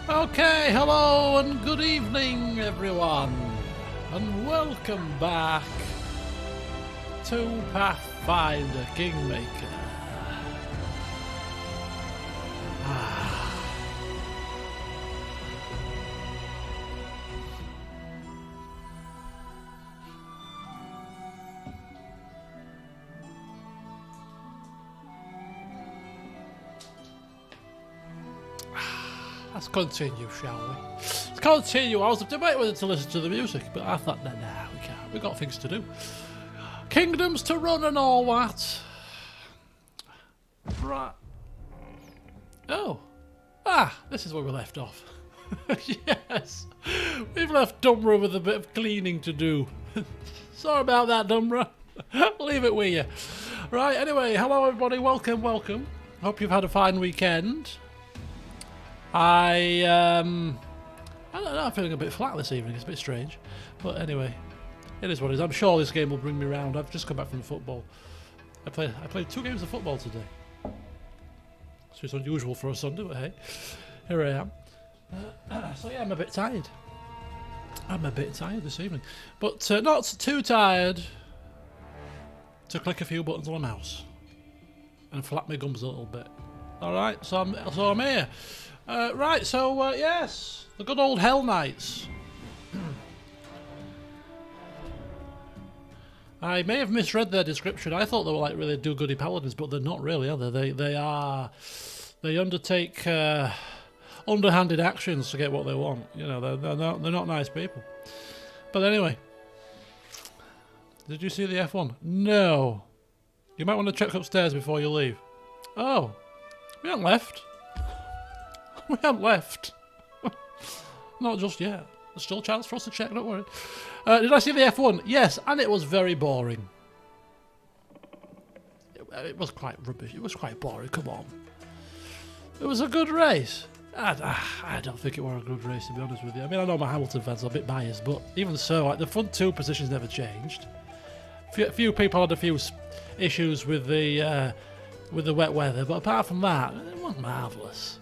Okay, hello and good evening everyone, and welcome back to Pathfinder Kingmaker. Let's continue, shall we? Let's continue. I was debating whether to listen to the music, but I thought, nah, we can't. We've got things to do. Kingdoms to run and all that. Right. Oh. This is where we left off. Yes. We've left Dumra with a bit of cleaning to do. Sorry about that, Dumra. Leave it with you. Right, anyway, hello everybody. Welcome. Hope you've had a fine weekend. I don't know, I'm feeling a bit flat this evening. It's a bit strange, but anyway, it is what it is. I'm sure this game will bring me round. I've just come back from football. I played 2 games of football today, so it's unusual for a Sunday, but hey, here I am. So yeah, I'm a bit tired. I'm a bit tired this evening, but not too tired to click a few buttons on a mouse and flap my gums a little bit. All right, so I'm here. Right, so yes, the good old Hellknights. I may have misread their description. I thought they were like really do-goody paladins, but they're not really, are they? They undertake underhanded actions to get what they want. You know, they're not nice people. But anyway, did you see the F1? No. You might want to check upstairs before you leave. Oh, we haven't left. We haven't left. Not just yet. There's still a chance for us to check, don't worry. Did I see the F1? Yes, and it was very boring. It was quite rubbish. It was quite boring, come on. It was a good race. I don't think it was a good race, to be honest with you. I mean, I know my Hamilton fans are a bit biased, but even so, like, the front 2 positions never changed. A few people had a few issues with the wet weather, but apart from that, it was marvellous.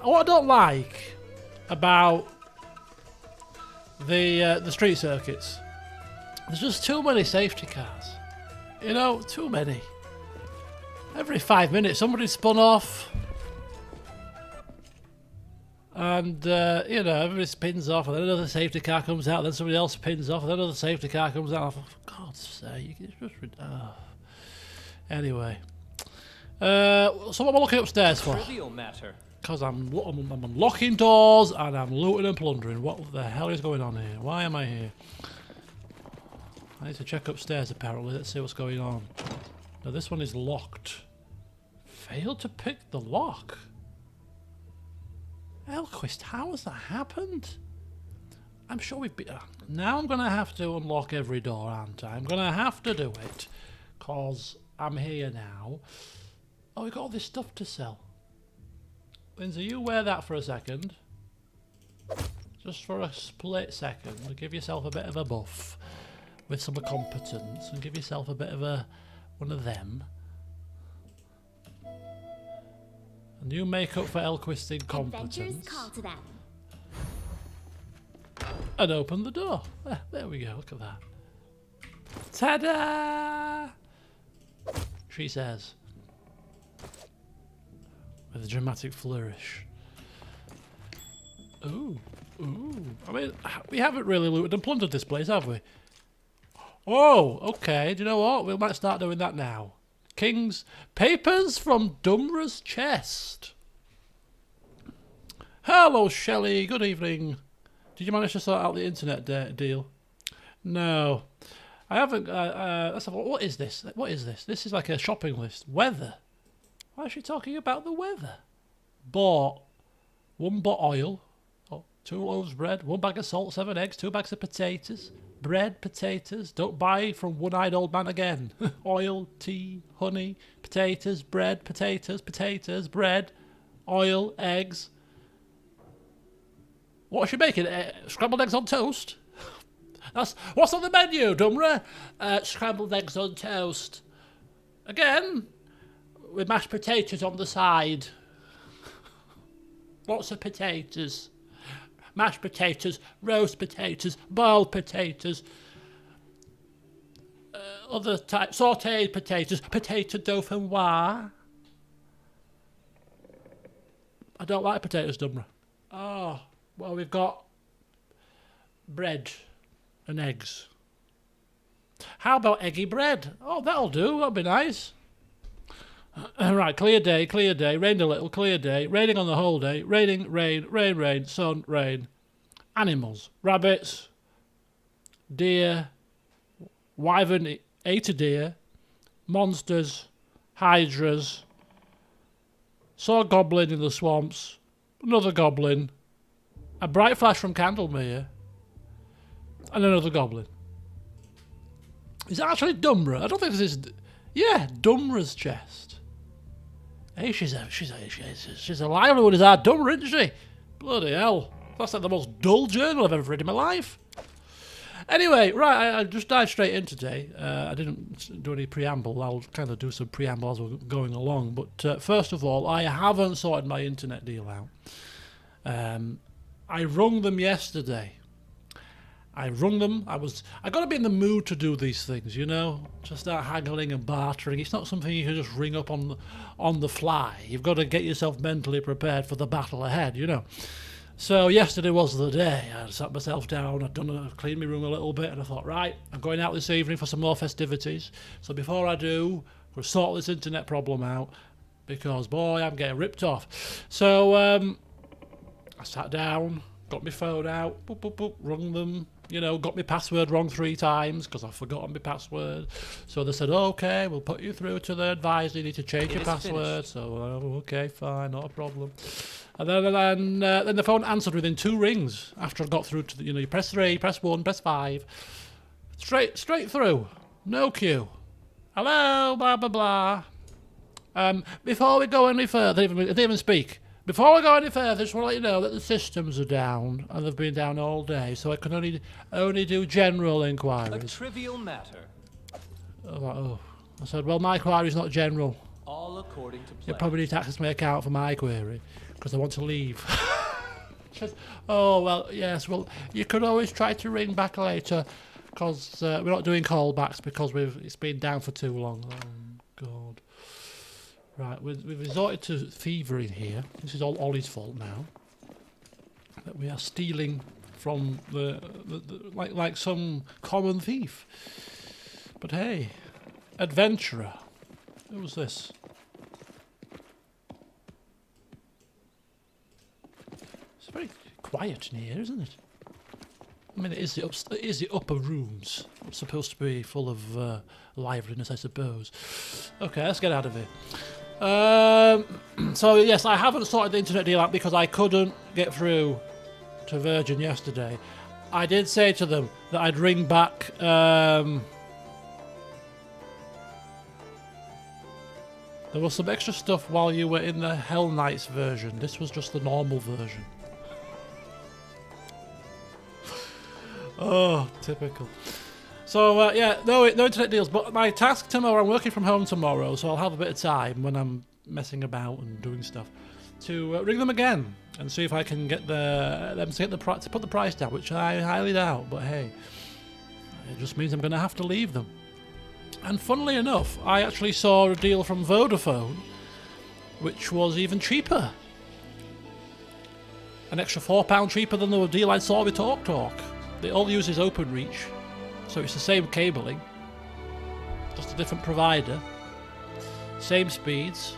What I don't like about the street circuits, there's just too many safety cars. You know, too many. Every 5 minutes somebody spun off, and you know, everybody spins off, and then another safety car comes out, then somebody else spins off, and then another safety car comes out. For God's sake, it's just Anyway, so what am I looking upstairs for? Trivial matter. Because I'm unlocking doors and I'm looting and plundering. What the hell is going on here? Why am I here? I need to check upstairs apparently. Let's see what's going on. Now this one is locked. Failed to pick the lock. Elquist, how has that happened? I'm sure we've been... now I'm going to have to unlock every door, aren't I? I'm going to have to do it. Because I'm here now. Oh, we've got all this stuff to sell. Lindsay, you wear that for a second. Just for a split second. Give yourself a bit of a buff. With some competence. And give yourself a bit of one of them. And you make up for Elquist's incompetence. Call to them. And open the door. There we go, look at that. Ta-da! She says. With a dramatic flourish. Ooh. I mean, we haven't really looted and plundered this place, have we? Oh, okay. Do you know what? We might start doing that now. King's papers from Dumra's chest. Hello, Shelley. Good evening. Did you manage to sort out the internet deal? No. I haven't. Let's have a look. What is this? What is this? This is like a shopping list. Weather. Why is she talking about the weather? Bought 1 bot oil, 2 loaves of bread, 1 bag of salt, 7 eggs, 2 bags of potatoes, bread, potatoes. Don't buy from one-eyed old man again. Oil, tea, honey, potatoes, bread, potatoes, bread, oil, eggs. What's she making? Scrambled eggs on toast? That's what's on the menu, Dumra? Scrambled eggs on toast. Again, with mashed potatoes on the side. Lots of potatoes. Mashed potatoes, roast potatoes, boiled potatoes, other type, sautéed potatoes, potato dauphinoise. I don't like potatoes, Dumra. Oh, well, we've got bread and eggs. How about eggy bread? Oh, that'll do. That'll be nice. Right, clear day, rained a little, clear day, raining on the whole day, raining, rain, sun, rain. Animals, rabbits, deer, wyvern ate a deer, monsters, hydras, saw a goblin in the swamps, another goblin, a bright flash from Candlemere, and another goblin. Is it actually Dumra? I don't think this is... Yeah, Dumra's chest. Hey, she's a lively one, is our Dumra, isn't she? Bloody hell. That's like the most dull journal I've ever read in my life. Anyway, right, I just dived straight in today. I didn't do any preamble. I'll kind of do some preamble as we're going along. But first of all, I haven't sorted my internet deal out. I rung them yesterday. I got to be in the mood to do these things, you know, to start haggling and bartering. It's not something you can just ring up on the fly. You've got to get yourself mentally prepared for the battle ahead, you know. So yesterday was the day. I sat myself down, I'd cleaned my room a little bit, and I thought, right, I'm going out this evening for some more festivities. So before I do, we'll sort this internet problem out, because, boy, I'm getting ripped off. So I sat down, got my phone out, boop, boop, boop, rung them, you know, got my password wrong 3 times, because I've forgotten my password. So they said, okay, we'll put you through to the advisor, you need to change your password. Finished. So, okay, fine, not a problem. And then the phone answered within 2 rings after I got through to the, you know, you press 3, press 1, press 5. Straight through. No queue. Hello, blah, blah, blah. Before we go any further, they didn't even speak. Before we go any further, just want to let you know that the systems are down, and they've been down all day, so I can only do general inquiries. A trivial matter. Oh. I said, well, my query's not general. All according to plan. You probably need to access my account for my query, because I want to leave. Says, oh, well, yes, well, you could always try to ring back later, because we're not doing callbacks, because it's been down for too long. Oh, God. Right, we've resorted to thievery here. This is all Ollie's fault now. That we are stealing from the like some common thief. But hey, adventurer. Who was this? It's very quiet in here, isn't it? I mean, it is the upper rooms. It's supposed to be full of liveliness, I suppose. Okay, let's get out of here. So yes, I haven't sorted the internet deal out because I couldn't get through to Virgin yesterday. I did say to them that I'd ring back. There was some extra stuff while you were in the Hellknights version. This was just the normal version. Oh, typical. So, yeah, no internet deals, but my task tomorrow, I'm working from home tomorrow, so I'll have a bit of time when I'm messing about and doing stuff to ring them again and see if I can get them to put the price down, which I highly doubt, but hey, it just means I'm going to have to leave them. And funnily enough, I actually saw a deal from Vodafone, which was even cheaper. An extra £4 cheaper than the deal I saw with TalkTalk. They all use is OpenReach. So it's the same cabling, just a different provider, same speeds,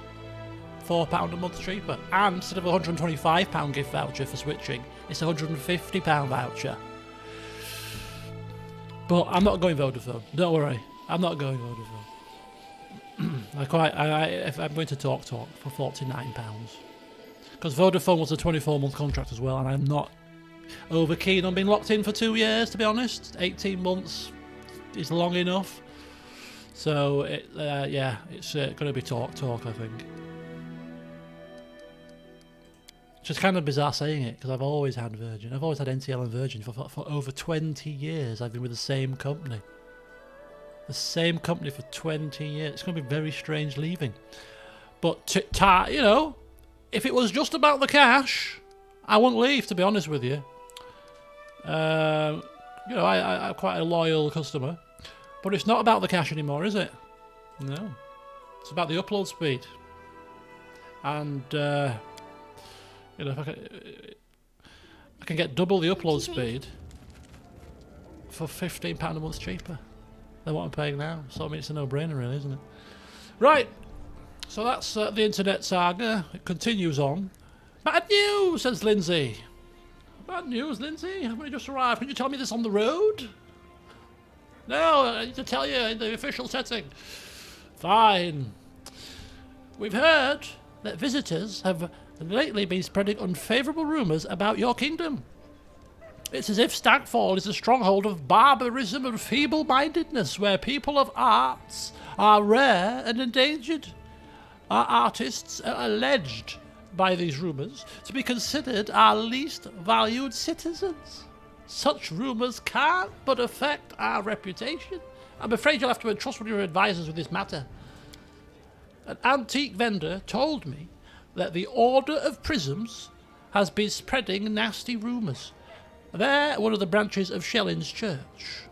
£4 a month cheaper. And instead of a £125 gift voucher for switching, it's a £150 voucher. But I'm not going Vodafone, don't worry, I'm not going Vodafone. If I'm going to TalkTalk for £49. Because Vodafone was a 24-month contract as well, and I'm not over keen on being locked in for 2 years, to be honest. 18 months is long enough. So, yeah, it's going to be TalkTalk, I think. It's just kind of bizarre saying it, because I've always had Virgin. I've always had NTL and Virgin for over 20 years. I've been with the same company. The same company for 20 years. It's going to be very strange leaving. But, you know, if it was just about the cash, I wouldn't leave, to be honest with you. You know, I'm quite a loyal customer. But it's not about the cash anymore, is it? No. It's about the upload speed. And, you know, if I can get double the upload speed for £15 a month cheaper than what I'm paying now. So, I mean, it's a no-brainer, really, isn't it? Right. So that's the internet saga. It continues on. Bad news, says Lindsay. Bad news, Lindsay. I've only just arrived. Can you tell me this on the road? No, I need to tell you in the official setting. Fine. We've heard that visitors have lately been spreading unfavourable rumours about your kingdom. It's as if Stagfall is a stronghold of barbarism and feeble-mindedness, where people of arts are rare and endangered. Our artists are alleged by these rumours to be considered our least valued citizens. Such rumours can't but affect our reputation. I'm afraid you'll have to entrust one of your advisors with this matter. An antique vendor told me that the Order of Prisms has been spreading nasty rumours. They're one of the branches of Shelling's church.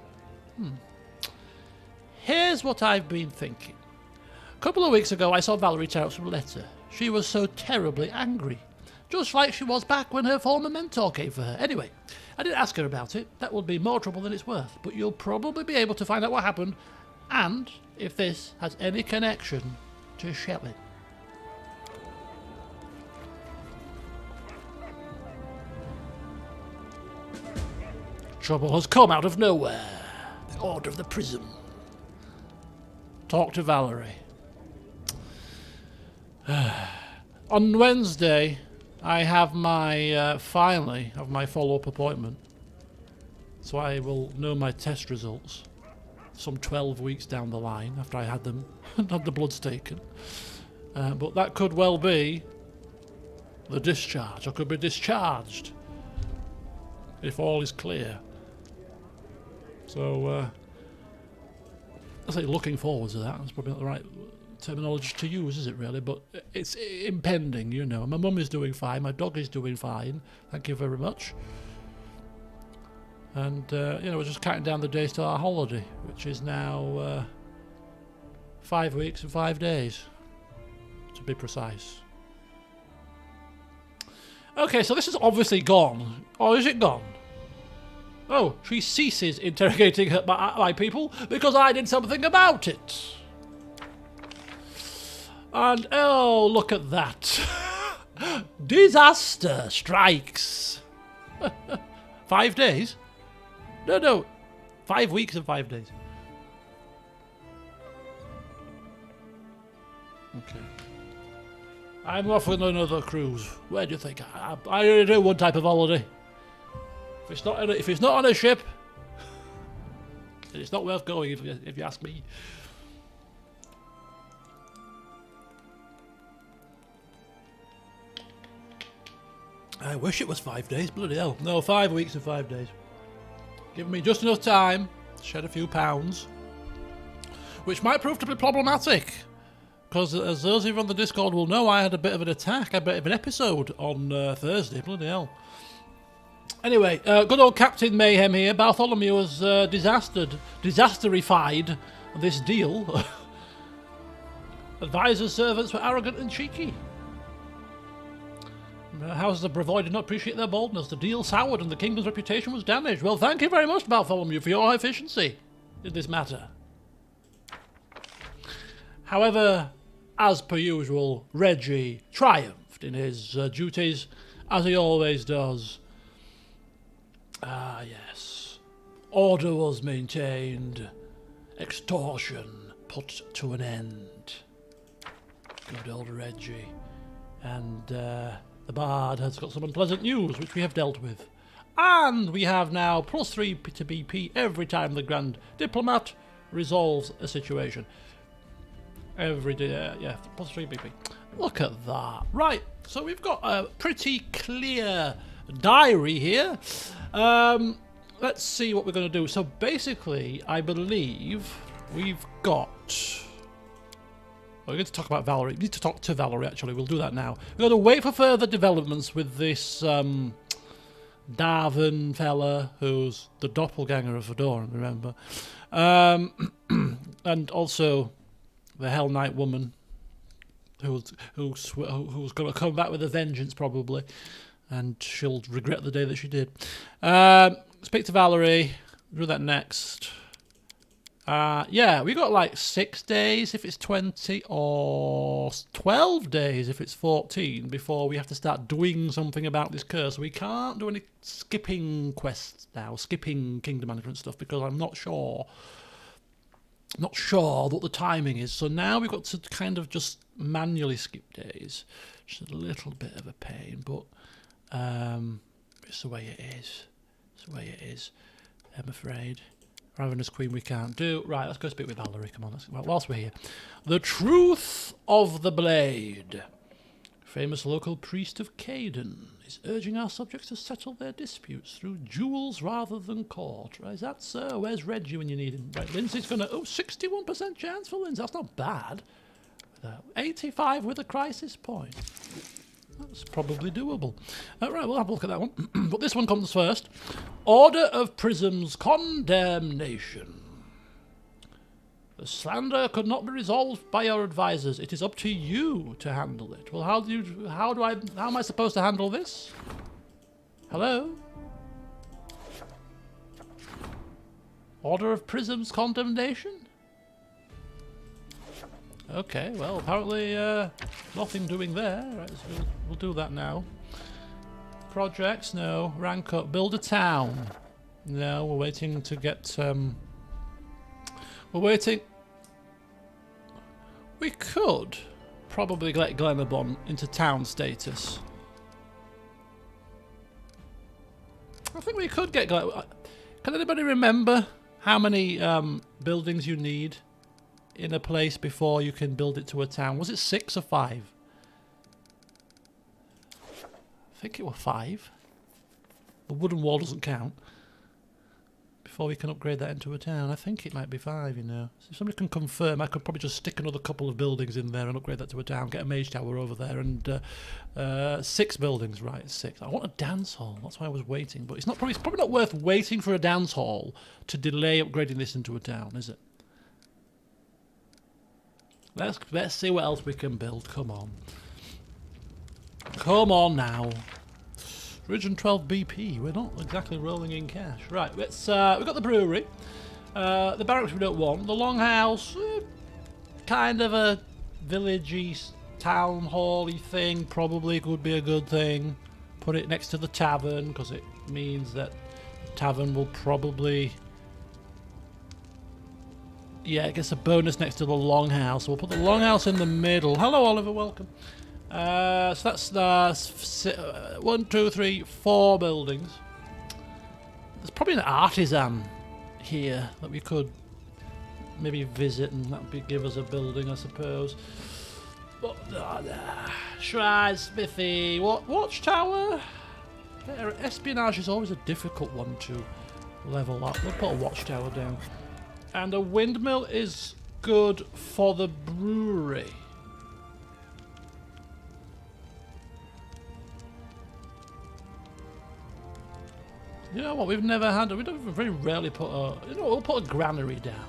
Here's what I've been thinking. A couple of weeks ago I saw Valerie tear up some letter. She was so terribly angry. Just like she was back when her former mentor came for her. Anyway, I didn't ask her about it. That would be more trouble than it's worth. But you'll probably be able to find out what happened and if this has any connection to Shelling. Trouble has come out of nowhere. The Order of the Prism. Talk to Valerie. On Wednesday, I have my, finally, have my follow-up appointment. So I will know my test results some 12 weeks down the line after I had them, had the bloods taken. But that could well be the discharge. I could be discharged if all is clear. So, I say looking forward to that. That's probably not the right terminology to use, is it really? But it's impending, you know. My mum is doing fine. My dog is doing fine. Thank you very much. And, you know, we're just counting down the days to our holiday, which is now 5 weeks and 5 days, to be precise. Okay, so this is obviously gone. Or is it gone? Oh, she ceases interrogating my people because I did something about it. And oh, look at that. Disaster strikes. 5 days? No. 5 weeks and 5 days. Okay. I'm off with another cruise. Where do you think? I only do one type of holiday. If it's not on a ship, then it's not worth going, if you ask me. I wish it was 5 days, bloody hell. No, 5 weeks and 5 days. Give me just enough time to shed a few pounds, which might prove to be problematic. Because as those of you on the Discord will know, I had a bit of an attack, a bit of an episode on Thursday, bloody hell. Anyway, good old Captain Mayhem here. Bartholomew has disasterified this deal. Advisors' servants were arrogant and cheeky. Houses of Brevoy did not appreciate their boldness. The deal soured and the kingdom's reputation was damaged. Well, thank you very much, Bartholomew, for your efficiency in this matter. However, as per usual, Reggie triumphed in his duties, as he always does. Ah, yes. Order was maintained. Extortion put to an end. Good old Reggie. And the Bard has got some unpleasant news, which we have dealt with. And we have now +3 to BP every time the Grand Diplomat resolves a situation. Every day, yeah, +3 BP. Look at that. Right, so we've got a pretty clear diary here. Let's see what we're going to do. So basically, I believe we've got We're going to talk about Valerie. We need to talk to Valerie, actually. We'll do that now. We've got to wait for further developments with this Darvin fella, who's the doppelganger of Fedoran, remember. And also the Hell Knight woman, who's going to come back with a vengeance, probably. And she'll regret the day that she did. Speak to Valerie. Do that next. Yeah, we got like 6 days if it's 20 or 12 days if it's 14 before we have to start doing something about this curse. We can't do any skipping quests now, skipping kingdom management stuff, because I'm not sure what the timing is. So now we've got to kind of just manually skip days. Which is a little bit of a pain, but it's the way it is. It's the way it is, I'm afraid. Ravenous Queen we can't do. Right, let's go speak with Valerie. Come on, whilst we're here. The Truth of the Blade. Famous local priest of Caden is urging our subjects to settle their disputes through duels rather than court. Right, is that so? Where's Reggie when you need him? Right, Lindsay's going to... Oh, 61% chance for Lindsay. That's not bad. 85 with a crisis point. That's probably doable. Right, we'll have a look at that one. But this one comes first. Order of Prism's Condemnation. The slander could not be resolved by your advisors. It is up to you to handle it. Well, how am I supposed to handle this? Hello? Order of Prism's Condemnation? Okay, well, apparently nothing doing there. Right, so we'll do that now. Projects, no. Rank up. Build a town. No, we're waiting to get... we're waiting... We could probably get Glenabon into town status. I think we could get... Can anybody remember how many buildings you need in a place before you can build it to a town? Was it 6 or 5? I think it was 5. The wooden wall doesn't count. Before we can upgrade that into a town, I think it might be 5, you know. So if somebody can confirm, I could probably just stick another couple of buildings in there and upgrade that to a town, get a mage tower over there, and 6 buildings, right, 6. I want a dance hall, that's why I was waiting, but it's probably not worth waiting for a dance hall to delay upgrading this into a town, is it? Let's see what else we can build. Come on. Come on now. Region 12 BP. We're not exactly rolling in cash. Right, let's we've got the brewery. The barracks we don't want. The longhouse, kind of a villagey town hall-y thing. Probably could be a good thing. Put it next to the tavern, because it means that the tavern will probably... Yeah, it gets a bonus next to the longhouse. So we'll put the longhouse in the middle. Hello, Oliver. Welcome. So that's 1, 2, 3, 4 buildings. There's probably an artisan here that we could maybe visit, and that would give us a building, I suppose. But shrine, smithy, watchtower. Espionage is always a difficult one to level up. We'll put a watchtower down. And a windmill is good for the brewery. You know what? We've never had. We don't very rarely put a. You know, we'll put a granary down.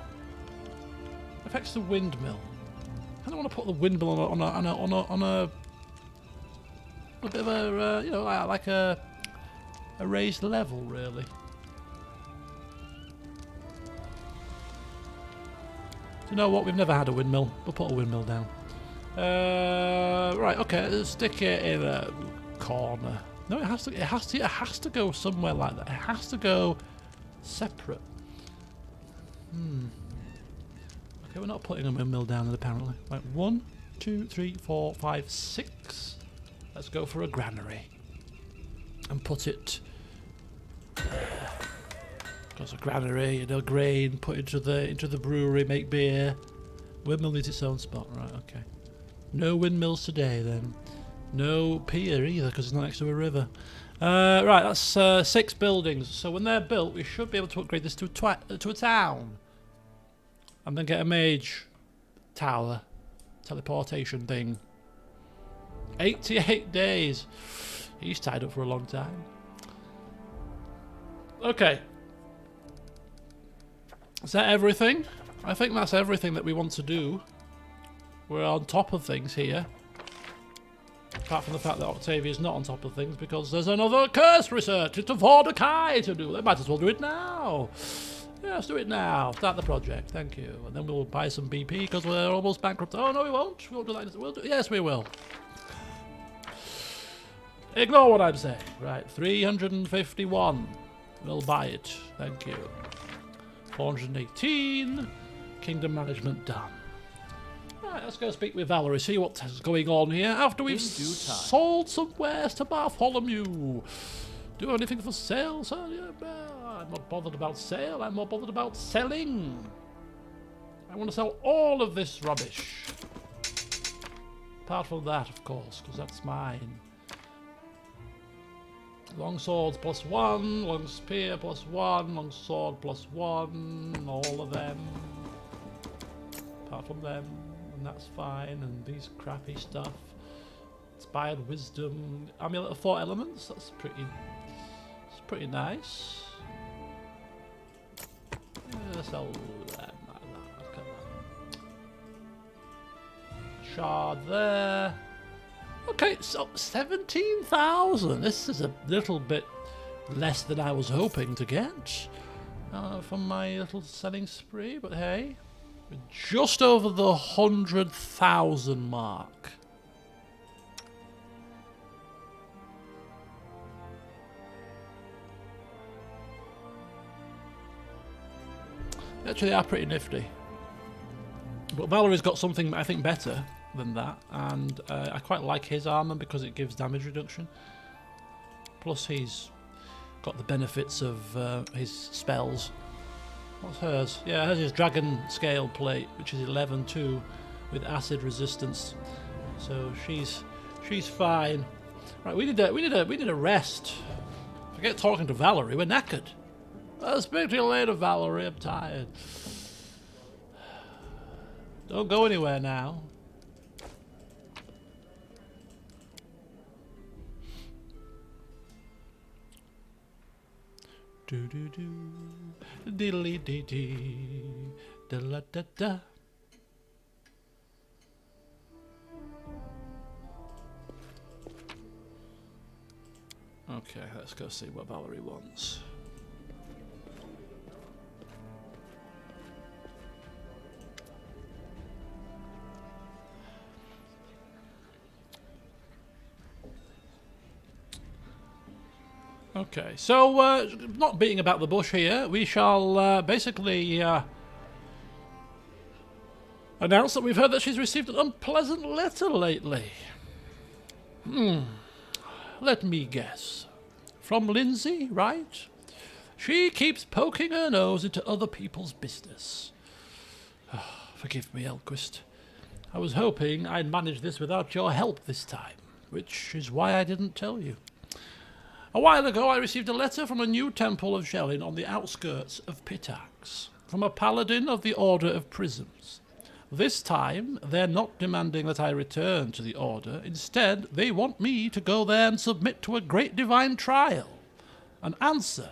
Affects the windmill. I don't want to put the windmill on a bit of a you know, like a raised level, really. You know what? We've never had a windmill. We'll put a windmill down. Right. Okay. Let's stick it in a corner. No, it has to go somewhere like that. It has to go separate. Okay, we're not putting a windmill down apparently. Right. 1, 2, 3, 4, 5, 6. Let's go for a granary and put it. Because a granary, you know, grain, put into the brewery, make beer. Windmill needs its own spot, right? Okay. No windmills today, then. No pier either, because it's not next to a river. Right, that's 6 buildings. So when they're built, we should be able to upgrade this to a town, and then get a mage tower teleportation thing. 88 days. He's tied up for a long time. Okay. Is that everything? I think that's everything that we want to do. We're on top of things here. Apart from the fact that Octavia's not on top of things because there's another curse research. It's a Mordecai to do. They might as well do it now. Yeah, let's do it now. Start the project. Thank you. And then we'll buy some BP because we're almost bankrupt. Oh, no, we won't. We won't do that. We'll do. Yes, we will. Ignore what I'm saying. Right, 351. We'll buy it. Thank you. 418. Kingdom management done. Right, let's go speak with Valerie, see what's going on here after we've sold some wares to Bartholomew. Do anything for sale, sir? Yeah, I'm not bothered about sale, I'm more bothered about selling. I want to sell all of this rubbish. Apart from that, of course, because that's mine. Long swords +1, long spear +1, long sword +1, all of them. Apart from them, and that's fine, and these crappy stuff. Inspired wisdom, amulet of 4 elements, that's pretty nice. Sell them like that, come on. Shard there. Okay, so 17,000. This is a little bit less than I was hoping to get from my little selling spree, but hey, we're just over the 100,000 mark. Actually, they are pretty nifty. But Valerie's got something I think better than that, and I quite like his armor because it gives damage reduction. Plus he's got the benefits of his spells. What's hers? Yeah, hers is dragon scale plate, which is 11 too, with acid resistance. So she's fine. Right, we need a rest. Forget talking to Valerie. We're knackered. I'll speak to you later, Valerie. I'm tired. Don't go anywhere now. Do do do, diddly dee dee, da la da da. Okay, let's go see what Valerie wants. Okay, so not beating about the bush here, we shall basically announce that we've heard that she's received an unpleasant letter lately. Let me guess. From Lindsay, right? She keeps poking her nose into other people's business. Forgive me, Elquist. I was hoping I'd manage this without your help this time, which is why I didn't tell you. A while ago I received a letter from a new temple of Shellin on the outskirts of Pitax, from a paladin of the Order of Prisms. This time, they're not demanding that I return to the Order. Instead, they want me to go there and submit to a great divine trial, an answer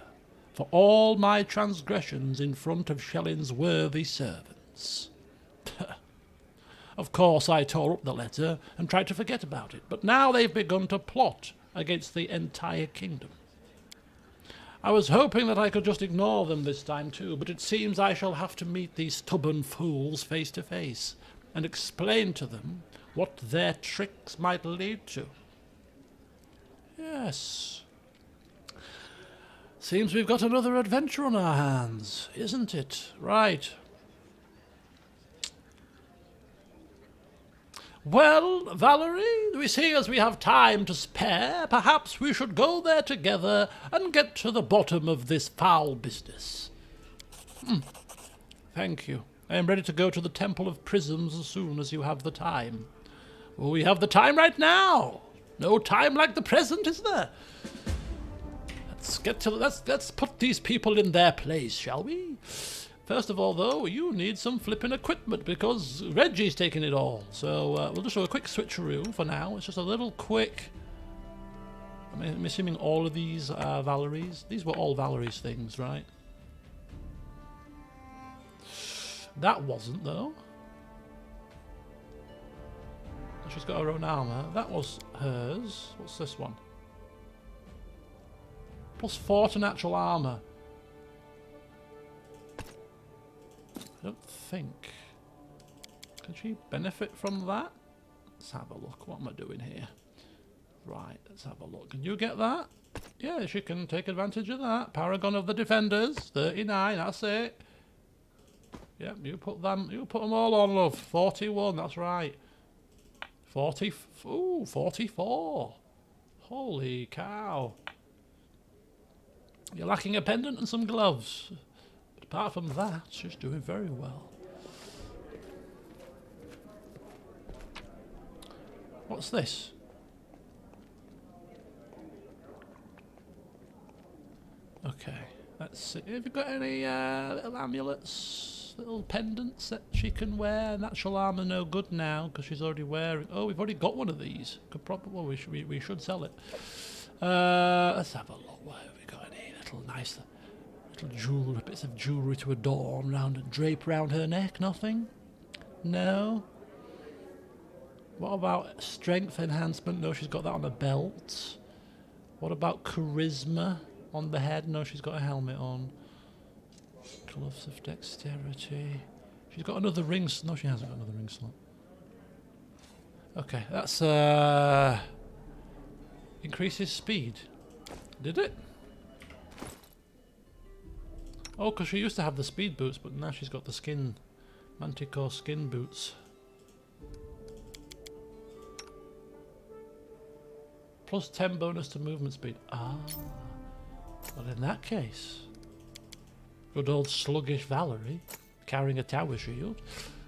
for all my transgressions in front of Shellin's worthy servants. Of course, I tore up the letter and tried to forget about it, but now they've begun to plot against the entire kingdom. I was hoping that I could just ignore them this time too, but it seems I shall have to meet these stubborn fools face to face and explain to them what their tricks might lead to. Yes. Seems we've got another adventure on our hands, isn't it? Right. Well, Valerie, we see as we have time to spare, perhaps we should go there together and get to the bottom of this foul business. Thank you. I am ready to go to the Temple of Prisms as soon as you have the time. Well, we have the time right now. No time like the present, is there? Let's put these people in their place, shall we? First of all, though, you need some flipping equipment because Reggie's taking it all. So we'll just do a quick switcheroo for now. It's just a little quick... I'm assuming all of these are Valerie's. These were all Valerie's things, right? That wasn't, though. She's got her own armour. That was hers. What's this one? +4 to natural armour. I don't think. Can she benefit from that? Let's have a look. What am I doing here? Right, let's have a look. Can you get that? Yeah, she can take advantage of that. Paragon of the Defenders, 39, that's it. Yep, you put them all on, love. 41, that's right. 44. Holy cow. You're lacking a pendant and some gloves. But apart from that, she's doing very well. What's this? Okay, let's see. Have you got any little amulets, little pendants that she can wear? Natural armor no good now because she's already wearing. Oh, we've already got one of these. Could probably we should sell it. Let's have a look. What have we got? Any little nice little jewelry, bits of jewelry to adorn round and drape round her neck? Nothing. No. What about strength enhancement? No, she's got that on a belt. What about charisma? On the head? No, she's got a helmet on. Gloves of dexterity. She's got another ring. No, she hasn't got another ring slot. Okay, that's increases speed. Did it? Oh, because she used to have the speed boots, but now she's got the skin, Manticore skin boots. +10 bonus to movement speed. Ah. Well, in that case, good old sluggish Valerie, carrying a tower shield,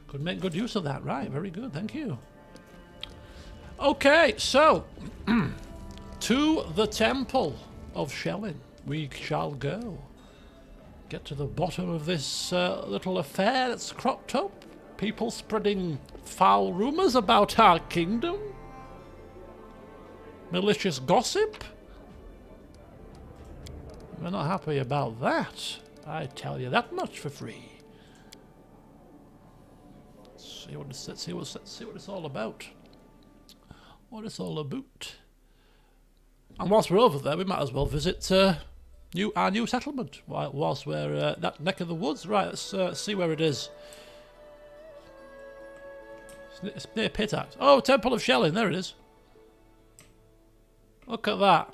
could make good use of that. Right, very good, thank you. Okay, so, to the Temple of Shellin we shall go. Get to the bottom of this little affair that's cropped up. People spreading foul rumours about our kingdom. Malicious gossip. We're not happy about that. I tell you that much for free. Let's see what it's all about. What it's all about. And whilst we're over there, we might as well visit our new settlement. Whilst we're that neck of the woods, right? Let's see where it is. It's near Pitax. Oh, Temple of Shellin. There it is. Look at that.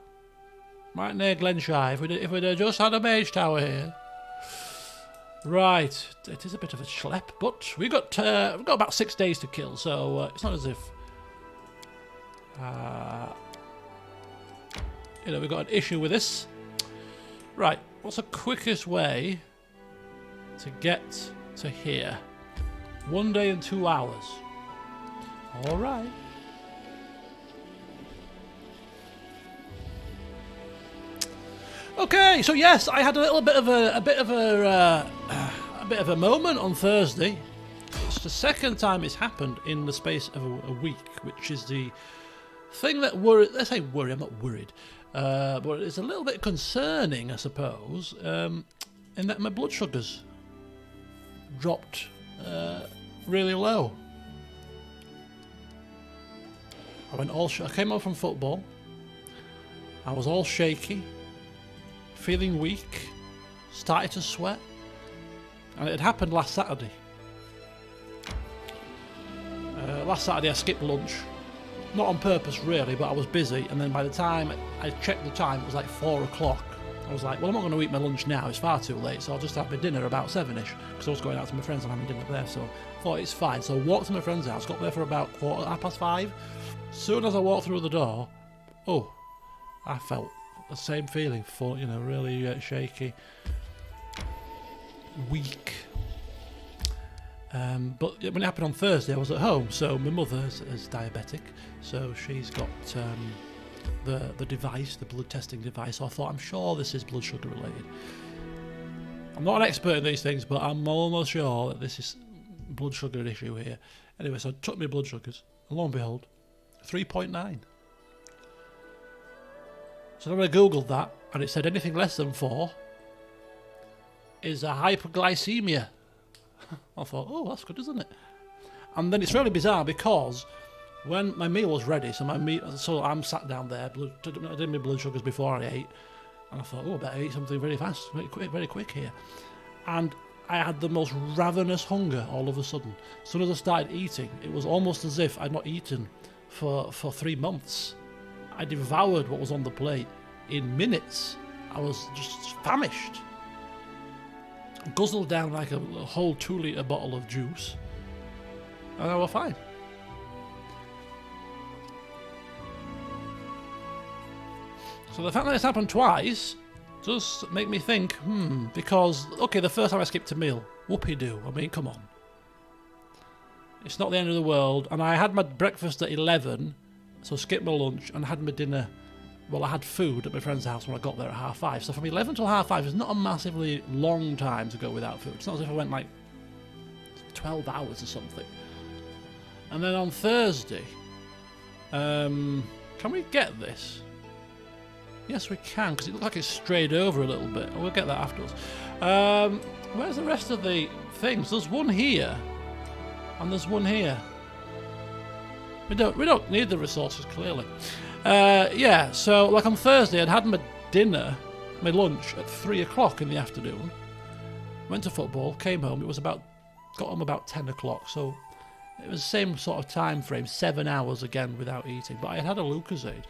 Right near Glenshy. If we'd just had a mage tower here. Right. It is a bit of a schlep, but we've got about 6 days to kill, so it's not as if we've got an issue with this. Right. What's the quickest way to get to here? 1 day and 2 hours. All right. Okay, so yes, I had a bit of a moment on Thursday. It's the second time it's happened in the space of a week, which is the thing that let's say worry. I'm not worried, but it's a little bit concerning, I suppose, in that my blood sugars dropped really low. I came home from football. I was all shaky. Feeling weak, started to sweat, and it had happened last Saturday. Last Saturday I skipped lunch, not on purpose really, but I was busy, and then by the time I checked the time it was like 4 o'clock. I was like, well, I'm not going to eat my lunch now, it's far too late, so I'll just have my dinner about 7ish, because I was going out to my friends and having dinner there, so I thought it's fine. So I walked to my friend's house, got there for about 5:15. As soon as I walked through the door, I felt the same feeling, really shaky, weak. But when it happened on Thursday, I was at home. So my mother is diabetic, so she's got the device, the blood testing device. So I thought, I'm sure this is blood sugar related. I'm not an expert in these things, but I'm almost sure that this is blood sugar issue here. Anyway, so I took my blood sugars, and lo and behold, 3.9. So then I googled that, and it said anything less than 4 is a hyperglycemia. I thought, oh, that's good, isn't it? And then it's really bizarre because when my meal was ready, so I'm sat down there, I did my blood sugars before I ate, and I thought, oh, I better eat something very fast, very quick here. And I had the most ravenous hunger all of a sudden. As soon as I started eating, it was almost as if I'd not eaten for 3 months. I devoured what was on the plate in minutes. I was just famished. Guzzled down like a whole 2-litre bottle of juice, and I was fine. So the fact that it's happened twice does make me think, because, okay, the first time I skipped a meal, whoopee-doo, I mean, come on. It's not the end of the world, and I had my breakfast at 11, so skipped my lunch, and had my dinner, well, I had food at my friend's house when I got there at 5:30, so from 11 till 5:30 is not a massively long time to go without food. It's not as if I went like 12 hours or something. And then on Thursday, can we get this? Yes, we can, because it looks like it's strayed over a little bit. We'll get that afterwards. Where's the rest of the things? There's one here, and there's one here. We don't need the resources, clearly. Yeah, so like on Thursday, I'd had my dinner, my lunch at 3 o'clock in the afternoon. Went to football, came home. Got home about 10 o'clock, so it was the same sort of time frame, 7 hours again without eating. But I had a Lucozade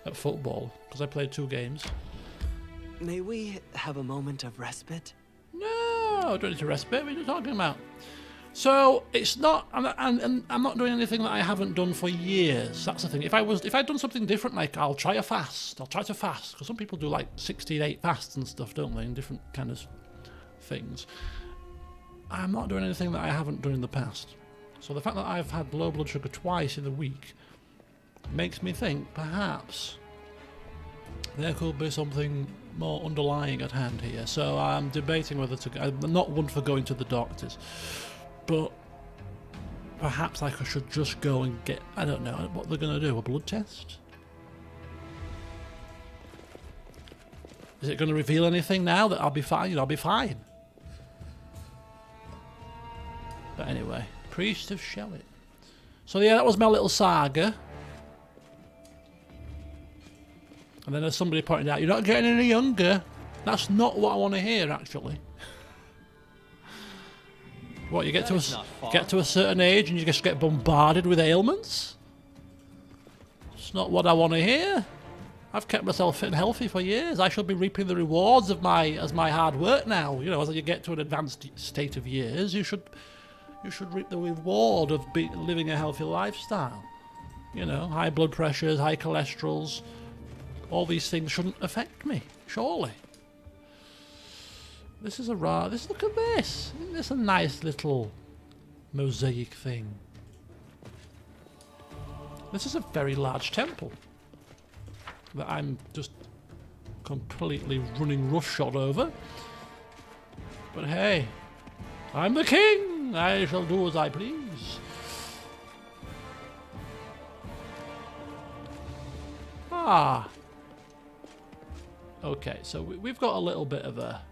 at football because I played 2 games. May we have a moment of respite? No, don't need to respite. What are you talking about? So it's not, and I'm not doing anything that I haven't done for years. That's the thing. If I'd done something different, like I'll try to fast, because some people do like 16-8 fasts and stuff, don't they, in different kind of things. I'm not doing anything that I haven't done in the past. So the fact that I've had low blood sugar twice in the week makes me think perhaps there could be something more underlying at hand here. So I'm debating whether to go. I'm not one for going to the doctors, but perhaps I should just go and get, I don't know what they're going to do, a blood test? Is it going to reveal anything now that I'll be fine? I'll be fine. But anyway, Priest of Shellet. So yeah, that was my little saga. And then as somebody pointed out, you're not getting any younger. That's not what I want to hear, actually. What, you get to a certain age and you just get bombarded with ailments? It's not what I want to hear. I've kept myself fit and healthy for years. I should be reaping the rewards of my hard work now. You know, as you get to an advanced state of years, you should reap the reward of living a healthy lifestyle. You know, high blood pressures, high cholesterols, all these things shouldn't affect me, surely. Look at this. Isn't this a nice little mosaic thing? This is a very large temple that I'm just completely running roughshod over. But hey, I'm the king. I shall do as I please. Ah. Okay, so we've got a little bit of a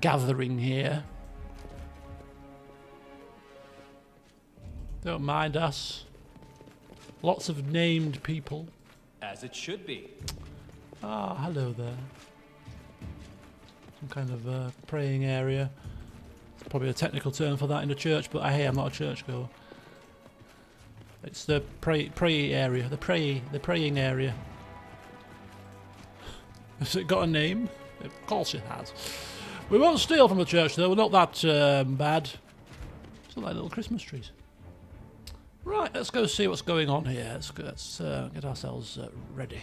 gathering here. Don't mind us. Lots of named people. As it should be. Ah, hello there. Some kind of praying area. It's probably a technical term for that in a church, but hey, I'm not a churchgoer. It's the pray area, the praying area. Has it got a name? Of course it has. We won't steal from the church though, we're not that bad. It's like little Christmas trees. Right, let's go see what's going on here. Let's get ourselves ready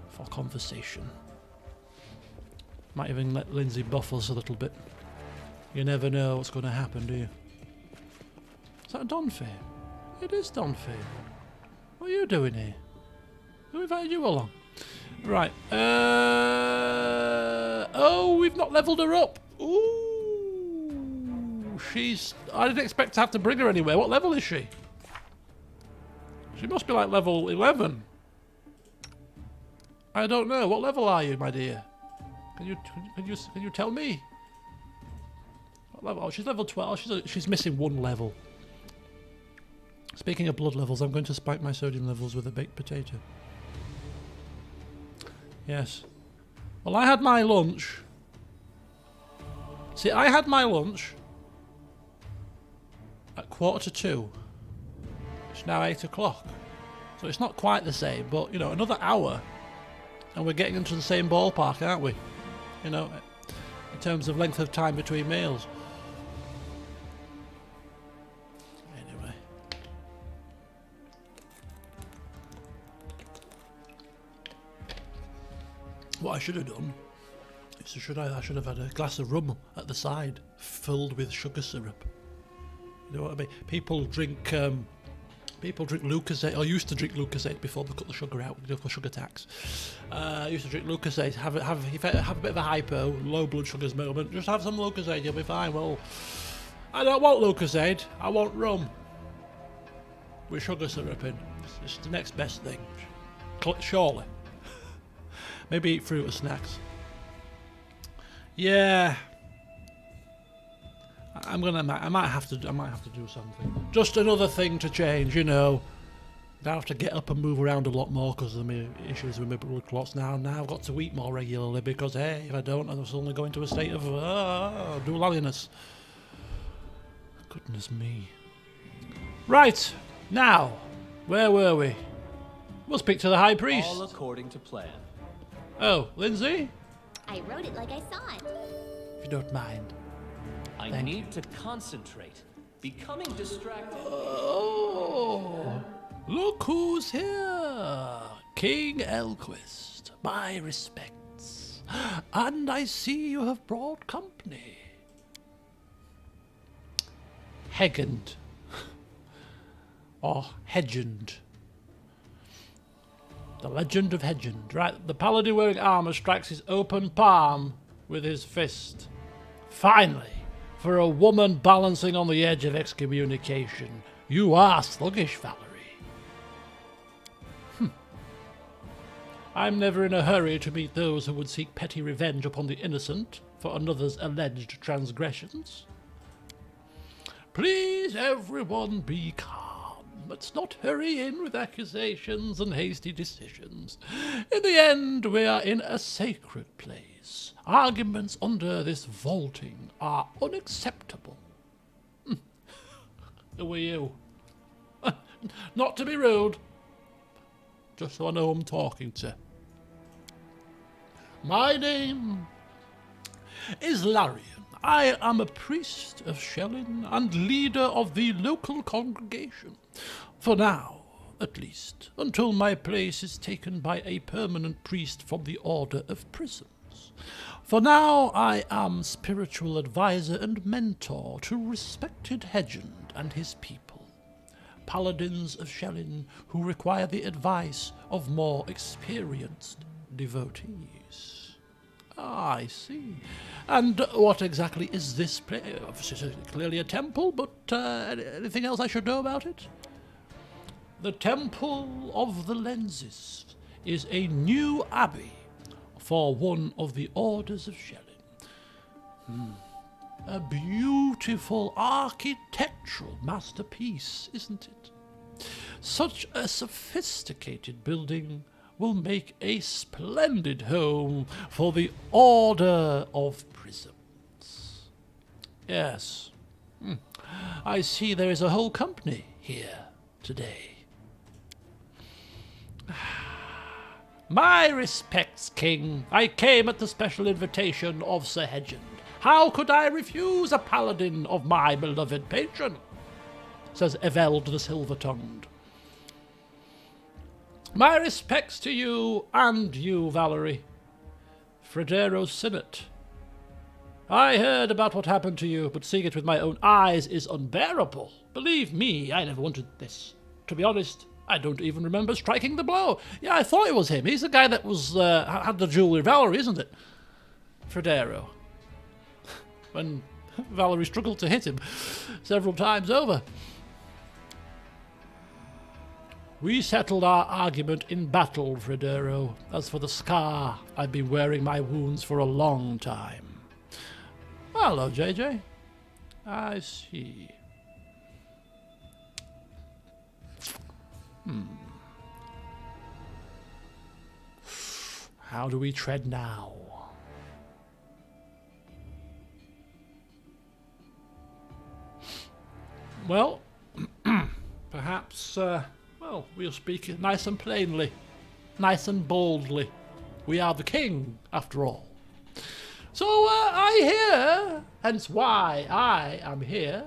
for conversation. Might even let Lindsay buff us a little bit. You never know what's going to happen, do you? Is that a Donfair? It is Donfair. What are you doing here? Who invited you along? Right. Oh we've not leveled her up. Ooh, I didn't expect to have to bring her anywhere. What level is she? She must be like level 11. I don't know. What level are you, my dear? Can you tell me? What level? Oh, she's level 12. She's missing one level. Speaking of blood levels, I'm going to spike my sodium levels with a baked potato. Yes. Well, I had my lunch. See, I had my lunch at 1:45. It's now 8 o'clock. So it's not quite the same, but, you know, another hour and we're getting into the same ballpark, aren't we? You know, in terms of length of time between meals. Anyway. What I should have done is I should have had a glass of rum at the side filled with sugar syrup. You know what I mean? People drink Lucozade, or used to drink Lucozade before they cut the sugar out for sugar tax. Used to drink Lucozade, have a bit of a hypo, low blood sugars moment. Just have some Lucozade, you'll be fine. Well, I don't want Lucozade. I want rum with sugar syrup in. It's the next best thing, surely. Maybe eat fruit or snacks. Yeah. I might have to do something. Just another thing to change, you know. I have to get up and move around a lot more because of my issues with my blood clots now. Now I've got to eat more regularly because, hey, if I don't, I'll suddenly go into a state of dual-alliness. Goodness me. Right, now, where were we? We'll speak to the High Priest. All according to plan. Oh, Lindsay? I wrote it like I saw it. If you don't mind. I need to concentrate. Becoming distracted. Oh, look who's here. King Elquist. My respects. And I see you have brought company. Hegend. Or Hedgend. The legend of Hedgend. Right, the paladin wearing armor strikes his open palm with his fist. Finally, for a woman balancing on the edge of excommunication, you are sluggish, Valerie. I'm never in a hurry to meet those who would seek petty revenge upon the innocent for another's alleged transgressions. Please, everyone, be calm. Let's not hurry in with accusations and hasty decisions. In the end, we are in a sacred place. Arguments under this vaulting are unacceptable. Who are you? Not to be rude. Just so I know who I'm talking to. My name is Larian. I am a priest of Shellin and leader of the local congregation. For now, at least, until my place is taken by a permanent priest from the Order of Prisms. For now, I am spiritual advisor and mentor to respected Hedgend and his people, paladins of Shellin who require the advice of more experienced devotees. Ah, I see. And what exactly is this place? Obviously, it's clearly a temple, but anything else I should know about it? The Temple of the Lenses is a new abbey for one of the Orders of Shellin. A beautiful architectural masterpiece, isn't it? Such a sophisticated building will make a splendid home for the Order of Prisms. Yes. I see there is a whole company here today. My respects, King. I came at the special invitation of Sir Hedgend. How could I refuse a paladin of my beloved patron? Says Eveld the Silver-Tongued. My respects to you and you, Valerie. Fredero Sinnet. I heard about what happened to you, but seeing it with my own eyes is unbearable. Believe me, I never wanted this. To be honest, I don't even remember striking the blow. Yeah, I thought it was him. He's the guy that was had the duel with Valerie, isn't it? Fredero. when Valerie struggled to hit him several times over. We settled our argument in battle, Fredero. As for the scar, I've been wearing my wounds for a long time. Hello, JJ. I see. How do we tread now? Well, perhaps, we'll speak nice and plainly, nice and boldly. We are the king, after all. So, I hear, hence why I am here,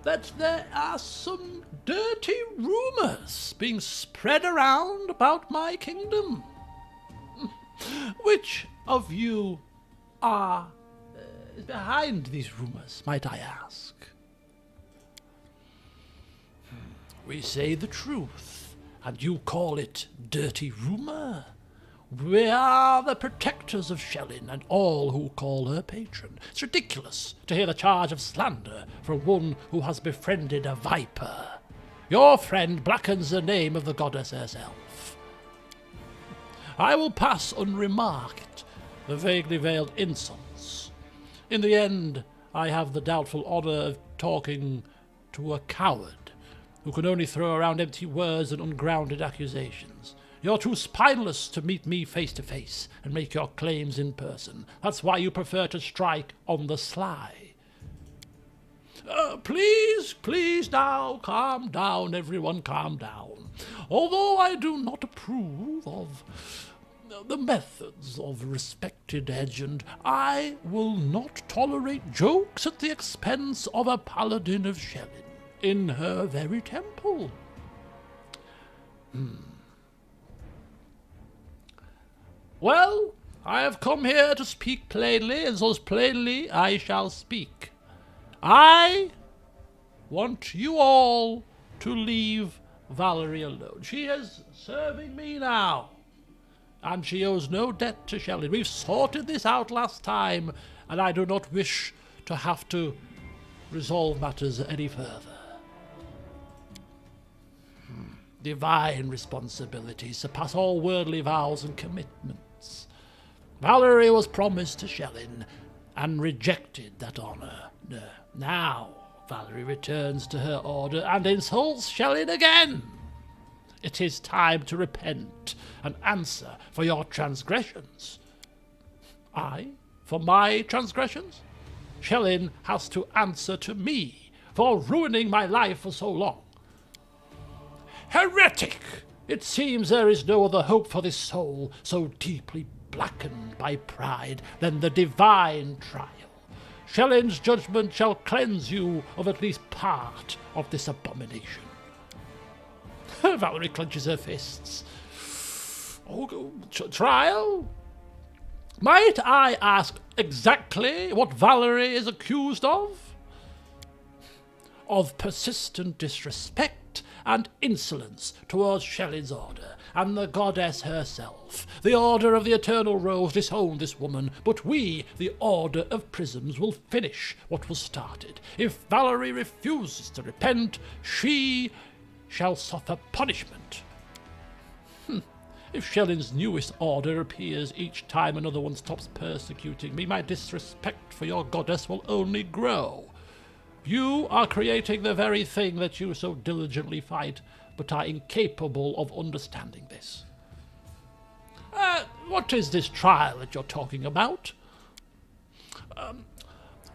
that there are some dirty rumours being spread around about my kingdom. Which of you are behind these rumours, might I ask? We say the truth, and you call it dirty rumour. We are the protectors of Shellin and all who call her patron. It's ridiculous to hear the charge of slander from one who has befriended a viper. Your friend blackens the name of the goddess herself. I will pass unremarked the vaguely veiled insults. In the end, I have the doubtful honour of talking to a coward who can only throw around empty words and ungrounded accusations. You're too spineless to meet me face to face and make your claims in person. That's why you prefer to strike on the sly. Please now, calm down, everyone, calm down. Although I do not approve of the methods of respected legend, I will not tolerate jokes at the expense of a paladin of Shellin in her very temple. Well, I have come here to speak plainly, and so plainly I shall speak. I want you all to leave Valerie alone. She is serving me now, and she owes no debt to Shellin. We've sorted this out last time, and I do not wish to have to resolve matters any further. Divine responsibilities surpass all worldly vows and commitments. Valerie was promised to Shellin and rejected that honour. Now Valerie returns to her order and insults Shellin again. It is time to repent and answer for your transgressions. I, for my transgressions? Shellin has to answer to me for ruining my life for so long. Heretic! It seems there is no other hope for this soul so deeply blackened by pride than the divine trial. Shellin's judgment shall cleanse you of at least part of this abomination. Valerie clenches her fists. Trial? Might I ask exactly what Valerie is accused of? Of persistent disrespect and insolence towards Shellin's order, and the goddess herself. The Order of the Eternal Rose disowned this woman, but we, the Order of Prisms, will finish what was started. If Valerie refuses to repent, she shall suffer punishment. If Shellin's newest order appears each time another one stops persecuting me, my disrespect for your goddess will only grow. You are creating the very thing that you so diligently fight, but are incapable of understanding this. What is this trial that you're talking about?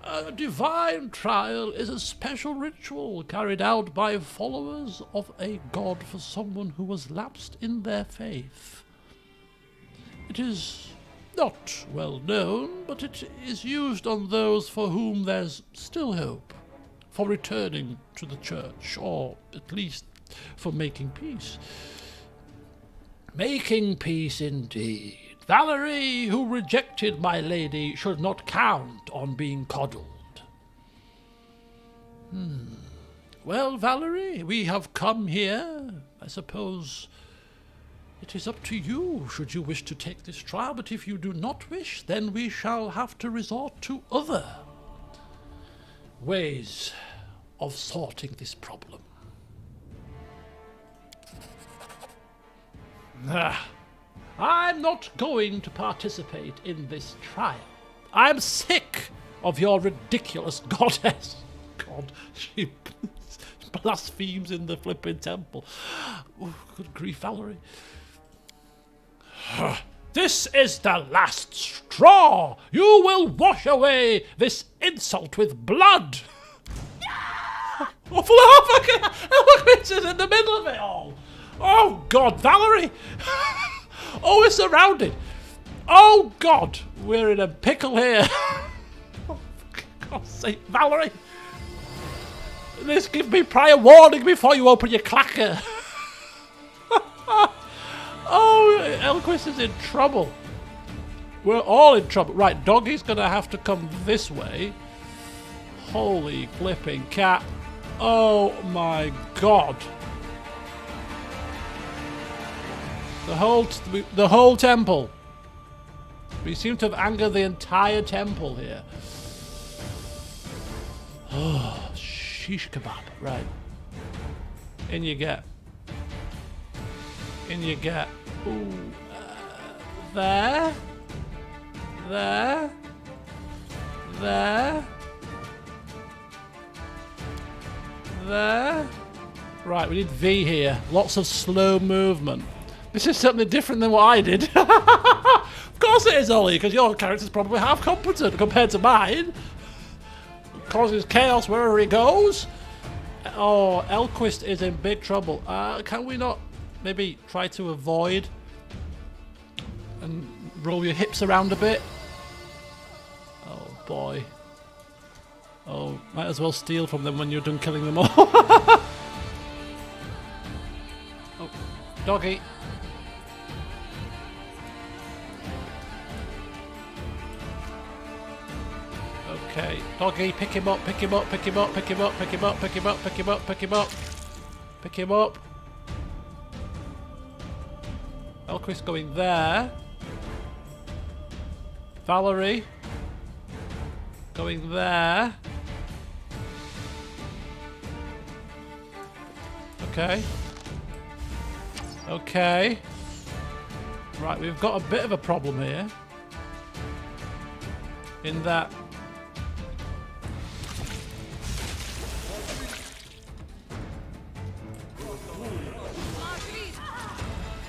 A divine trial is a special ritual carried out by followers of a god for someone who has lapsed in their faith. It is not well known, but it is used on those for whom there's still hope for returning to the church, or at least for making peace. Making peace indeed. Valerie, who rejected my lady, should not count on being coddled. Well, Valerie, we have come here, I suppose, It is up to you, should you wish to take this trial, but if you do not wish, then we shall have to resort to other ways of sorting this problem. I'm not going to participate in this trial. I'm sick of your ridiculous goddess. God, she blasphemes in the flipping temple. Oh, good grief, Valerie. This is the last straw. You will wash away this insult with blood. Oh, Elquist is in the middle of it all. Oh, God, Valerie. Oh, we're surrounded. Oh, God, we're in a pickle here. Oh, for God's sake, Valerie. This give me prior warning before you open your clacker. Oh, Elquist is in trouble. We're all in trouble. Right, Doggy's going to have to come this way. Holy flipping cat. Oh, my God. The whole temple. We seem to have angered the entire temple here. Oh, sheesh kebab. Right. In you get. In you get. Ooh. There. There. There. There. Right, we need V here. Lots of slow movement. This is something different than what I did. Of course it is, Ollie, because your character's probably half competent compared to mine. Causes chaos wherever he goes. Oh, Elquist is in big trouble. Can we not maybe try to avoid and roll your hips around a bit? Oh, boy. Oh, might as well steal from them when you're done killing them all. Oh, Doggy. Okay, Doggy, pick him up, pick him up, pick him up, pick him up, pick him up, pick him up, pick him up, pick him up. Pick him up. Elquist going there. Valerie. Going there. Okay. Okay. Right, we've got a bit of a problem here. In that...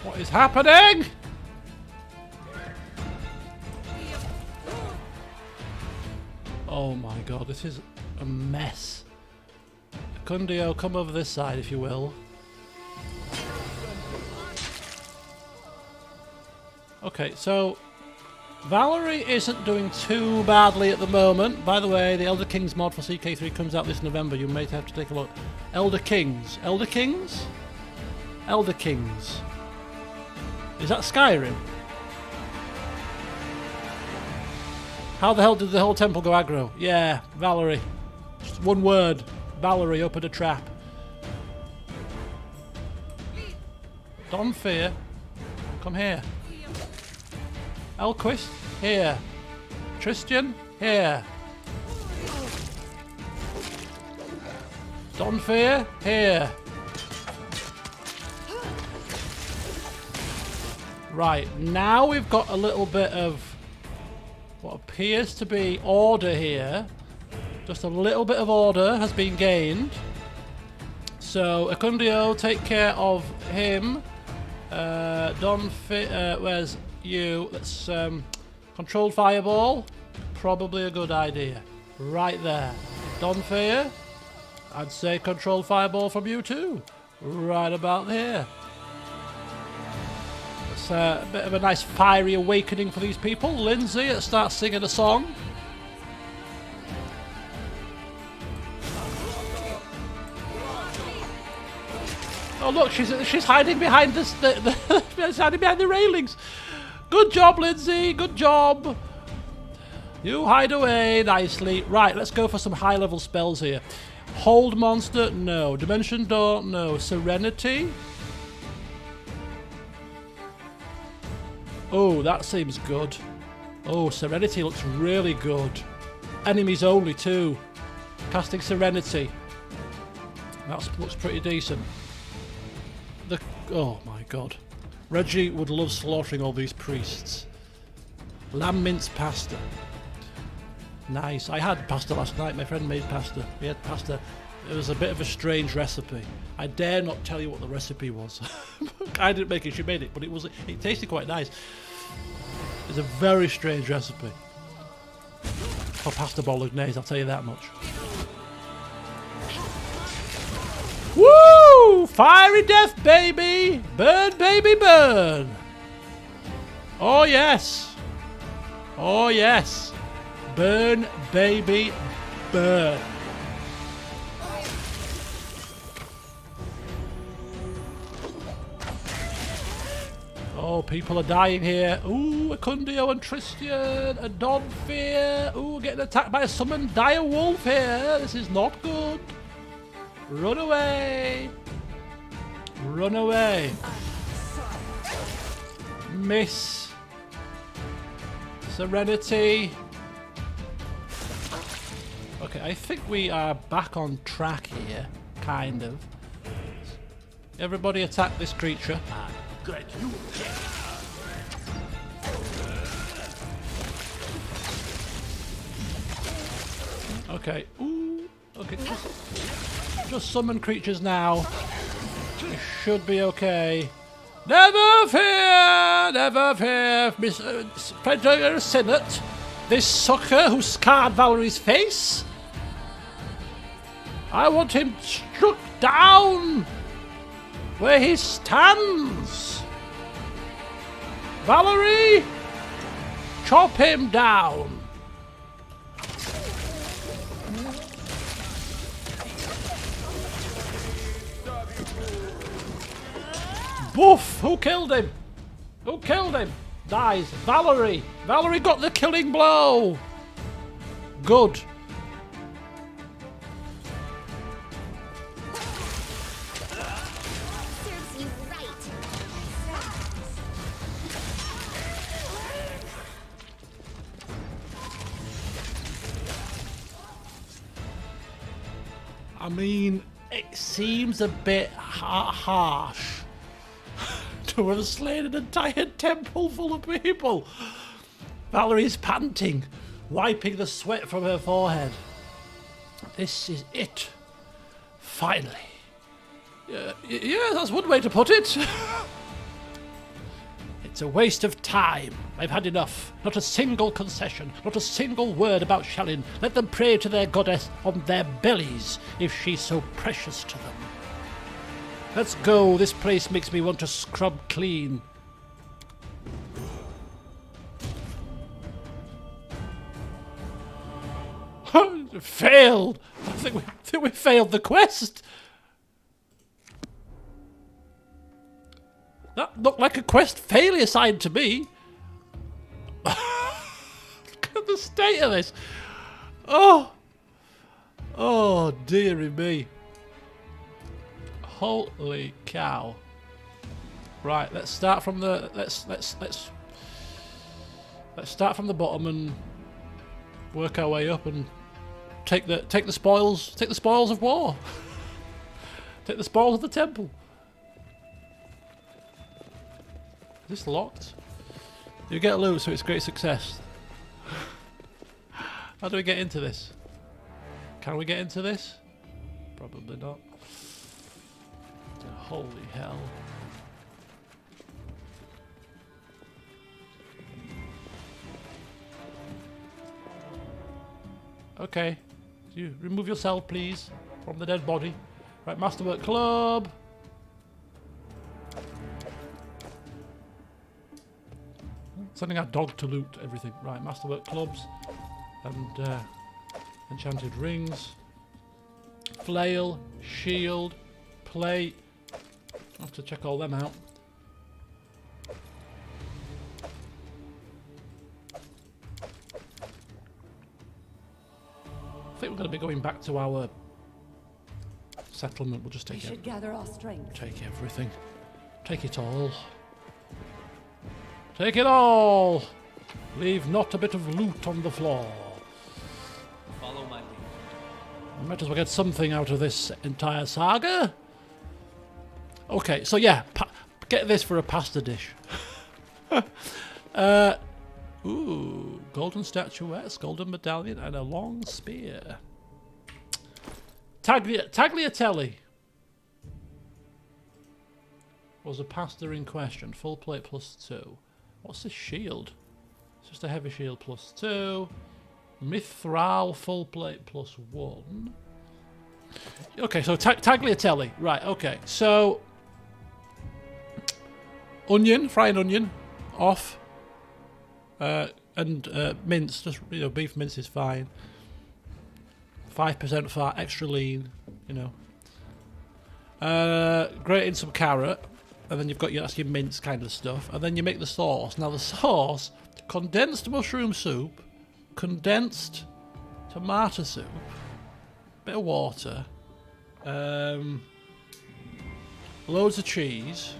What is happening? Oh my God, this is a mess. Cundio, come over this side if you will. Okay, so Valerie isn't doing too badly at the moment. By the way, the Elder Kings mod for CK3 comes out this November. You may have to take a look. Elder Kings. Elder Kings? Elder Kings. Is that Skyrim? How the hell did the whole temple go aggro? Yeah, Valerie. Just one word. Valerie opened a trap. Don Fear. Come here. Elquist. Here. Tristan. Here. Don Fear. Here. Right, now we've got a little bit of what appears to be order here. Just a little bit of order has been gained. So, Acundio, take care of him. Where's you? Let's controlled fireball. Probably a good idea. Right there. Donfair. I'd say controlled fireball from you too. Right about here. It's a bit of a nice fiery awakening for these people. Lindsay, let's start singing a song. Oh look, she's hiding behind this. She's hiding behind the railings. Good job, Lindsay. Good job. You hide away nicely. Right, let's go for some high-level spells here. Hold monster, no. Dimension door, no. Serenity. Oh, that seems good. Oh, Serenity looks really good. Enemies only too. Casting Serenity. That looks pretty decent. Oh my god. Reggie would love slaughtering all these priests. Lamb mince pasta. Nice. I had pasta last night. My friend made pasta. We had pasta. It was a bit of a strange recipe. I dare not tell you what the recipe was. I didn't make it, she made it, but it tasted quite nice. It's a very strange recipe. For pasta bolognese, I'll tell you that much. Woo! Fiery death, baby! Burn, baby, burn! Oh, yes! Oh, yes! Burn, baby, burn! Oh, people are dying here. Ooh, Acundio and Tristian, a Donphier. Ooh, getting attacked by a summoned dire wolf here. This is not good. Run away. Run away. Miss. Serenity. Okay, I think we are back on track here. Kind of. Everybody attack this creature. Good. You Okay. Ooh. Okay. Just summon creatures now. It should be okay. Never fear! Never fear, Miss Pathfinder Senate. This sucker who scarred Valerie's face. I want him struck down where he stands. Valerie, chop him down. Boof! Who killed him? Who killed him? Dies. Valerie! Valerie got the killing blow! Good. Serves you right. I mean, it seems a bit harsh to have slain an entire temple full of people. Valerie's panting, wiping the sweat from her forehead. This is it. Finally. Yeah, that's one way to put it. It's a waste of time. I've had enough. Not a single concession, not a single word about Shallin. Let them pray to their goddess on their bellies, if she's so precious to them. Let's go. This place makes me want to scrub clean. Failed. I think we failed the quest. That looked like a quest failure sign to me. Look at the state of this. Oh dearie me. Holy cow. Right, let's start from the let's start from the bottom and work our way up and take the spoils of war. Take the spoils of the temple. Is this locked? You get loot, so it's great success. How do we get into this? Can we get into this? Probably not. Holy hell. Okay. You remove yourself, please, from the dead body. Right, Masterwork Club. Sending our dog to loot everything. Right, Masterwork Clubs. And enchanted rings. Flail. Shield. Plate. I'll have to check all them out. I think we're going to be going back to our settlement. We'll just take We should gather our strength. Take everything. Take it all. Take it all. Leave not a bit of loot on the floor. Follow my lead. I might as well get something out of this entire saga. Okay, so yeah, get this for a pasta dish. Ooh, golden statuettes, golden medallion, and a long spear. Tagliatelle was a pasta in question. Full plate +2. What's this shield? It's just a heavy shield +2. Mithral full plate +1. Okay, so tagliatelle. Right, okay. So, onion, fried onion, off. And mince, just, beef mince is fine. 5% fat, extra lean, grate in some carrot, and then you've got your mince kind of stuff, and then you make the sauce. Now the sauce, condensed mushroom soup, condensed tomato soup, bit of water, loads of cheese.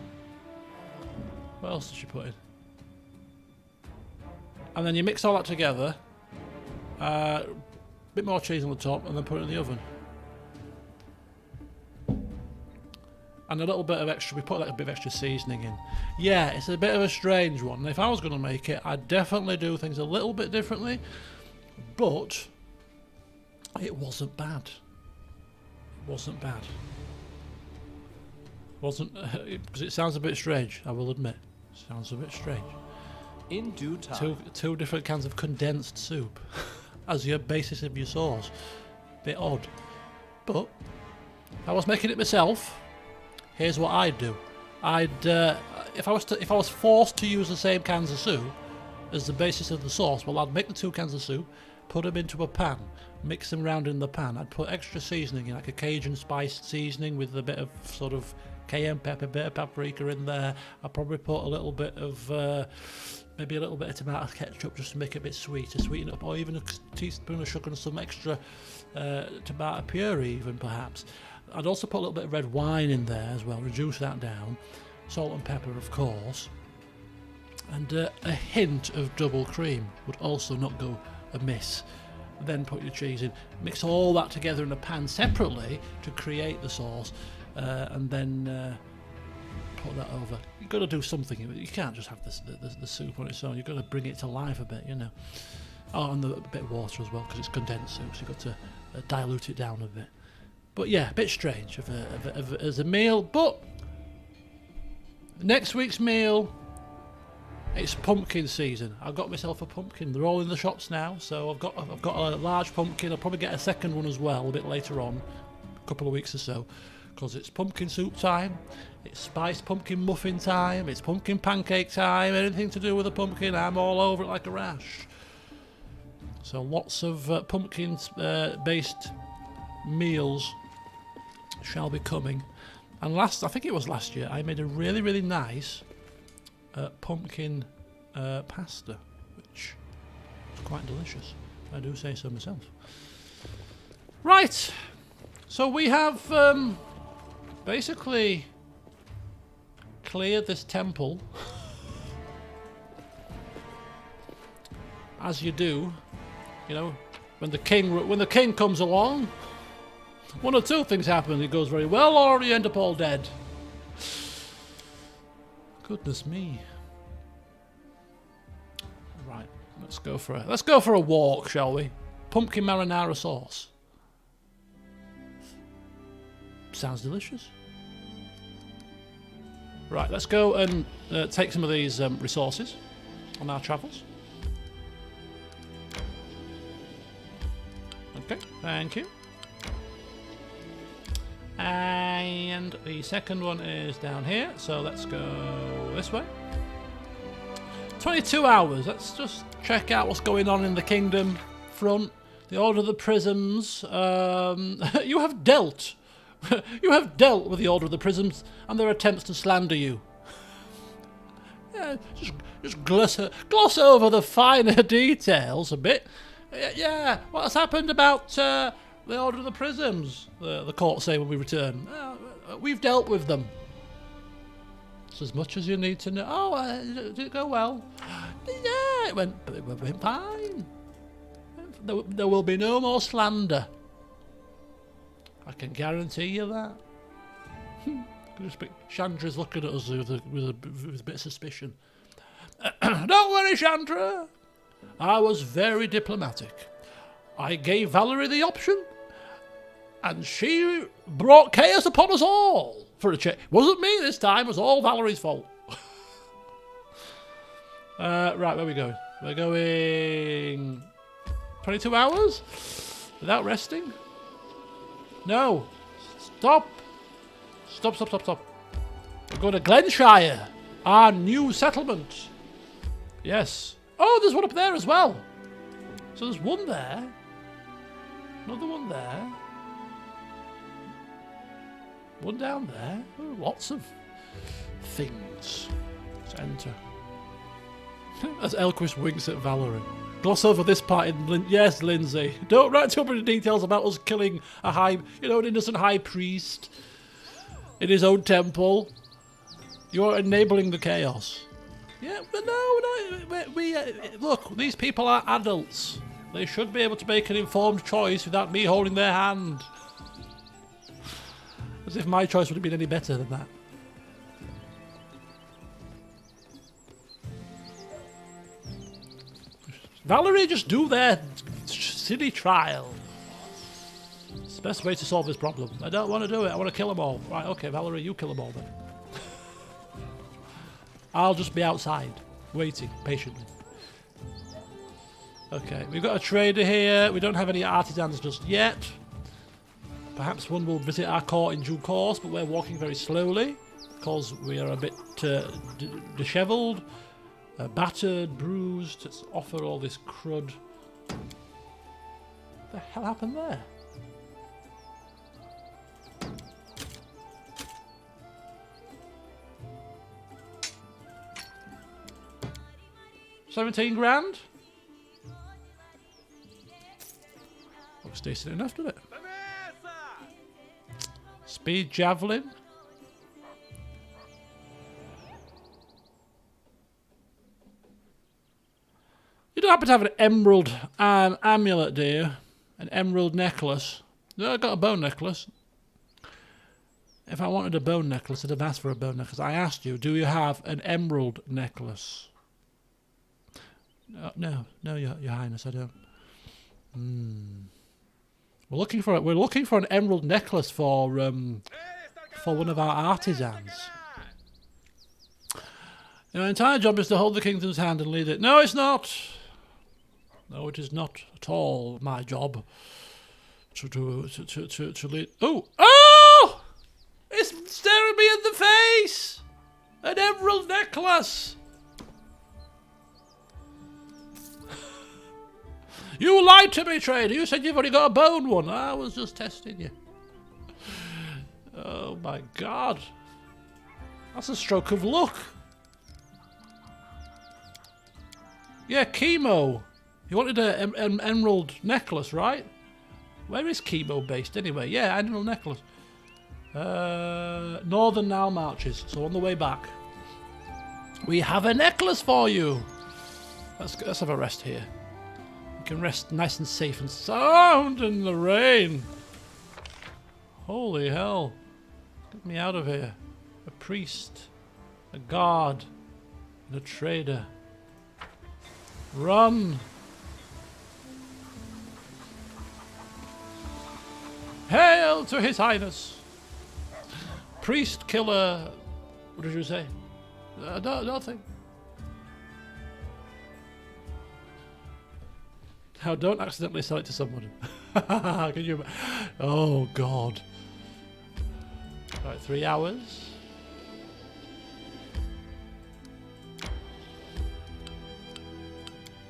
What else did she put in? And then you mix all that together, bit more cheese on the top, and then put it in the oven. And a little bit of extra, we put like a bit of extra seasoning in. Yeah, it's a bit of a strange one. And if I was going to make it, I'd definitely do things a little bit differently, but it wasn't bad. It wasn't bad. Because it sounds a bit strange, I will admit. It sounds a bit strange. In due time. Two different cans of condensed soup as your basis of your sauce. Bit odd. But if I was making it myself, here's what I'd do. If I was forced to use the same cans of soup as the basis of the sauce, well, I'd make the 2 cans of soup, put them into a pan, mix them round in the pan. I'd put extra seasoning in, like a Cajun spiced seasoning with a bit of sort of cayenne pepper, bit of paprika in there. I'd probably put a little bit of maybe a little bit of tomato ketchup just to make it a bit sweeter, sweeten it up, or even a teaspoon of sugar and some extra tomato puree even perhaps. I'd also put a little bit of red wine in there as well, reduce that down, salt and pepper of course, and a hint of double cream would also not go amiss. Then put your cheese in, mix all that together in a pan separately to create the sauce, and then put that over. You've got to do something. You can't just have the soup on its own. You've got to bring it to life a bit, Oh, and a bit of water as well, because it's condensed soup, so you've got to dilute it down a bit. But yeah, a bit strange as a meal. But next week's meal, it's pumpkin season. I've got myself a pumpkin. They're all in the shops now, so I've got a large pumpkin. I'll probably get a second one as well a bit later on, a couple of weeks or so, because it's pumpkin soup time, it's spiced pumpkin muffin time, it's pumpkin pancake time. Anything to do with a pumpkin, I'm all over it like a rash. So lots of pumpkin-based meals shall be coming. And I think it was last year, I made a really, really nice pumpkin pasta, which is quite delicious. I do say so myself. Right, so we have basically cleared this temple, as you do, when the king comes along. One or two things happen. It goes very well, or you end up all dead. Goodness me. Right, let's go for a walk, shall we? Pumpkin marinara sauce. Sounds delicious. Right, let's go and take some of these resources on our travels. Okay, thank you. And the second one is down here, so let's go this way. 22 hours. Let's just check out what's going on in the kingdom front. The Order of the Prisms. You have dealt with the Order of the Prisms and their attempts to slander you. Yeah, just gloss over the finer details a bit. Yeah, what's happened about the Order of the Prisms? The court say when we return. We've dealt with them. That's as much as you need to know. Oh, did it go well? Yeah, it went fine. There will be no more slander. I can guarantee you that. Chandra's looking at us with a bit of suspicion. Don't worry, Chandra. I was very diplomatic. I gave Valerie the option, and she brought chaos upon us all. For a change, wasn't me this time. It was all Valerie's fault. Right, where are we going? We're going 22 hours without resting. No, stop. Stop. We're going to Glenshire, our new settlement. Yes. Oh, there's one up there as well. So there's one there. Another one there. One down there. Oh, lots of things. Let's enter. As Elquist winks at Valerie. Gloss over this part in... Yes, Lindsay. Don't write too many details about us killing an innocent high priest in his own temple. You're enabling the chaos. Yeah, but no, look, these people are adults. They should be able to make an informed choice without me holding their hand. As if my choice would have been any better than that. Valerie, just do their silly trial. It's the best way to solve this problem. I don't want to do it. I want to kill them all. Right, okay, Valerie, you kill them all then. I'll just be outside, waiting patiently. Okay, we've got a trader here. We don't have any artisans just yet. Perhaps one will visit our court in due course, but we're walking very slowly because we are a bit dishevelled, battered, bruised. Let's offer all this crud. What the hell happened there? $17 grand? Looks decent enough, doesn't it? Speed javelin. You don't happen to have an emerald amulet, do you? An emerald necklace? No, I got a bone necklace. If I wanted a bone necklace, I'd have asked for a bone necklace. I asked you, do you have an emerald necklace? No, Your Highness, I don't. We're looking for an emerald necklace for one of our artisans. Your entire job is to hold the kingdom's hand and lead it. No, it's not. No, it is not at all my job to lead. Oh! It's staring me in the face. An emerald necklace. You lied to me, trader. You said you've only got a bone one. I was just testing you. Oh my god. That's a stroke of luck. Yeah, chemo. You wanted an emerald necklace, right? Where is chemo based anyway? Yeah, emerald necklace. Northern now marches, so on the way back. We have a necklace for you. Let's have a rest here. Can rest nice and safe and sound in the rain. Holy hell. Get me out of here. A priest, a guard, and a trader. Run. Hail to His Highness. Priest, killer. What did you say? Nothing. Now, don't accidentally sell it to someone. Can you? Oh God! Right, 3 hours.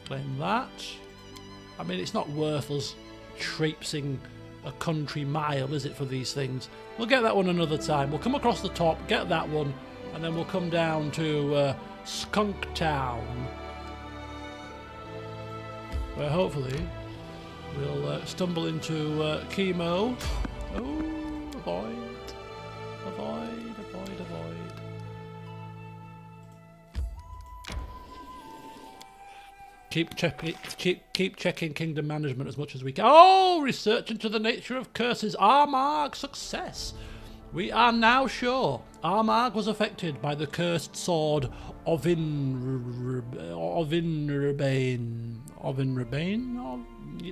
Claim that. I mean, it's not worth us traipsing a country mile, is it, for these things? We'll get that one another time. We'll come across the top, get that one, and then we'll come down to Skunk Town, where hopefully we'll stumble into chemo. Oh, avoid. Keep checking kingdom management as much as we can. Oh, research into the nature of curses. Armagh success. We are now sure Armagh was affected by the cursed sword Ovinrabane.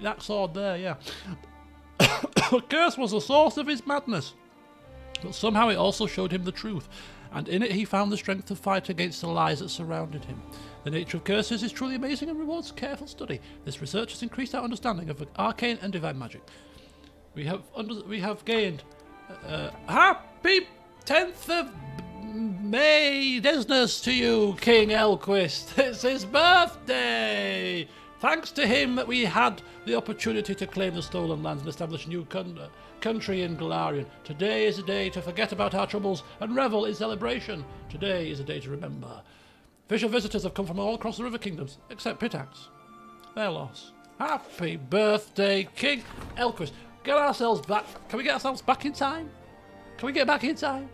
That sword there, yeah. The curse was the source of his madness, but somehow it also showed him the truth, and in it he found the strength to fight against the lies that surrounded him. The nature of curses is truly amazing and rewards careful study. This research has increased our understanding of arcane and divine magic. We have gained happy 10th of May Desness to you, King Elquist. It's his birthday. Thanks to him that we had the opportunity to claim the stolen lands and establish a new country in Galarian. Today is a day to forget about our troubles and revel in celebration. Today is a day to remember. Official visitors have come from all across the River Kingdoms, except Pitax. Their loss. Happy birthday, King Elquist. Get ourselves back. Can we get ourselves back in time? Can we get back in time?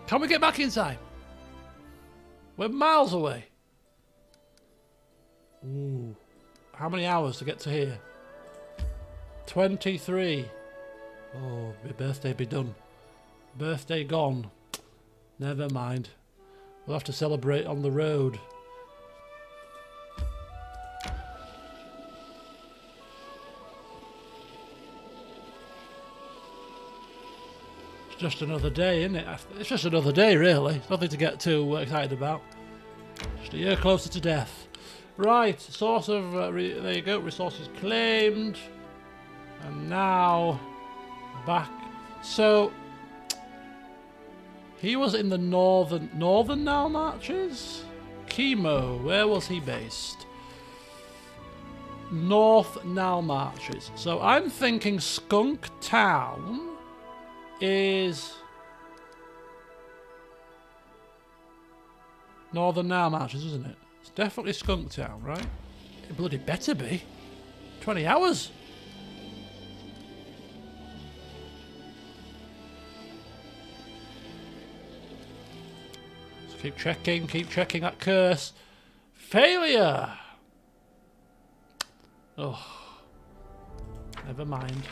Can we get back in time? We're miles away. Ooh. How many hours to get to here? 23. Oh, my birthday be done. Birthday gone. Never mind. We'll have to celebrate on the road. It's just another day, isn't it? It's just another day, really. It's nothing to get too excited about. Just a year closer to death. Right, source of... there you go, resources claimed. And now... back. So... he was in the northern Nile Marches? Chemo, where was he based? North Nile Marches. So I'm thinking Skunk Town is Northern Nile Marches, isn't it? It's definitely Skunk Town, right? It bloody better be. 20 hours. Keep checking that curse. Failure! Oh. Never mind.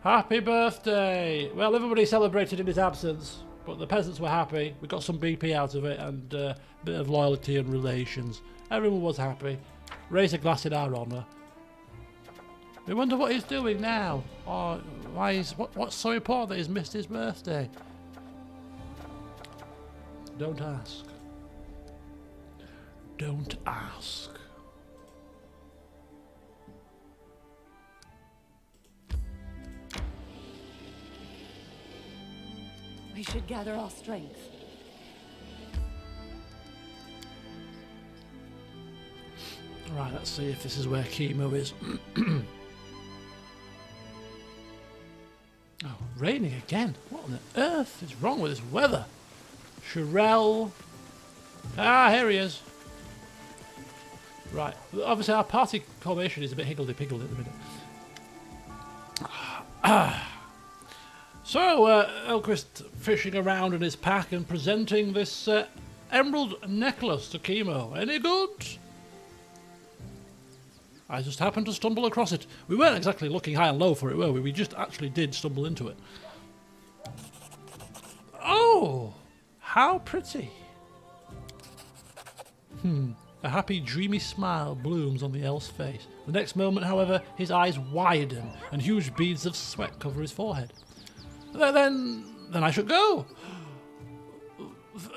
Happy birthday! Well, everybody celebrated in his absence, but the peasants were happy. We got some BP out of it and a bit of loyalty and relations. Everyone was happy. Raise a glass in our honour. We wonder what he's doing now. Or why what's so important that he's missed his birthday? Don't ask. Don't ask. We should gather our strength. Right, let's see if this is where Chemo is. Oh, raining again. What on the earth is wrong with this weather? Shirel. Ah, here he is. Right. Obviously, our party formation is a bit higgledy-piggledy at the minute. So, Elquist fishing around in his pack and presenting this emerald necklace to Chemo. Any good? I just happened to stumble across it. We weren't exactly looking high and low for it, were we? We just actually did stumble into it. Oh! How pretty. A happy, dreamy smile blooms on the elf's face. The next moment, however, his eyes widen and huge beads of sweat cover his forehead. Then I should go.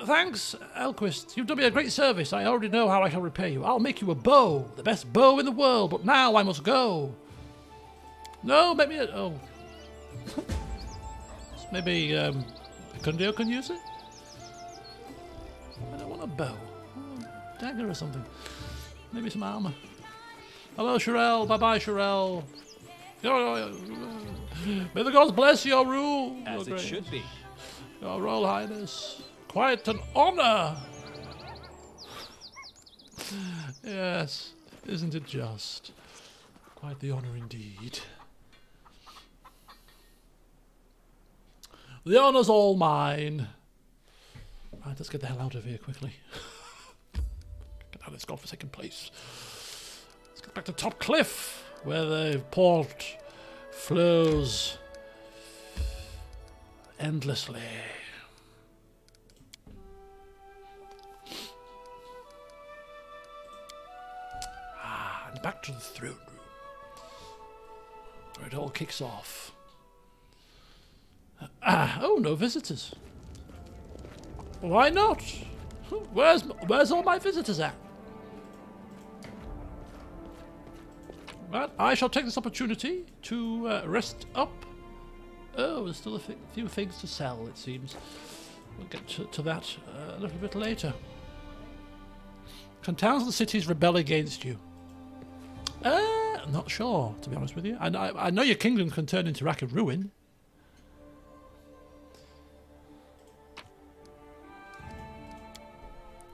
Thanks, Elquist. You've done me a great service. I already know how I shall repay you. I'll make you a bow, the best bow in the world, but now I must go. No, make me a... Oh. Maybe, Kundio can use it? I don't want a bow. A dagger or something. Maybe some armour. Hello, Shirel. Bye-bye, Shirel. May the gods bless your rule. As it should be. Your Royal Highness. Quite an honour. Yes, isn't it just? Quite the honour indeed. The honour's all mine. Right, let's get the hell out of here quickly. Get out this godforsaken place. Let's get back to Top Cliff, where the port flows endlessly. And back to the throne room, where it all kicks off. Oh, no visitors. Why not? Where's all my visitors at? Well, I shall take this opportunity to rest up. Oh, there's still a few things to sell, it seems. We'll get to that a little bit later. Can towns and cities rebel against you? I'm not sure, to be honest with you. I know your kingdom can turn into rack of ruin.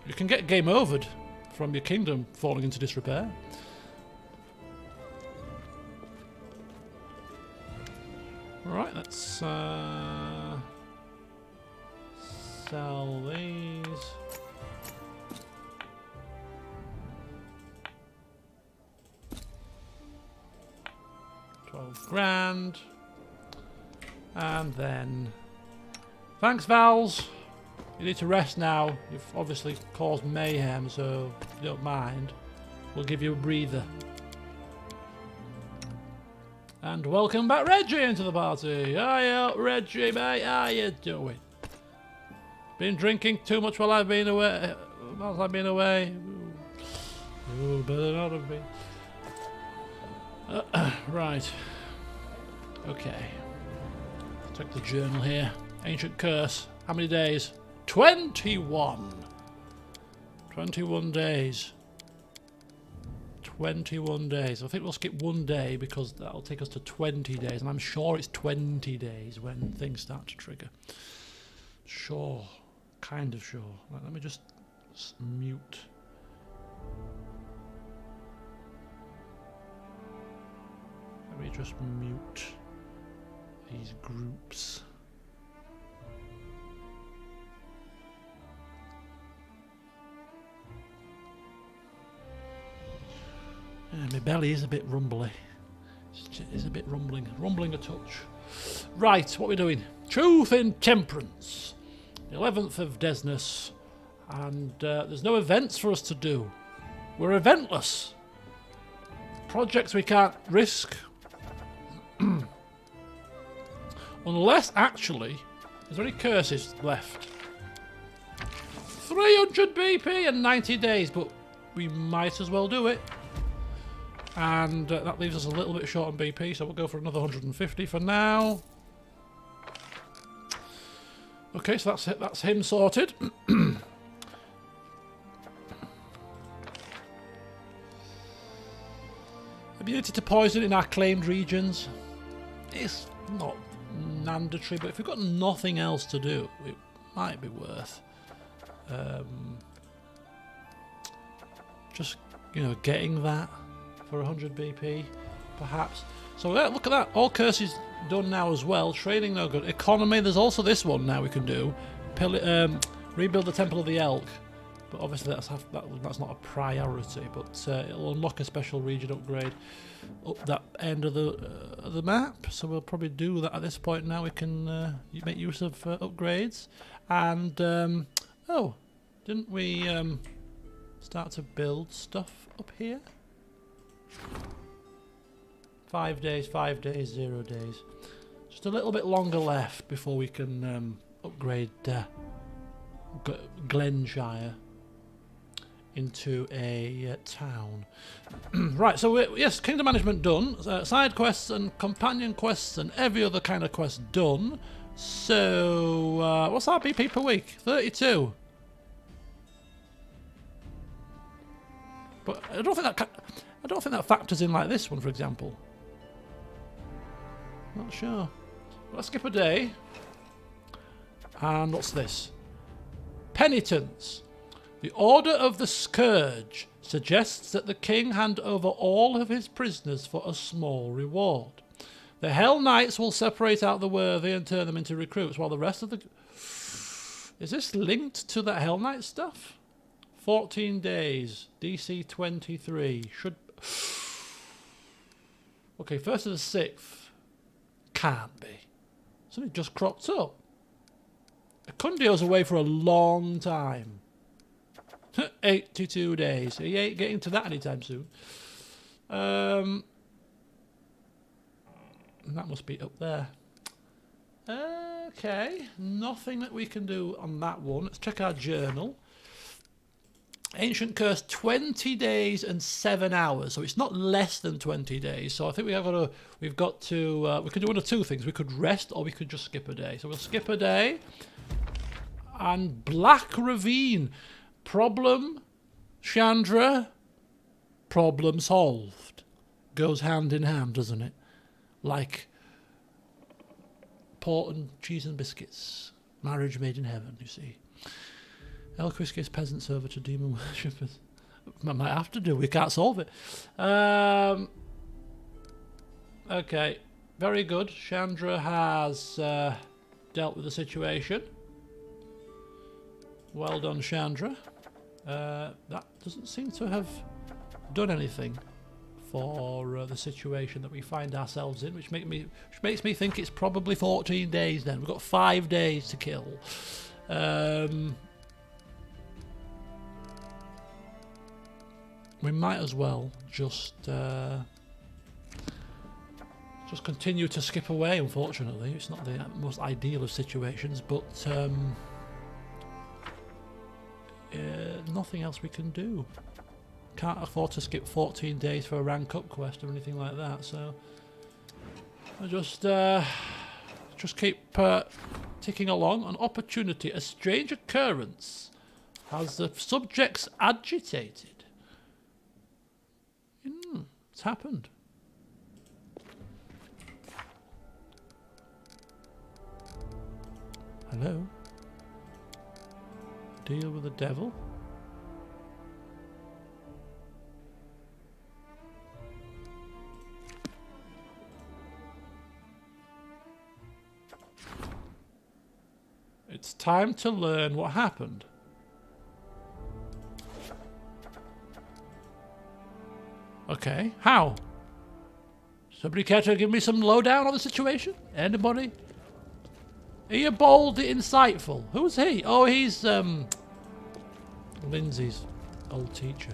You can get game overed from your kingdom falling into disrepair. Right, let's sell these. £12,000. And then thanks, Vals. You need to rest now. You've obviously caused mayhem, so if you don't mind, we'll give you a breather. And welcome back, Reggie, into the party. Hiya, Reggie, mate. How you doing? Been drinking too much while I've been away. Ooh, better not have been. Right. Okay. Check the journal here. Ancient curse. How many days? 21. 21 days. 21 days. I think we'll skip one day because that'll take us to 20 days. And I'm sure it's 20 days when things start to trigger. Sure. Kind of sure. Right, let me just mute. Let me just mute these groups. My belly is a bit rumbly. It's a bit rumbling a touch. Right, what are we doing? Truth in Temperance. The 11th of Desnus. And there's no events for us to do. We're eventless. Projects we can't risk. Unless, actually, is there any curses left? 300 BP and 90 days, but we might as well do it. And that leaves us a little bit short on BP, so we'll go for another 150 for now. Okay, so that's it. That's him sorted. Ability to poison in our claimed regions. It's not mandatory, but if we've got nothing else to do, it might be worth just, you know, getting that for 100 BP, perhaps. So look at that. All curses done now as well. Trading no good. Economy. There's also this one now we can do. Rebuild the Temple of the Elk. But obviously that's not a priority. But it'll unlock a special region upgrade up that end of the map. So we'll probably do that at this point. Now we can make use of upgrades. And oh, didn't we start to build stuff up here? 5 days, 5 days, 0 days. Just a little bit longer left before we can upgrade Glenshire into a town. Right, so yes, kingdom management done. Side quests and companion quests and every other kind of quest done. So, what's our BP per week? 32. But I don't think that factors in like this one, for example. Not sure. Let's skip a day. And what's this? Penitence. The Order of the Scourge suggests that the king hand over all of his prisoners for a small reward. The Hellknights will separate out the worthy and turn them into recruits, while the rest of the... Is this linked to that Hellknight stuff? 14 days. DC 23. Should... Okay, 1st of the 6th. Can't be. Something just cropped up. Acundio's away for a long time. 82 days. He ain't getting to that anytime soon. That must be up there. Okay. Nothing that we can do on that one. Let's check our journal. Ancient Curse, 20 days and 7 hours. So it's not less than 20 days. So I think we can do one of two things. We could rest or we could just skip a day. So we'll skip a day. And Black Ravine. Problem, Chandra, problem solved. Goes hand in hand, doesn't it? Like port and cheese and biscuits. Marriage made in heaven, you see. Elquist gives peasants over to demon worshippers. Might have to do. We can't solve it. Okay. Very good. Chandra has dealt with the situation. Well done, Chandra. That doesn't seem to have done anything for the situation that we find ourselves in, which makes me think it's probably 14 days then. We've got 5 days to kill. We might as well just continue to skip away, unfortunately. It's not the most ideal of situations, but nothing else we can do. Can't afford to skip 14 days for a rank up quest or anything like that, so I just keep ticking along. An opportunity, a strange occurrence has the subjects agitated. It's happened. Hello? Deal with the devil? It's time to learn what happened. Okay, how? Somebody care to give me some lowdown on the situation? Anybody? Are you bold, insightful? Who's he? Oh, he's Lindsay's old teacher.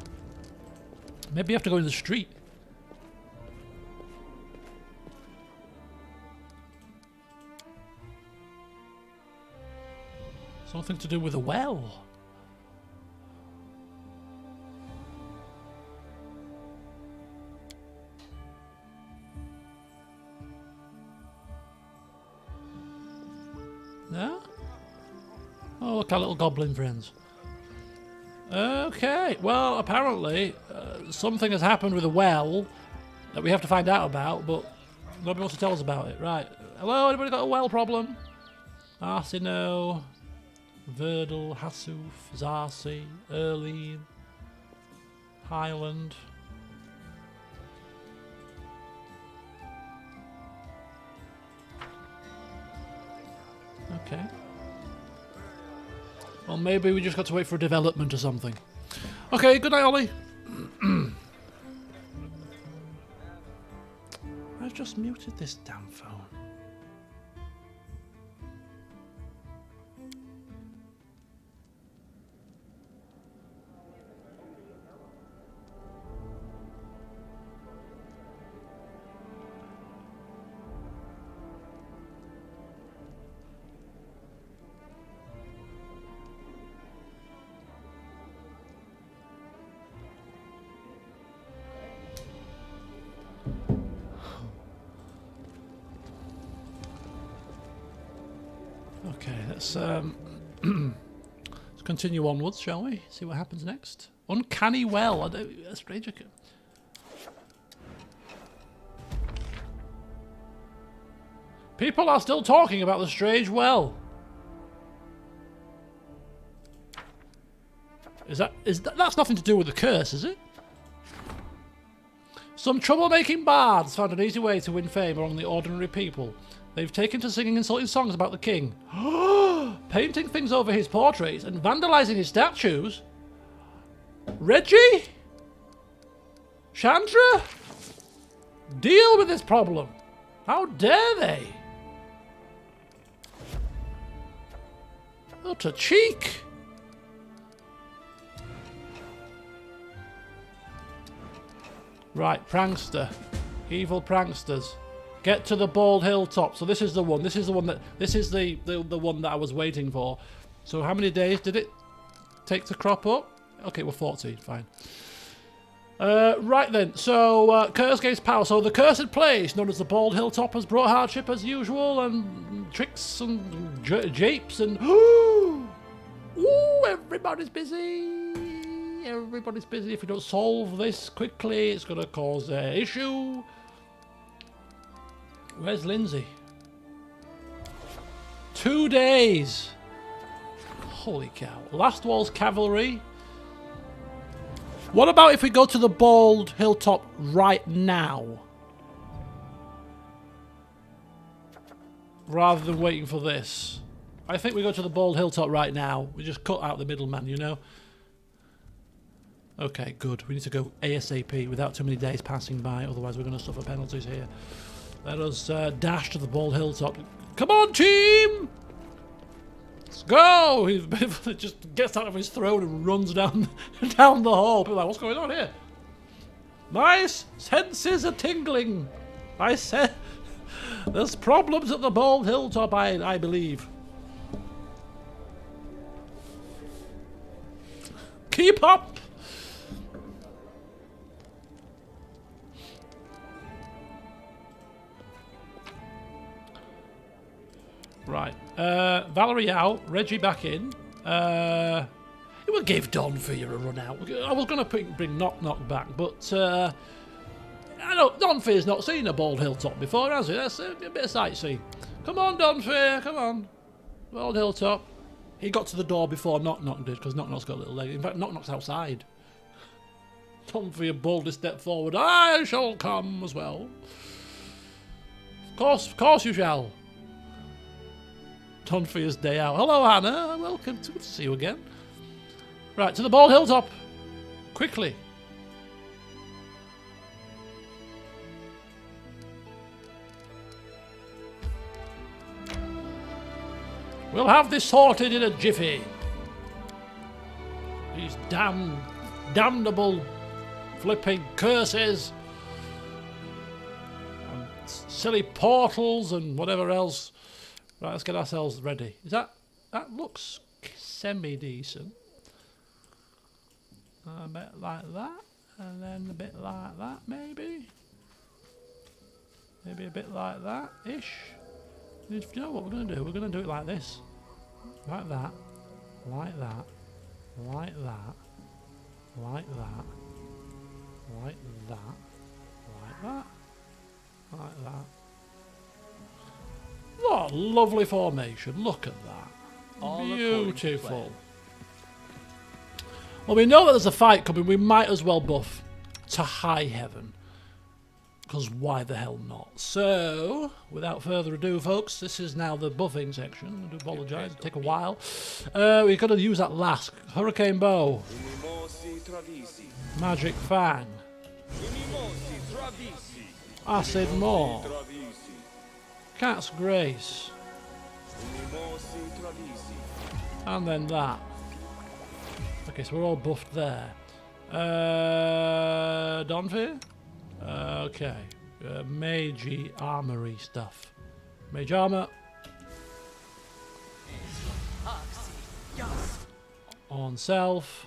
Maybe you have to go in the street. Something to do with a well. No? Oh, look, our little goblin friends. Okay, well, apparently something has happened with a well that we have to find out about, but nobody wants to tell us about it. Right. Hello, anybody got a well problem? Arsino, Verdal, Hasuf, Zarsi, Erleen, Highland. Okay. Well, maybe we just got to wait for a development or something. Okay, good night, Ollie. I've just muted this damn phone. Okay, let's continue onwards, shall we? See what happens next. Uncanny well. A stranger. People are still talking about the strange well. That's nothing to do with the curse, is it? Some troublemaking bards found an easy way to win fame among the ordinary people. They've taken to singing insulting songs about the king, painting things over his portraits and vandalising his statues. Reggie? Chandra? Deal with this problem. How dare they? Utter cheek. Right, prankster. Evil pranksters. Get to the bald hilltop. So this is the one. This is the one that. This is the one that I was waiting for. So how many days did it take to crop up? Okay, we're 14. Fine. Right then. So curse gains power. So the cursed place, known as the bald hilltop, has brought hardship as usual, and tricks and japes and. Ooh, everybody's busy. Everybody's busy. If we don't solve this quickly, it's going to cause an issue. Where's Lindsay? 2 days. Holy cow. Last Wall's cavalry. What about if we go to the bald hilltop right now? Rather than waiting for this. I think we go to the bald hilltop right now. We just cut out the middleman, you know? Okay, good. We need to go ASAP without too many days passing by, otherwise we're going to suffer penalties here. Let us dash to the bald hilltop. Come on, team! Let's go! He just gets out of his throne and runs down down the hall. People are like, what's going on here? My senses are tingling. I said there's problems at the bald hilltop, I believe. Keep up! Right. Valerie out. Reggie back in. It will give Donfear a run out. I was going to bring Knock Knock back, but I know Donfear's not seen a bald hilltop before, has he? That's a bit of sightseeing. Come on, Donfear. Come on. Bald hilltop. He got to the door before Knock Knock did, because Knock Knock's got a little leg. In fact, Knock Knock's outside. Donfear boldly stepped forward. I shall come as well. Of course you shall. Donfear's day out. Hello, Hannah. Welcome. Good to see you again. Right, to the bald hilltop. Quickly. We'll have this sorted in a jiffy. These damnable flipping curses. And silly portals and whatever else. Right, let's get ourselves ready. That looks semi-decent. A bit like that, and then a bit like that, maybe. Maybe a bit like that-ish. You know what we're going to do? We're going to do it like this. Like that. Like that. Like that. Like that. Like that. Like that. Like that. What a lovely formation. Look at that. All beautiful. Well, we know that there's a fight coming. We might as well buff to high heaven. Because why the hell not? So, without further ado, folks, this is now the buffing section. I do apologise. It'll take a while. We've got to use that last. Hurricane Bow. Magic Fang. Acid Maw. Cat's Grace. And then that. Okay, so we're all buffed there. Donfear? Okay. Mage armory stuff. Mage armor. On self.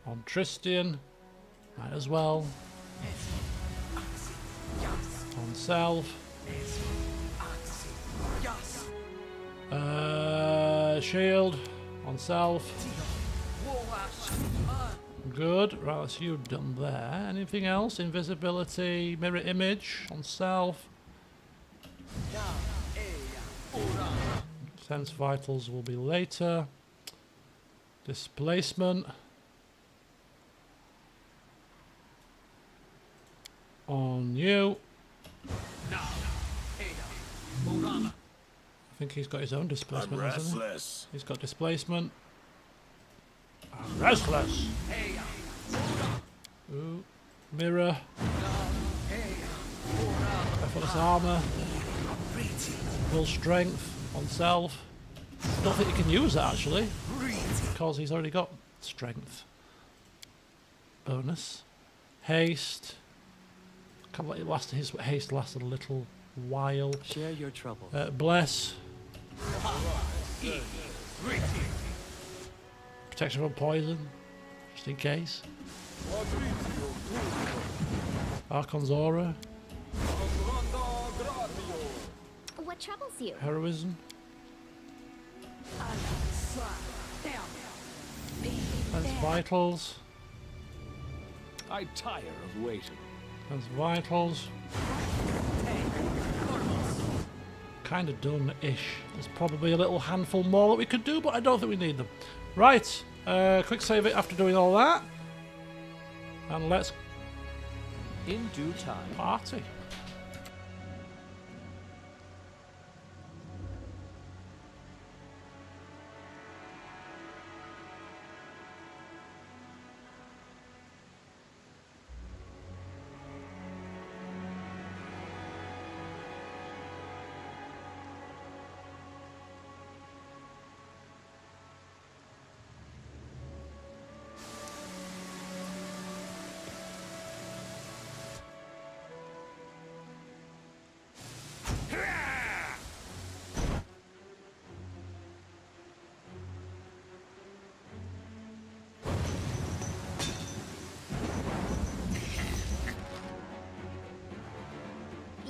On Tristian. Might as well. On self. Shield. On self. Good. Right, that's you done there. Anything else? Invisibility, mirror image on self. Sense vitals will be later. Displacement. On you. I think he's got his own displacement, hasn't he? He's got displacement. Restless. Ooh. Mirror. Effortless armor. Full strength on self. I don't think he can use that actually, because he's already got strength. Bonus. Haste. Can't let it last. His haste lasted a little while. Share your trouble. Bless. Protection from poison, just in case. Archon's aura. What troubles you? Heroism. That's vitals. I tire of waiting. That's vitals. Kind of done-ish. There's probably a little handful more that we could do, but I don't think we need them. Right, quick save it after doing all that. And let's In due time. party.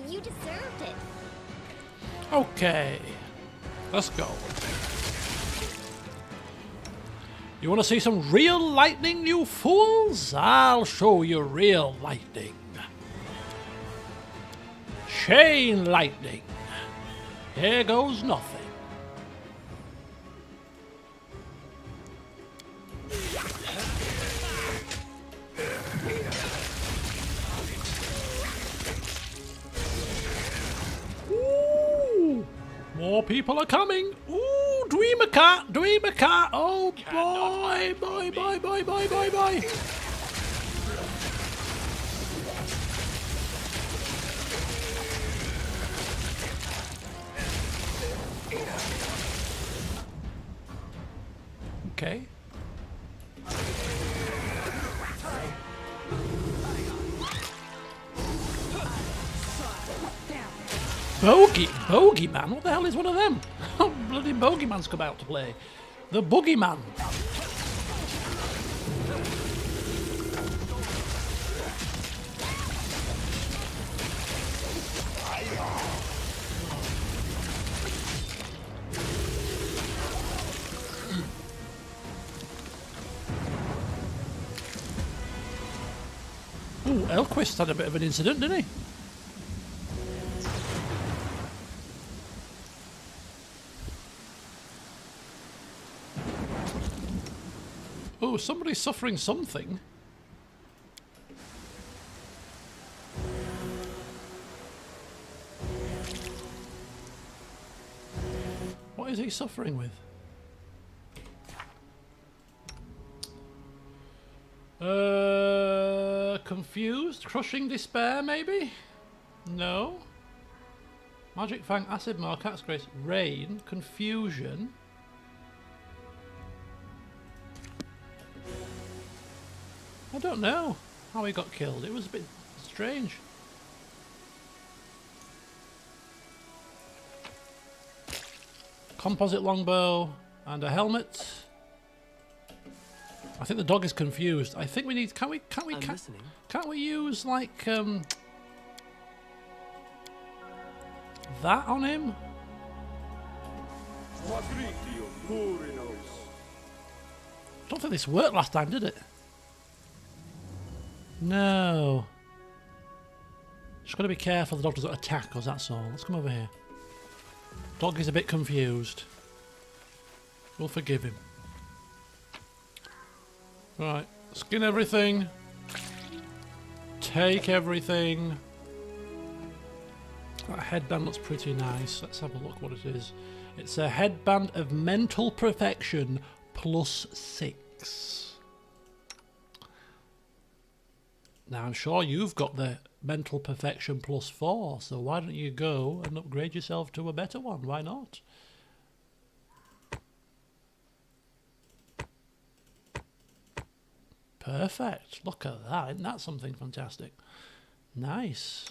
You deserved it. Okay, let's go. You want to see some real lightning, you fools? I'll show you real lightning. Chain lightning. Here goes nothing. Ooh, more people are coming. Ooh, Dreamer Cat, Dreamer Cat. Oh boy, boy, boy, boy, boy, boy, boy. Okay. Bogeyman? What the hell is one of them? Oh, bloody Bogeyman's come out to play. The Boogeyman. Ooh, Elquist had a bit of an incident, didn't he? Oh, somebody's suffering something. What is he suffering with? Confused? Crushing despair, maybe? No. Magic Fang, Acid Mark, Cat's Grace, Rain, Confusion. I don't know how he got killed. It was a bit strange. Composite longbow and a helmet. I think the dog is confused. I think we need. Can't we use like that on him? Don't think this worked last time, did it? No. Just got to be careful the dog doesn't attack us, that's all. Let's come over here. Dog is a bit confused. We'll forgive him. Right, skin everything. Take everything. That headband looks pretty nice. Let's have a look what it is. It's a headband of mental perfection +6. 6. Now, I'm sure you've got the mental perfection +4, so why don't you go and upgrade yourself to a better one? Why not? Perfect. Look at that. Isn't that something fantastic? Nice.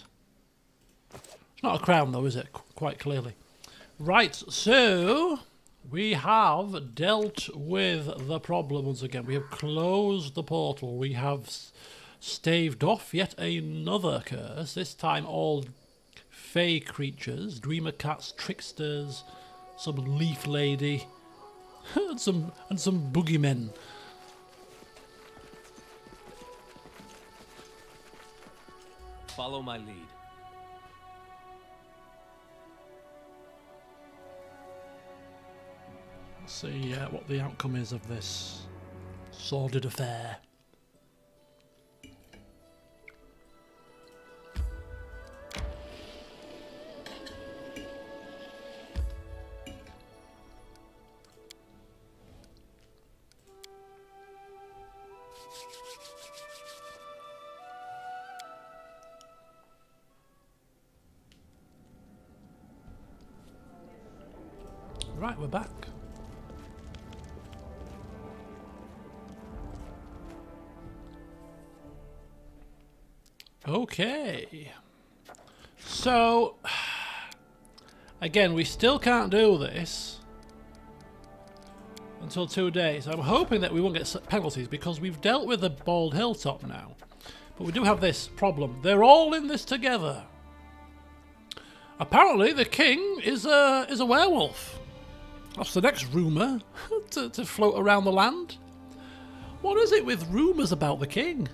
It's not a crown, though, is it? Quite clearly. Right, so we have dealt with the problem once again. We have closed the portal. We have staved off yet another curse. This time all fey creatures, dreamer cats, tricksters, some leaf lady, and some boogeymen. Follow my lead. Let's see what the outcome is of this sordid affair. Right, we're back. Okay. So, again, we still can't do this until 2 days. I'm hoping that we won't get penalties because we've dealt with the bald hilltop now. But we do have this problem. They're all in this together. Apparently, the king is a werewolf. That's the next rumour to float around the land. What is it with rumours about the king?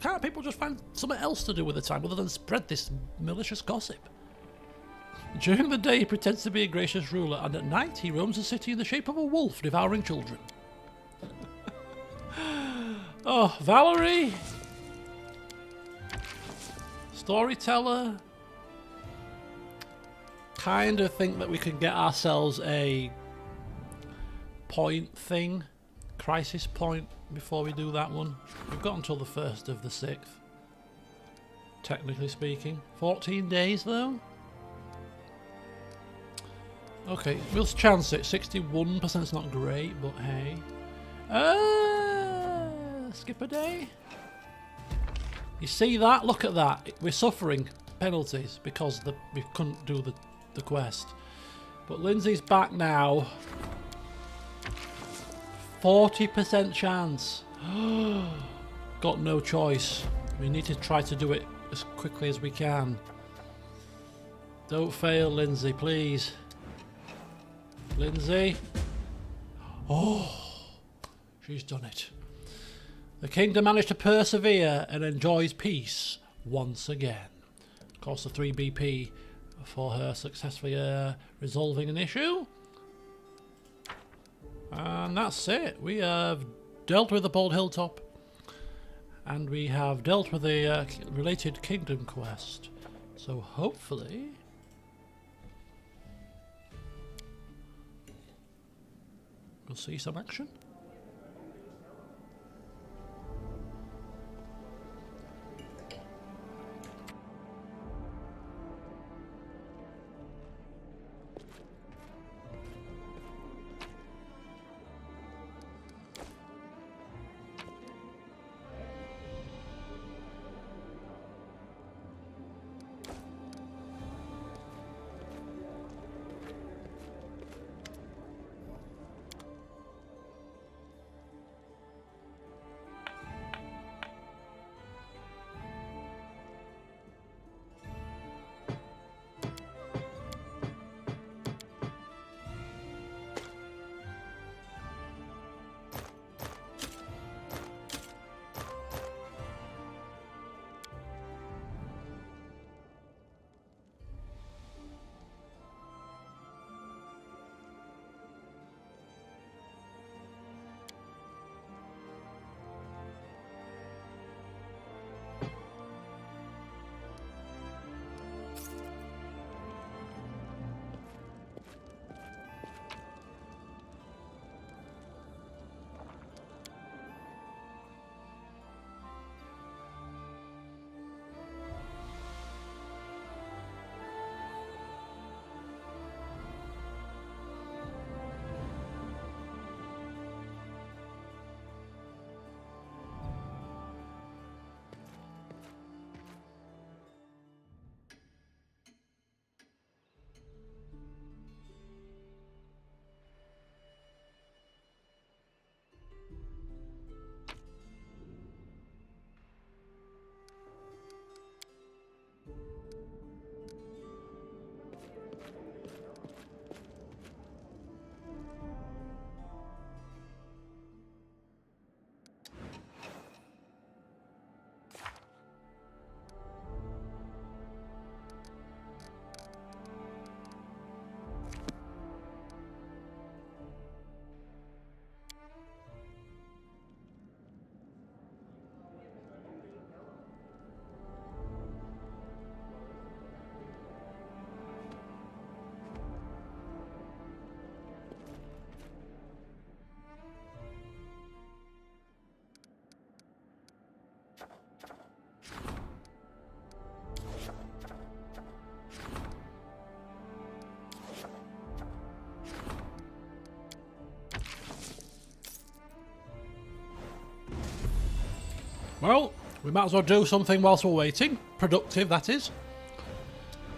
Can't people just find something else to do with the time other than spread this malicious gossip? During the day he pretends to be a gracious ruler, and at night he roams the city in the shape of a wolf devouring children. Oh, Valerie! Storyteller. Kind of think that we can get ourselves a point thing, crisis point, before we do that one. We've got until the 1st of the 6th, technically speaking. 14 days though. Okay, we'll chance it. 61% is not great, but hey. Skip a day. You see that? Look at that. We're suffering penalties because we couldn't do the quest. But Lindsay's back now. 40% chance. Got no choice. We need to try to do it as quickly as we can. Don't fail, Lindsay, please. Lindsay. Oh, she's done it. The kingdom managed to persevere and enjoys peace once again. Of course, the 3 BP for her successfully resolving an issue. And that's it. We have dealt with the Bald Hilltop. And we have dealt with the related kingdom quest. So hopefully we'll see some action. Well, we might as well do something whilst we're waiting. Productive, that is.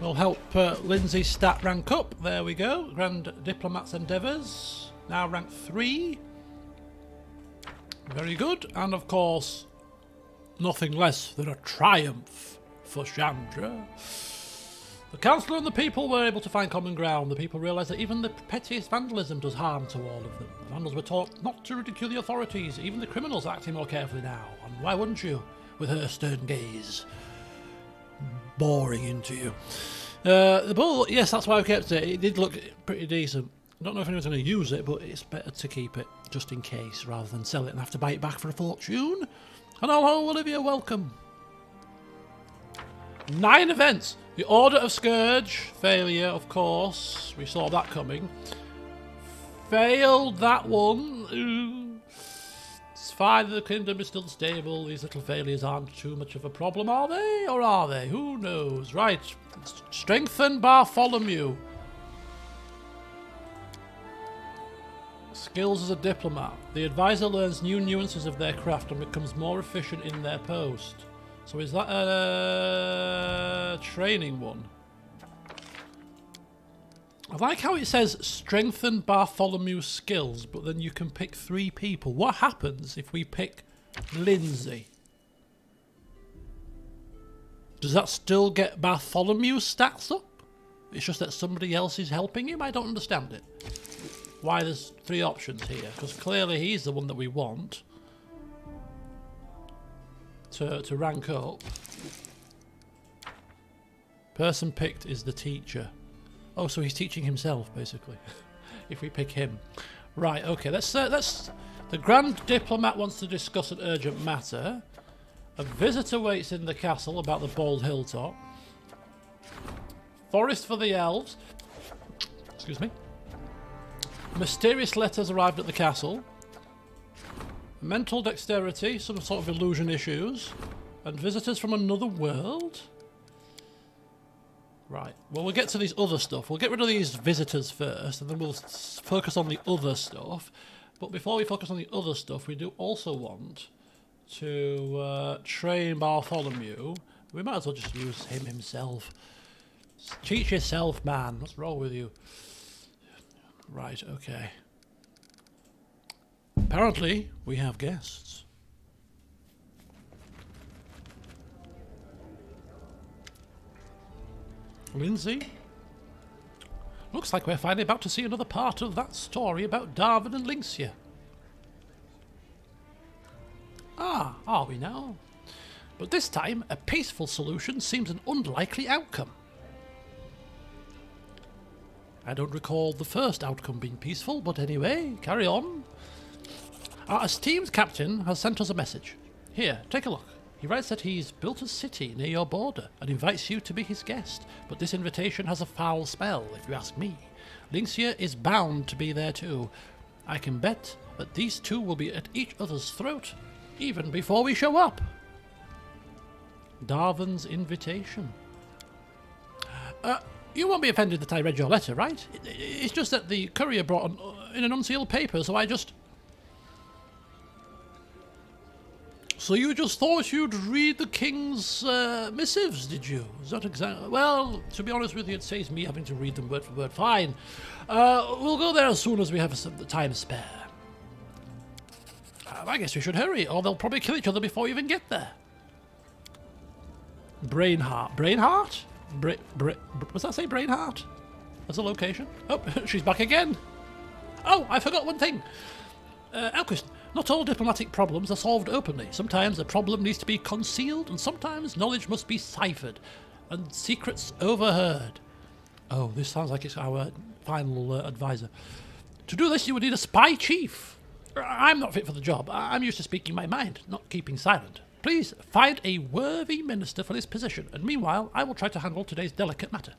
We'll help Lindsay's stat rank up. There we go. Grand Diplomat's Endeavours. Now rank 3. Very good. And of course, nothing less than a triumph for Chandra. The Councillor and the people were able to find common ground. The people realised that even the pettiest vandalism does harm to all of them. The vandals were taught not to ridicule the authorities. Even the criminals are acting more carefully now. And why wouldn't you? With her stern gaze boring into you. The bull, yes, that's why I kept it. It did look pretty decent. I don't know if anyone's going to use it, but it's better to keep it just in case rather than sell it and have to buy it back for a fortune. And hello, Olivia, welcome. 9 events. The Order of Scourge, failure, of course. We saw that coming. Failed that one. Ooh. It's fine, the kingdom is still stable. These little failures aren't too much of a problem, are they? Or are they? Who knows? Right. Strengthen Bartholomew. Skills as a diplomat. The advisor learns new nuances of their craft and becomes more efficient in their post. So is that a training one? I like how it says strengthen Bartholomew's skills, but then you can pick 3 people. What happens if we pick Lindsay? Does that still get Bartholomew's stats up? It's just that somebody else is helping him? I don't understand it. Why there's 3 options here? Because clearly he's the one that we want to rank up. Person picked is the teacher. Oh, so he's teaching himself, basically. If we pick him. Right, okay, let's... The Grand Diplomat wants to discuss an urgent matter. A visitor waits in the castle about the bold hilltop. Forest for the elves. Excuse me. Mysterious letters arrived at the castle. Mental dexterity, some sort of illusion issues. And visitors from another world? Right, well, we'll get to these other stuff. We'll get rid of these visitors first, and then we'll focus on the other stuff. But before we focus on the other stuff, we do also want to train Bartholomew. We might as well just use him himself. Teach yourself, man. What's wrong with you? Right, okay. Apparently, we have guests. Lindsay? Looks like we're finally about to see another part of that story about Darwin and Lynxia. Ah, are we now? But this time, a peaceful solution seems an unlikely outcome. I don't recall the first outcome being peaceful, but anyway, carry on. Our esteemed captain has sent us a message. Here, take a look. He writes that he's built a city near your border and invites you to be his guest, but this invitation has a foul smell, if you ask me. Lynxia is bound to be there too. I can bet that these two will be at each other's throat, even before we show up. Darwin's invitation. You won't be offended that I read your letter, right? It's just that the courier brought in an unsealed paper, so I just... So you just thought you'd read the king's missives, did you? Is that exactly... Well, to be honest with you, it saves me having to read them word for word. Fine. We'll go there as soon as we have some time spare. I guess we should hurry, or they'll probably kill each other before we even get there. Brainheart. Brainheart? Was that say Brainheart? As a location? Oh, she's back again. Oh, I forgot one thing. Elquist, not all diplomatic problems are solved openly. Sometimes a problem needs to be concealed, and sometimes knowledge must be ciphered, and secrets overheard. Oh, this sounds like it's our final advisor. To do this, you would need a spy chief. I'm not fit for the job. I'm used to speaking my mind, not keeping silent. Please find a worthy minister for this position, and meanwhile, I will try to handle today's delicate matter.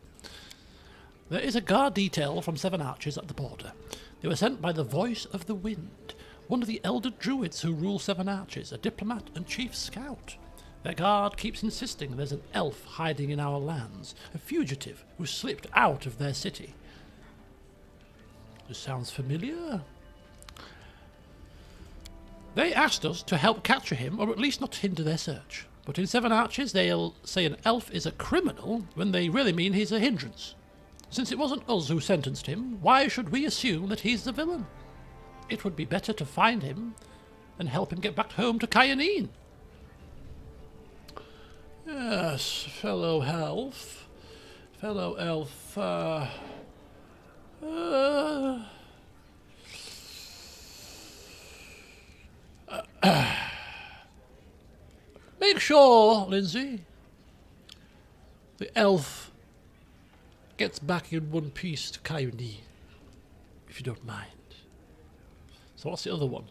There is a guard detail from 7 archers at the border. They were sent by the Voice of the Wind, one of the elder druids who rule 7 archers, a diplomat and chief scout. Their guard keeps insisting there's an elf hiding in our lands, a fugitive who slipped out of their city. This sounds familiar. They asked us to help capture him, or at least not hinder their search. But in Seven Arches, they'll say an elf is a criminal when they really mean he's a hindrance. Since it wasn't us who sentenced him, why should we assume that he's the villain? It would be better to find him and help him get back home to Cayenne. Yes, fellow elf. Fellow elf, make sure, Lindsay, the elf gets back in one piece to Cayenne, if you don't mind. So what's the other one?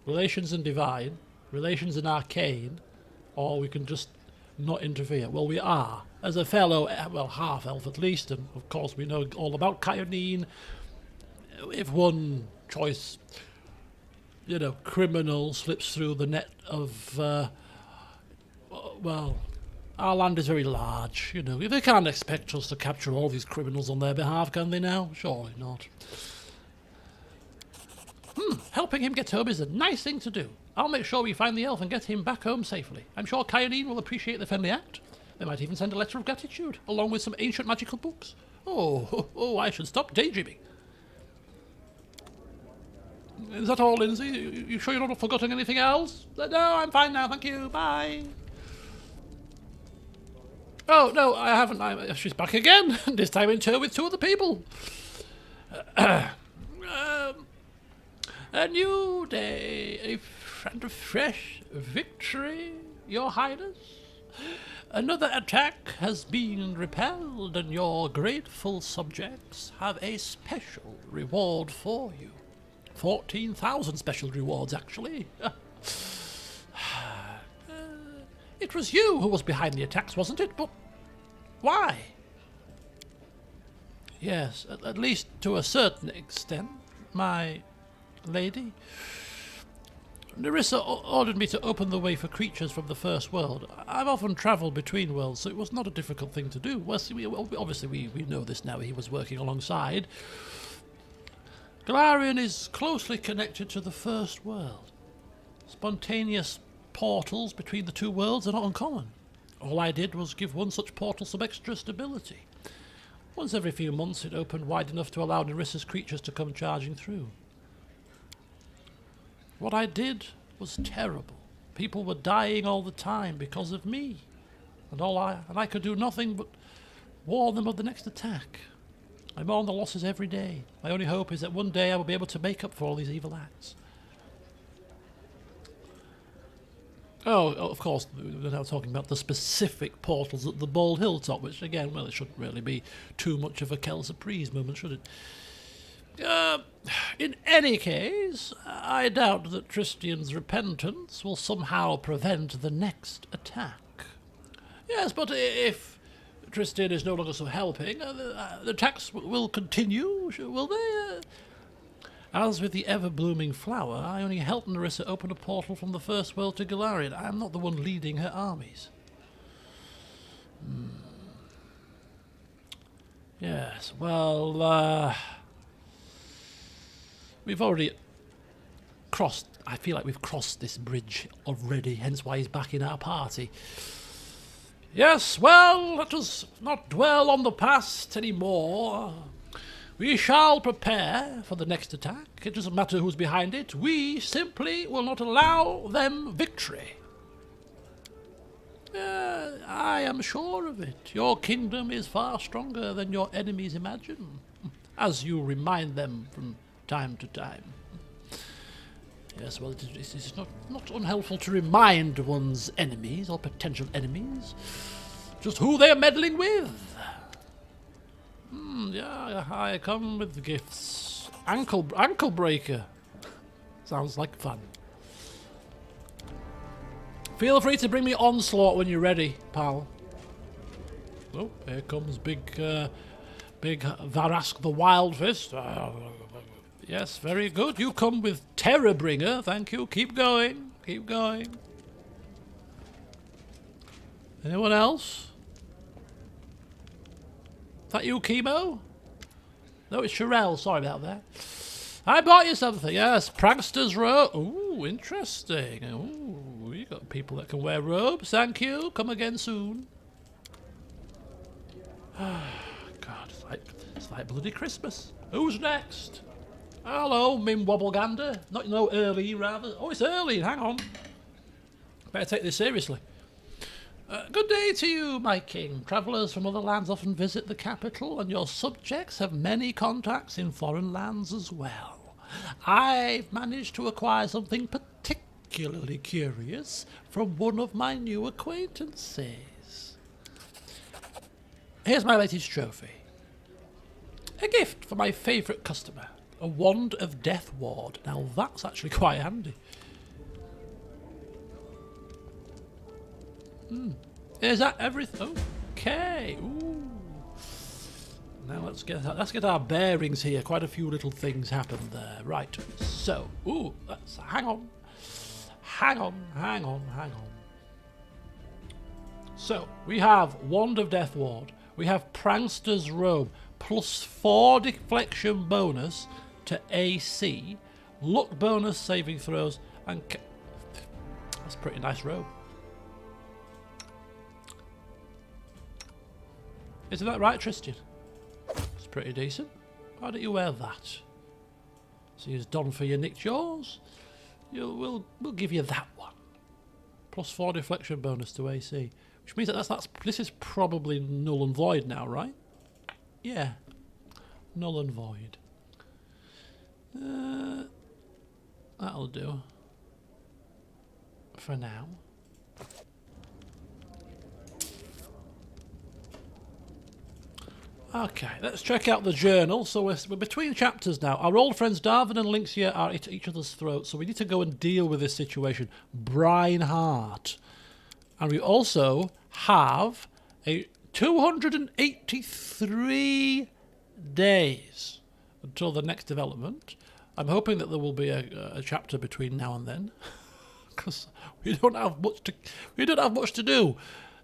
Relations and divine, relations and arcane, or we can just not interfere. Well, we are, as a fellow, well, half-elf at least, and of course we know all about Cayenne. If one choice, criminal slips through the net of, well, our land is very large, They can't expect us to capture all these criminals on their behalf, can they now? Surely not. Helping him get home is a nice thing to do. I'll make sure we find the elf and get him back home safely. I'm sure Cayenne will appreciate the friendly act. They might even send a letter of gratitude, along with some ancient magical books. Oh, I should stop daydreaming. Is that all, Lindsay? You sure you're not forgetting anything else? No, I'm fine now, thank you, bye. Oh, no, I haven't. She's back again, this time in tow with two other people. A new day, and a fresh victory, Your Highness. Another attack has been repelled, and your grateful subjects have a special reward for you. 14,000 special rewards, actually. It was you who was behind the attacks, wasn't it? But why? Yes, at least to a certain extent, my lady. Nerissa ordered me to open the way for creatures from the First World. I've often travelled between worlds, so it was not a difficult thing to do. Well, obviously, we know this now. He was working alongside. Galarian is closely connected to the First World. Spontaneous portals between the two worlds are not uncommon. All I did was give one such portal some extra stability. Once every few months, it opened wide enough to allow Nerissa's creatures to come charging through. What I did was terrible. People were dying all the time because of me, and I could do nothing but warn them of the next attack. I mourn the losses every day. My only hope is that one day I will be able to make up for all these evil acts. Oh, of course, we're now talking about the specific portals at the Bald Hilltop, which, again, well, it shouldn't really be too much of a Quelle Surprise moment, should it? In any case, I doubt that Tristian's repentance will somehow prevent the next attack. Yes, but if Tristian is no longer so helping, the attacks will continue, will they? As with the ever-blooming flower, I only helped Nerissa open a portal from the First World to Galarian. I am not the one leading her armies. Yes, well, we've already crossed... I feel like we've crossed this bridge already, hence why he's back in our party. Yes, well, let us not dwell on the past anymore. We shall prepare for the next attack. It doesn't matter who's behind it. We simply will not allow them victory. I am sure of it. Your kingdom is far stronger than your enemies imagine, as you remind them from time to time. Yes, well, it is not unhelpful to remind one's enemies, or potential enemies, just who they are meddling with. Yeah, I come with the gifts. Ankle breaker. Sounds like fun. Feel free to bring me onslaught when you're ready, pal. Oh, here comes big Varask the Wild Fist. Yes, very good. You come with Terrorbringer. Thank you. Keep going. Keep going. Anyone else? Is that you, Chemo? No, it's Sherelle. Sorry about that. I bought you something. Yes, pranksters robe. Ooh, interesting. Ooh, we got people that can wear robes. Thank you. Come again soon. God, it's like bloody Christmas. Who's next? Hello, Mim Wobblegander. Not no early, rather. Oh, it's early. Hang on. Better take this seriously. Good day to you, my king. Travellers from other lands often visit the capital, and your subjects have many contacts in foreign lands as well. I've managed to acquire something particularly curious from one of my new acquaintances. Here's my latest trophy. A gift for my favourite customer. A wand of Death Ward. Now that's actually quite handy. Is that everything? Okay. Ooh. Now let's get our bearings here. Quite a few little things happened there. Right. So, let's hang on. So we have Wand of Death Ward. We have Prankster's Robe plus 4 deflection bonus to AC, luck bonus saving throws, and that's a pretty nice robe. Isn't that right, Tristan? It's pretty decent. Why don't you wear that? See, it's done for you, Nick Jaws. We'll give you that one. Plus 4 deflection bonus to AC, which means that this is probably null and void now, right? Yeah, null and void. That'll do for now. Okay, let's check out the journal. So we're between chapters now. Our old friends Darwin and Lynxia are at each other's throats, so we need to go and deal with this situation. Breinhardt. And we also have a 283 days until the next development. I'm hoping that there will be a chapter between now and then, because we don't have much to do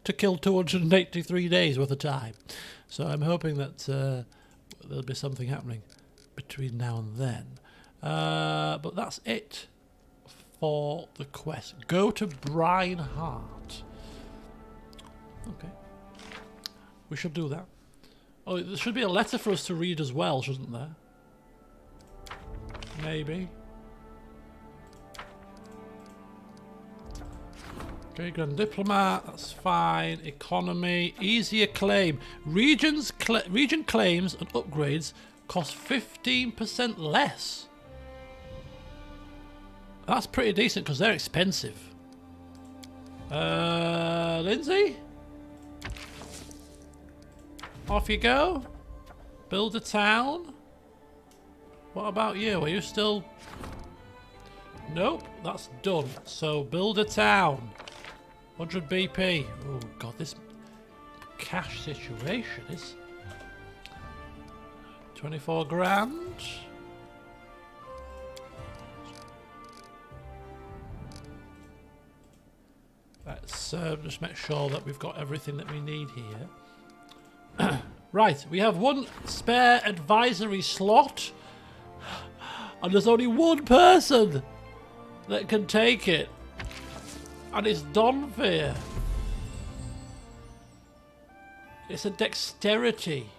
to kill 283 days worth of time. So I'm hoping that there'll be something happening between now and then. But that's it for the quest. Go to Breinhardt. Okay. We should do that. Oh, there should be a letter for us to read as well, shouldn't there? Maybe. Okay, Grand Diplomat, that's fine. Economy, easier claim. Region claims and upgrades cost 15% less. That's pretty decent because they're expensive. Lindsay? Off you go. Build a town. What about you? Are you still... Nope, that's done. So build a town. 100 BP. Oh god, this cash situation is 24 grand. Let's just make sure that we've got everything that we need here. Right, we have one spare advisory slot, and there's only one person that can take it. And it's Donfear. It's a dexterity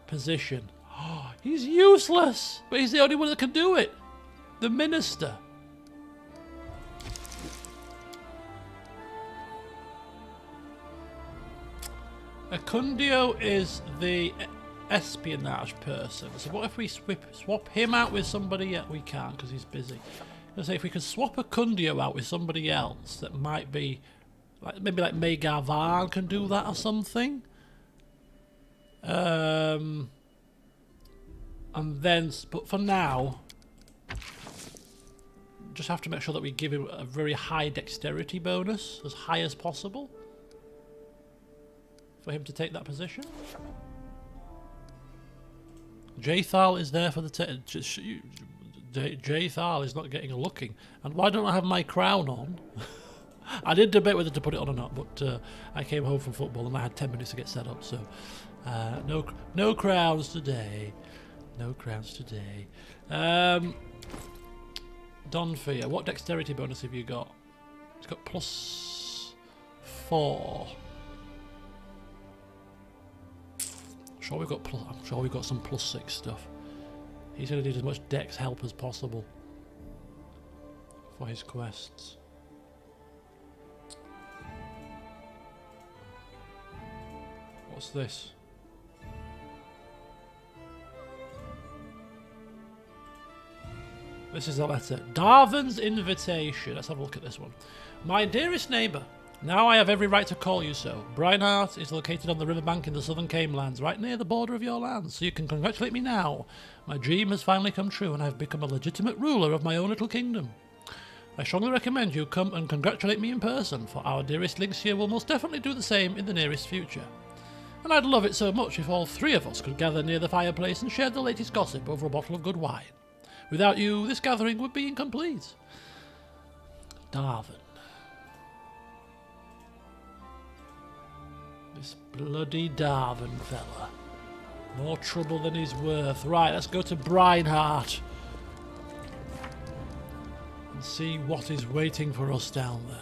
position. Oh, he's useless, but he's the only one that can do it. The minister. Acundio is the espionage person. So what if we swap him out with somebody else? We can't because he's busy. Let's say if we could swap Acundio out with somebody else that might be, like maybe like Magar Varn can do that or something. And then, but for now, just have to make sure that we give him a very high dexterity bonus, as high as possible, for him to take that position. Jathal is there for the Jathal is not getting a looking. And why don't I have my crown on? I did debate whether to put it on or not, but I came home from football and I had 10 minutes to get set up, so no crowns today. No crowns today. Donfia, what dexterity bonus have you got? It's got +4. I'm sure we've got some +6 stuff. He's going to need as much dex help as possible for his quests. What's this? This is the letter. Darvin's invitation. Let's have a look at this one. My dearest neighbour, now I have every right to call you so. Brighthouse is located on the riverbank in the southern Camelands, right near the border of your lands, so you can congratulate me now. My dream has finally come true and I've become a legitimate ruler of my own little kingdom. I strongly recommend you come and congratulate me in person, for our dearest Lynxia will most definitely do the same in the nearest future. And I'd love it so much if all three of us could gather near the fireplace and share the latest gossip over a bottle of good wine. Without you, this gathering would be incomplete. Darvin. This bloody Darvin fella. More trouble than he's worth. Right, let's go to Breinhardt and see what is waiting for us down there.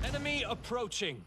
Enemy approaching.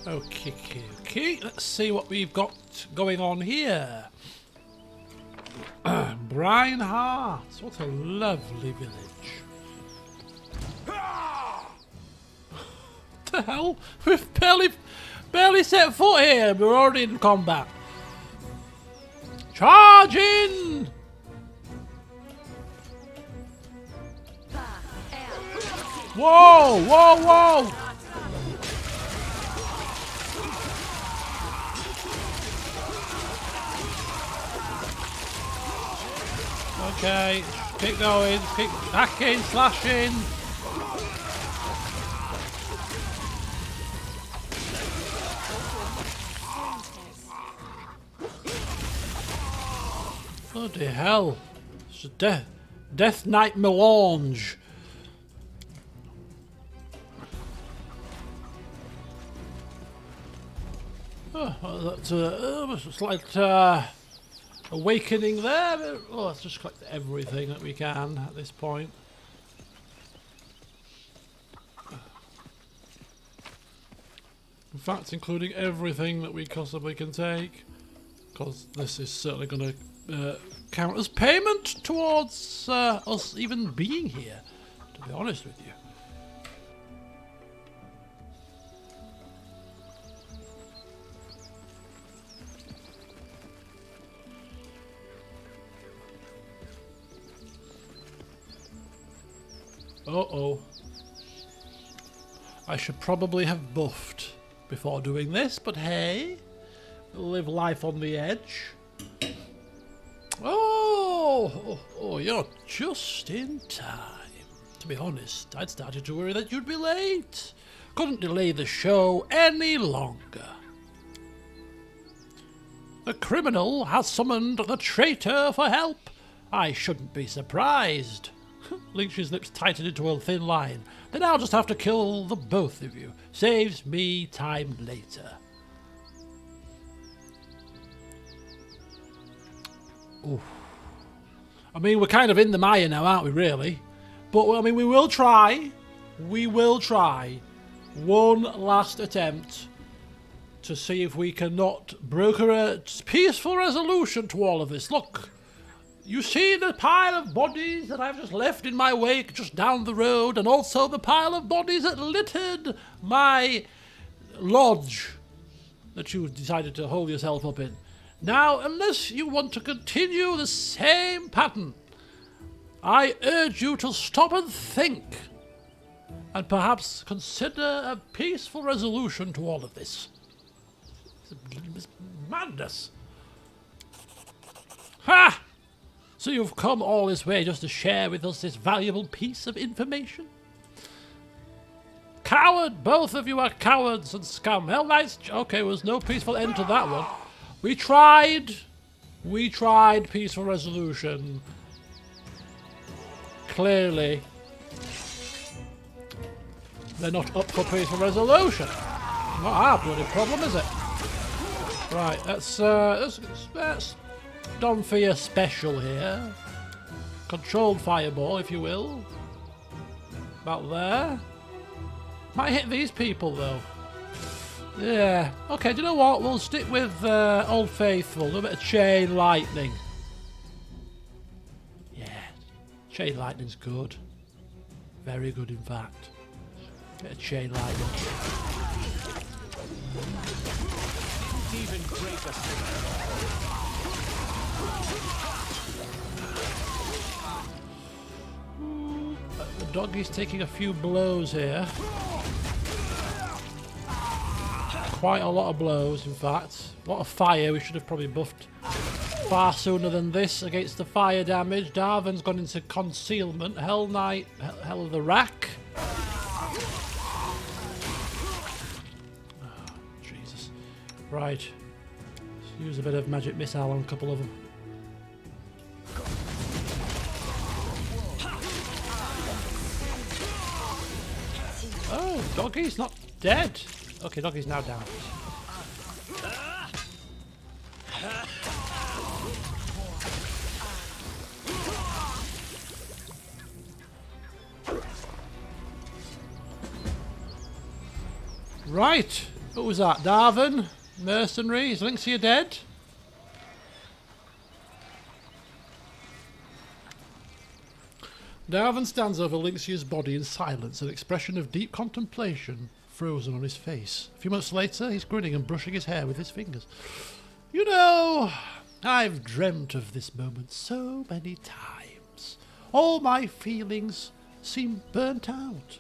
Okay. Let's see what we've got going on here. Brighthouse. What a lovely village. What the hell? We've barely set foot here. We're already in combat. Charge in! Whoa! Whoa! Whoa! Okay, keep going, keep hacking, slashing. Bloody hell. It's a Death Knight melange. Oh, that's a slight awakening there. Oh, let's just collect everything that we can at this point. In fact, including everything that we possibly can take, because this is certainly going to count as payment towards us even being here, to be honest with you. Uh-oh. I should probably have buffed before doing this, but hey, live life on the edge. Oh, you're just in time. To be honest, I'd started to worry that you'd be late. Couldn't delay the show any longer. The criminal has summoned the traitor for help. I shouldn't be surprised. Lynch's lips tightened into a thin line. Then I'll just have to kill the both of you. Saves me time later. Oof. I mean, we're kind of in the mire now, aren't we, really? But, I mean, we will try. We will try one last attempt to see if we cannot broker a peaceful resolution to all of this. Look. You see the pile of bodies that I've just left in my wake just down the road, and also the pile of bodies that littered my lodge that you decided to hold yourself up in. Now, unless you want to continue the same pattern, I urge you to stop and think, and perhaps consider a peaceful resolution to all of this. It's madness. Ha! So you've come all this way just to share with us this valuable piece of information? Coward! Both of you are cowards and scum. Hellknights... Okay, there was no peaceful end to that one. We tried peaceful resolution. Clearly, they're not up for peaceful resolution. Not our bloody problem, is it? Right, let's done for your special here. Controlled fireball, if you will. About there. Might hit these people, though. Yeah. Okay, do you know what? We'll stick with Old Faithful. Do a bit of chain lightning. Yeah. Chain lightning's good. Very good, in fact. Bit of chain lightning. Even greater. The doggy's taking a few blows here. Quite a lot of blows, in fact. A lot of fire. We should have probably buffed far sooner than this against the fire damage. Darvin's gone into concealment. Hell Knight, Hell of the Rack. Oh, Jesus. Right. Let's use a bit of magic missile on a couple of them. Oh, Doggy's not dead. Okay, Doggy's now down. Right. Who was that? Darvin? Mercenary? Is Lynxia dead? Darvin stands over Lynxia's body in silence, an expression of deep contemplation frozen on his face. A few months later, he's grinning and brushing his hair with his fingers. You know, I've dreamt of this moment so many times. All my feelings seem burnt out.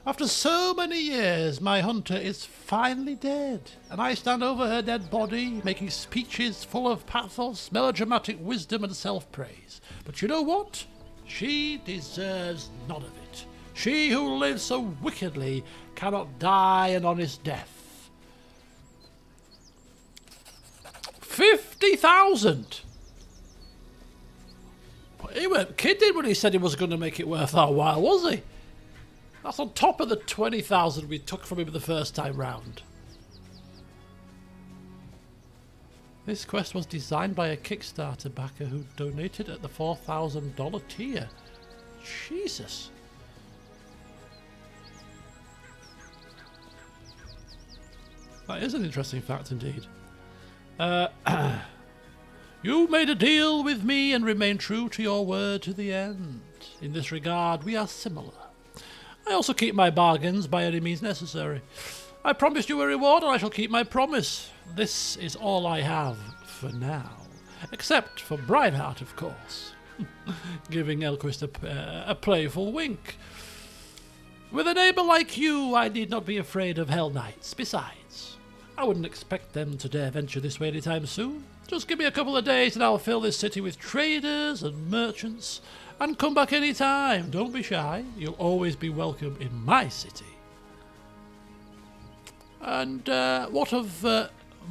After so many years, my hunter is finally dead, and I stand over her dead body, making speeches full of pathos, melodramatic wisdom, and self-praise. But you know what? She deserves none of it. She who lives so wickedly cannot die an honest death. 50,000! He weren't kidding when he said he was going to make it worth our while, was he? That's on top of the 20,000 we took from him the first time round. This quest was designed by a Kickstarter backer who donated at the $4,000 tier. Jesus. That is an interesting fact indeed. You made a deal with me and remained true to your word to the end. In this regard, we are similar. I also keep my bargains by any means necessary. I promised you a reward and I shall keep my promise. This is all I have for now. Except for Brighthouse, of course. Giving Elquist a playful wink. With a neighbour like you, I need not be afraid of Hellknights. Besides, I wouldn't expect them to dare venture this way anytime soon. Just give me a couple of days and I'll fill this city with traders and merchants. And come back any time. Don't be shy. You'll always be welcome in my city. And what of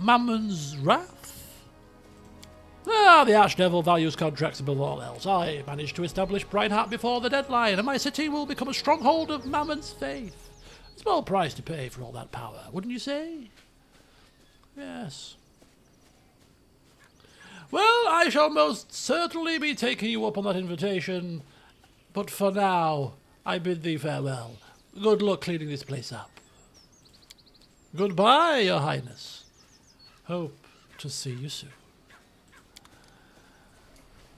Mammon's Wrath? Ah, the Archdevil values contracts above all else. I managed to establish Brighthouse before the deadline, and my city will become a stronghold of Mammon's faith. Small price to pay for all that power, wouldn't you say? Yes. Well, I shall most certainly be taking you up on that invitation, but for now, I bid thee farewell. Good luck cleaning this place up. Goodbye, Your Highness. Hope to see you soon.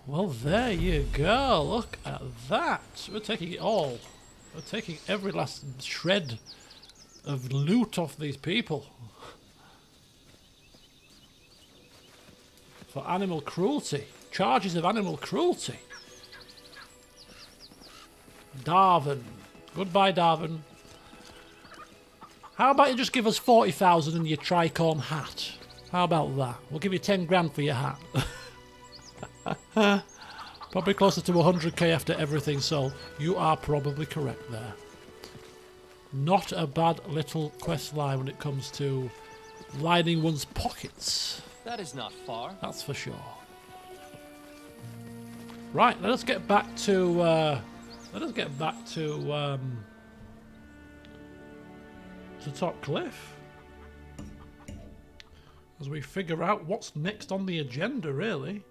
Well, there you go. Look at that. We're taking it all. We're taking every last shred of loot off these people. For animal cruelty. Charges of animal cruelty. Darvin. Goodbye, Darvin. How about you just give us 40,000 and your tricorn hat? How about that? We'll give you 10 grand for your hat. Probably closer to 100k after everything sold. You are probably correct there. Not a bad little quest line when it comes to lining one's pockets. That is not far. That's for sure. Right, let us get back to Top Cliff as we figure out what's next on the agenda, really.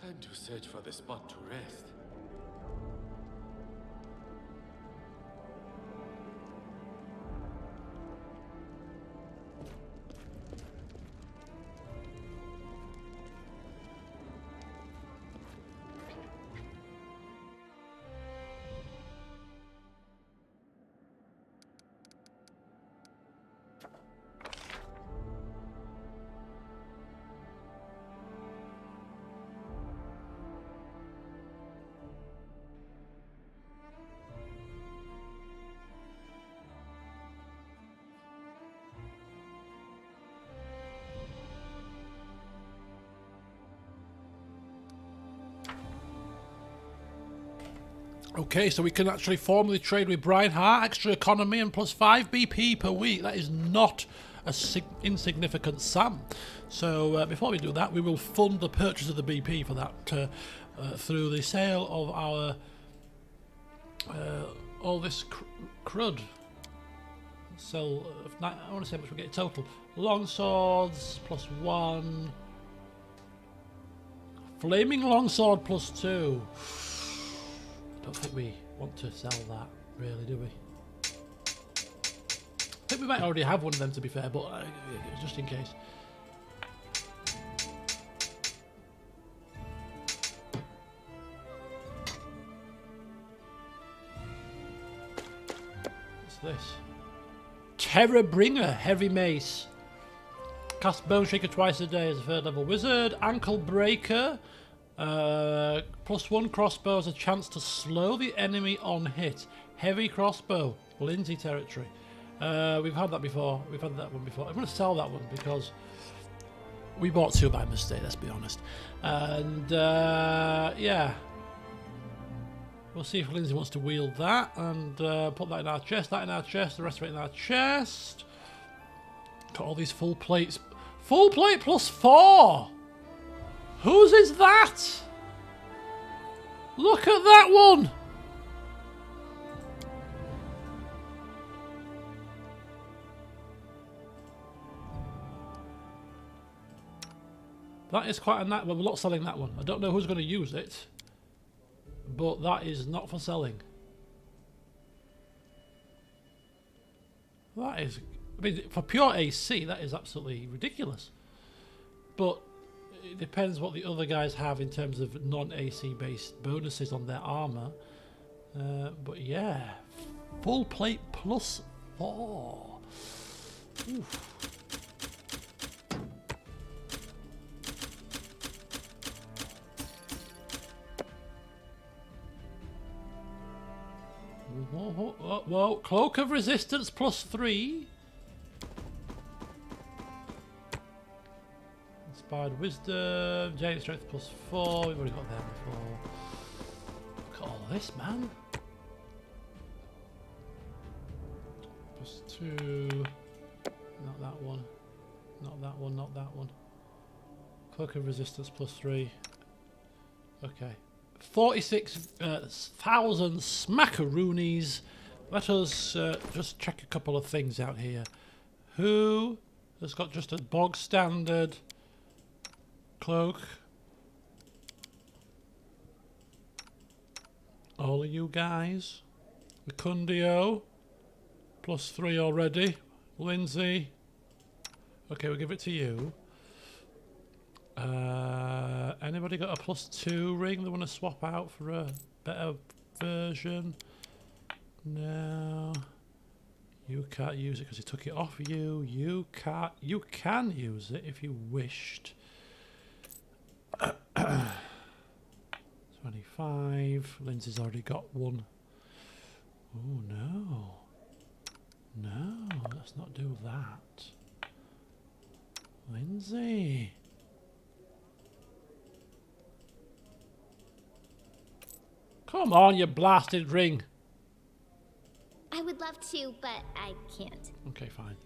Time to search for the spot to rest. Okay, so we can actually formally trade with Brighthouse, extra economy and plus 5 BP per week. That is not a insignificant sum. So before we do that, we will fund the purchase of the BP for that through the sale of our all this crud. Sell, I want to say how much we get total. Long swords plus 1. Flaming longsword plus 2. Don't think we want to sell that, really, do we? I think we might already have one of them, to be fair, but just in case. What's this? Terror Bringer, Heavy Mace. Cast Bone Shaker twice a day as a 3rd level wizard. Ankle Breaker. Plus 1 crossbow has a chance to slow the enemy on hit. Heavy crossbow, Lindsay territory. We've had that before. We've had that one before. I'm going to sell that one because we bought 2 by mistake, let's be honest. And yeah. We'll see if Lindsay wants to wield that and put that in our chest, that in our chest, the rest of it in our chest. Got all these full plates. Full plate plus 4! Whose is that? Look at that one! That is quite a nice... Well, we're not selling that one. I don't know who's going to use it. But that is not for selling. That is... I mean, for pure AC, that is absolutely ridiculous. But it depends what the other guys have in terms of non-AC based bonuses on their armour. But yeah, full plate plus 4. Oof. Whoa. Cloak of Resistance plus 3. Inspired Wisdom, Giant Strength plus 4. We've already got that before. Look at all this, man. Plus 2. Not that one. Not that one, not that one. Cloak of Resistance plus 3. Okay. 46,000 smackaroonies. Let us just check a couple of things out here. Who has got just a bog standard cloak? All of you guys. Recundio. Plus 3 already. Lindsay. Okay, we'll give it to you. Anybody got a plus 2 ring they want to swap out for a better version? No. You can't use it because he took it off you. You can't. You can use it if you wished. 25. Lindsay's already got one. Oh no. No, let's not do that. Lindsay. Come on, you blasted ring. I would love to, but I can't. Okay, fine.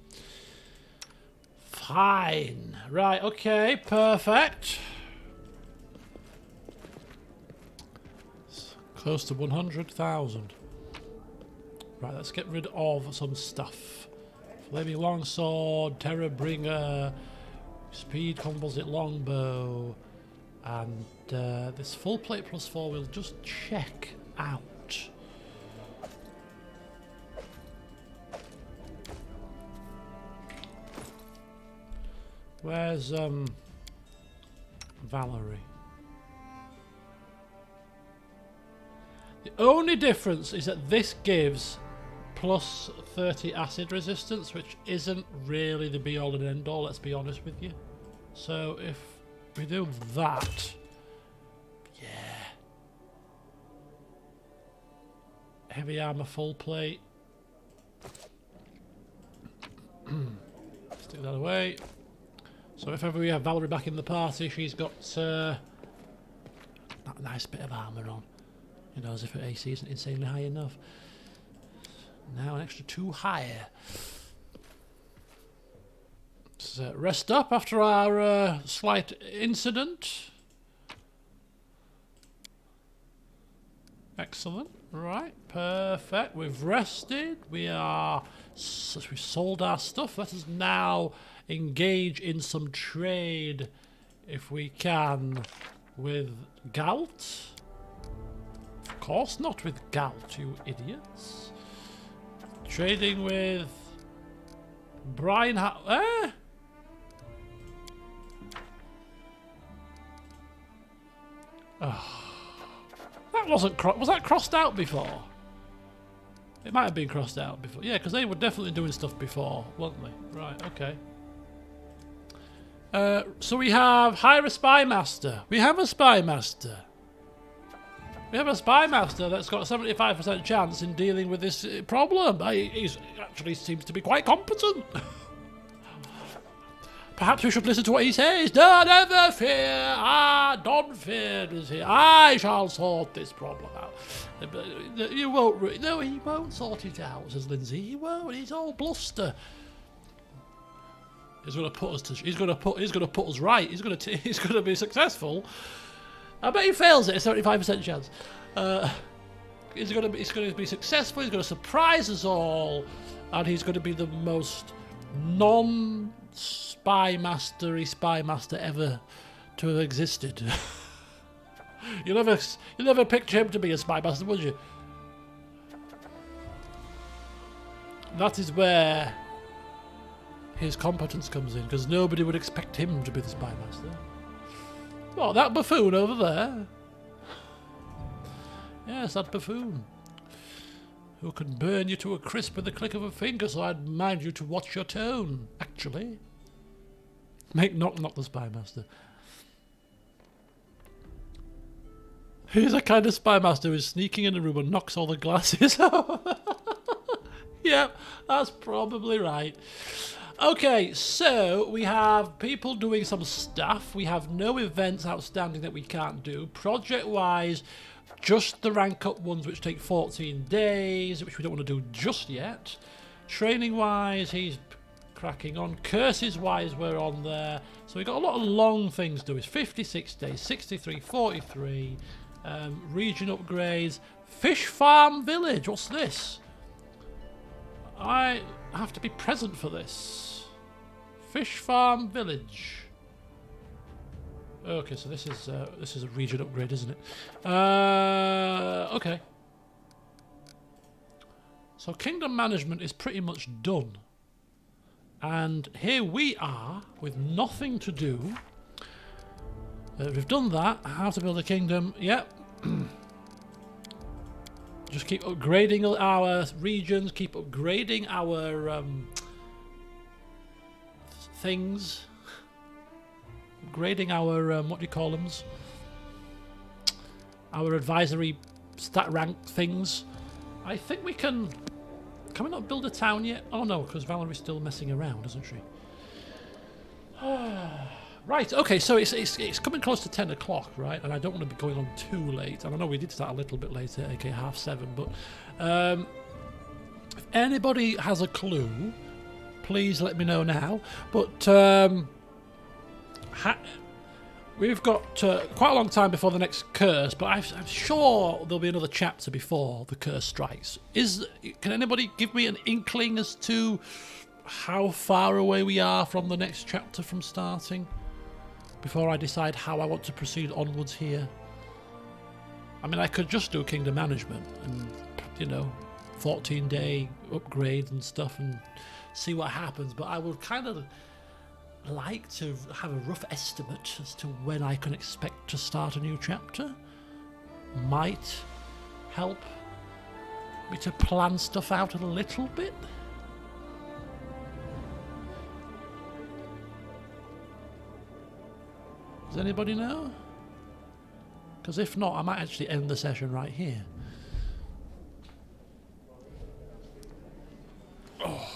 Fine. Right, okay, perfect. It's close to 100,000. Right, let's get rid of some stuff. Flaming Longsword, Terror Bringer, Speed Composite Longbow, and this full plate plus 4 we'll just check out. Where's Valerie? The only difference is that this gives plus 30 acid resistance, which isn't really the be all and end all, let's be honest with you. So if we do that, yeah. Heavy armor full plate. Stick that away. So if ever we have Valerie back in the party, she's got that nice bit of armour on. You know, as if her AC isn't insanely high enough. Now an extra 2 higher. Let's rest up after our slight incident. Excellent. Right, perfect. We've rested. We've sold our stuff. Let us now engage in some trade, if we can, with Galt. Of course not with Galt, you idiots. Trading with Brighthouse. That wasn't was that crossed out before? It might have been crossed out before. Yeah, because they were definitely doing stuff before, weren't they? Right, okay. So we have hire a spy master. We have a spy master. We have a spy master that's got a 75% chance in dealing with this problem. He actually seems to be quite competent. Perhaps we should listen to what he says. No, never fear. Don Feared is here. I shall sort this problem out. You won't. No, he won't sort it out, says Lindsay. He won't. He's all bluster. He's going to put us to. He's going to put us right. He's going to be successful. I bet he fails it. A 75% chance. He's going to be successful. He's going to surprise us all, and he's going to be the most spy master ever to have existed. You'll never picture him to be a spy master, would you? That is where his competence comes in, because nobody would expect him to be the spy master. What, that buffoon over there? Yes, that buffoon. Who can burn you to a crisp with the click of a finger, so I'd mind you to watch your tone, actually. Make Knock Knock the spy master. He's a kind of spy master who's sneaking in a room and knocks all the glasses out. Yep, that's probably right. Okay, so we have people doing some stuff. We have no events outstanding that we can't do. Project-wise, just the rank up ones which take 14 days, which we don't want to do just yet. Training-wise, he's cracking on. Curses-wise, we're on there. So we've got a lot of long things to do. It's 56 days, 63, 43. Region upgrades. Fish Farm Village. What's this? I have to be present for this. Fish Farm Village. Okay, so this is a region upgrade, isn't it? Okay. So Kingdom Management is pretty much done. And here we are with nothing to do. We've done that. How to build a kingdom. Yep. Just keep upgrading our regions. Keep upgrading our things. Upgrading our what do you call them? Our advisory stat rank things. I think we can. Can we not build a town yet? Oh no, because Valerie's still messing around, isn't she? Right, okay, so it's coming close to 10 o'clock, right? And I don't want to be going on too late. And I know we did start a little bit later, aka 7:30, but if anybody has a clue, please let me know now. But we've got quite a long time before the next curse, but I'm sure there'll be another chapter before the curse strikes. Can anybody give me an inkling as to how far away we are from the next chapter from starting? Before I decide how I want to proceed onwards here. I mean, I could just do Kingdom Management and, 14-day upgrades and stuff and see what happens, but I would kind of like to have a rough estimate as to when I can expect to start a new chapter. Might help me to plan stuff out a little bit. Does anybody know? Because if not, I might actually end the session right here. Oh.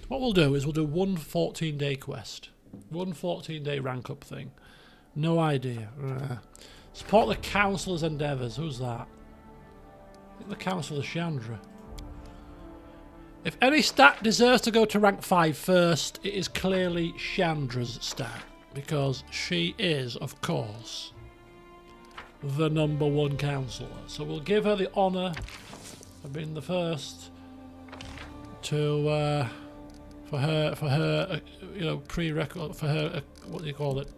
What we'll do is we'll do one 14-day quest. One 14-day rank up thing. No idea. Support the councillor's endeavours. Who's that? I think the councillor Chandra. If any stat deserves to go to rank 5 first, it is clearly Chandra's stat. Because she is, of course, the #1 councillor. So we'll give her the honour of being the first to for her you know, prerequisite, for her what do you call it,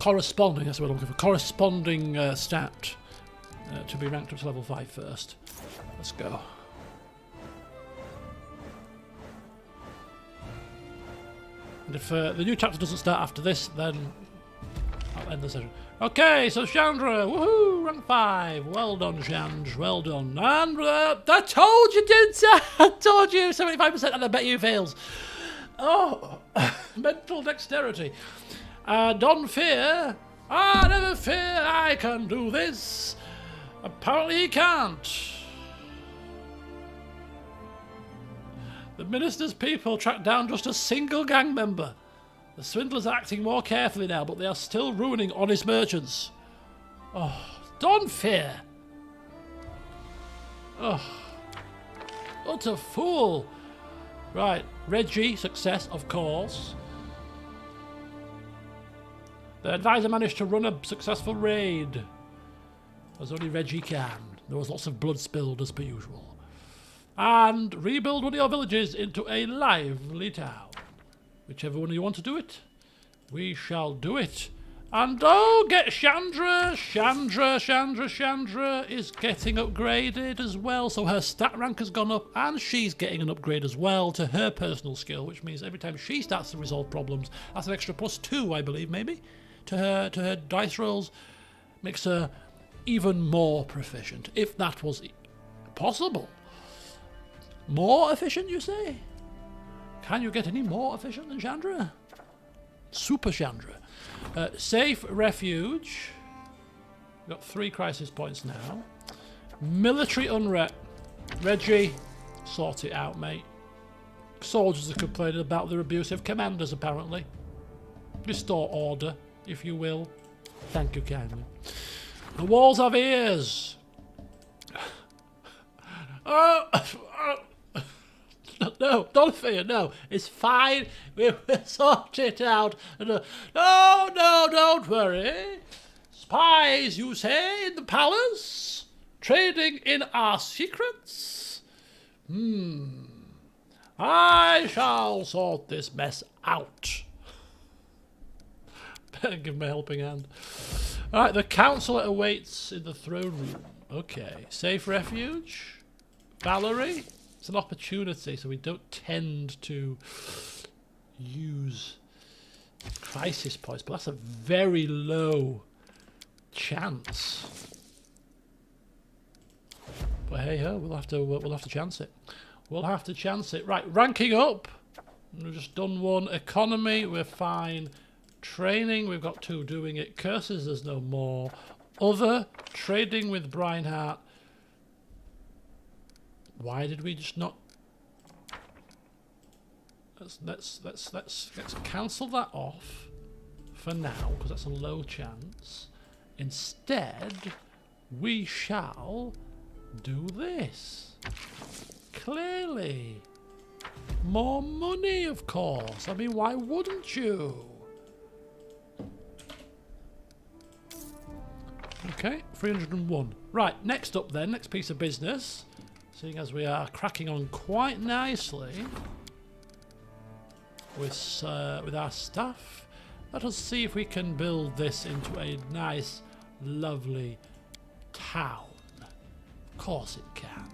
corresponding, that's what I'm looking for, corresponding stat to be ranked up to level 5 first. Let's go. And if the new chapter doesn't start after this, then I'll end the session. Okay, so Chandra, woohoo, rank 5. Well done, Chandra, well done. And I told you, didn't I? I told you, 75%, and I bet you fails. Oh, mental dexterity. Don't fear. Never fear, I can do this. Apparently he can't. The minister's people tracked down just a single gang member. The swindlers are acting more carefully now, but they are still ruining honest merchants. Oh, don't fear. Oh, what a fool. Right, Reggie, success, of course. The advisor managed to run a successful raid, as only Reggie can. There was lots of blood spilled as per usual. And rebuild one of your villages into a lively town. Whichever one you want to do it, we shall do it. And oh, get Chandra! Chandra is getting upgraded as well. So her stat rank has gone up and she's getting an upgrade as well to her personal skill, which means every time she starts to resolve problems, that's an extra +2, I believe, maybe, to her dice rolls. Makes her even more proficient, if that was possible. More efficient, you say? Can you get any more efficient than Chandra? Super Chandra. Safe refuge. We've got 3 crisis points now. Military unrest. Reggie, sort it out, mate. Soldiers are complaining about their abusive commanders, apparently. Restore order, if you will. Thank you kindly. The walls have ears. No, don't fear, no. It's fine. We'll sort it out. No, don't worry. Spies, you say, in the palace? Trading in our secrets? I shall sort this mess out. Better give him a helping hand. Alright, the councillor awaits in the throne room. Okay, safe refuge. Valerie. It's an opportunity, so we don't tend to use crisis points, but that's a very low chance. But hey ho, we'll have to chance it. We'll have to chance it. Right, ranking up. We've just done 1. Economy, we're fine. Training, we've got 2 doing it. Curses, there's no more. Other, trading with Brighthouse. Why did we just not? Let's cancel that off for now, because that's a low chance. Instead, we shall do this. Clearly. More money, of course. I mean, why wouldn't you? Okay, 301. Right, next up then, next piece of business. Seeing as we are cracking on quite nicely with our stuff, let us see if we can build this into a nice, lovely town. Of course it can.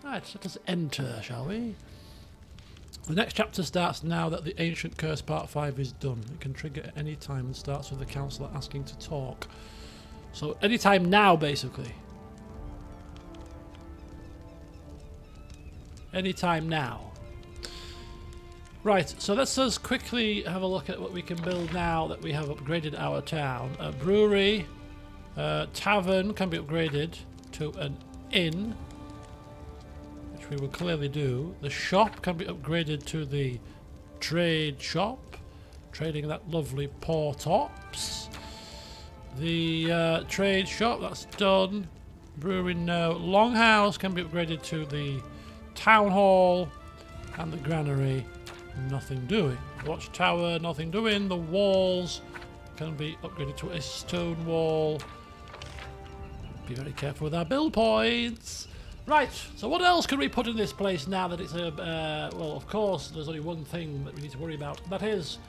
Right, let us enter, shall we? The next chapter starts now that the Ancient Curse Part 5 is done. It can trigger at any time and starts with the councillor asking to talk. So anytime now, basically. Anytime now. Right, so let's just quickly have a look at what we can build now that we have upgraded our town. A brewery, tavern can be upgraded to an inn, which we will clearly do. The shop can be upgraded to the trade shop. Trading that lovely poor tops. The trade shop, that's done. Brewery, no. Longhouse can be upgraded to the town hall. And the granary, nothing doing. Watchtower, nothing doing. The walls can be upgraded to a stone wall. Be very careful with our build points. Right, so what else can we put in this place now that it's a... well, of course, there's only one thing that we need to worry about. That is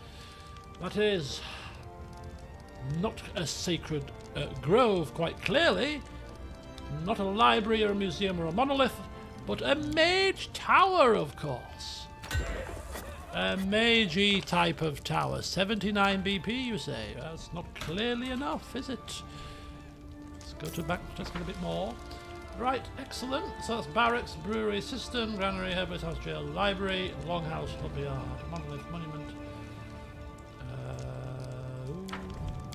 not a sacred grove, quite clearly. Not a library or a museum or a monolith, but a mage tower, of course. A magey type of tower. 79 BP, you say? That's not clearly enough, is it? Let's go to back, just get a bit more. Right, excellent. So that's barracks, brewery, cistern, granary, herbalist house, jail, library, longhouse, lobby yard, monolith, monument.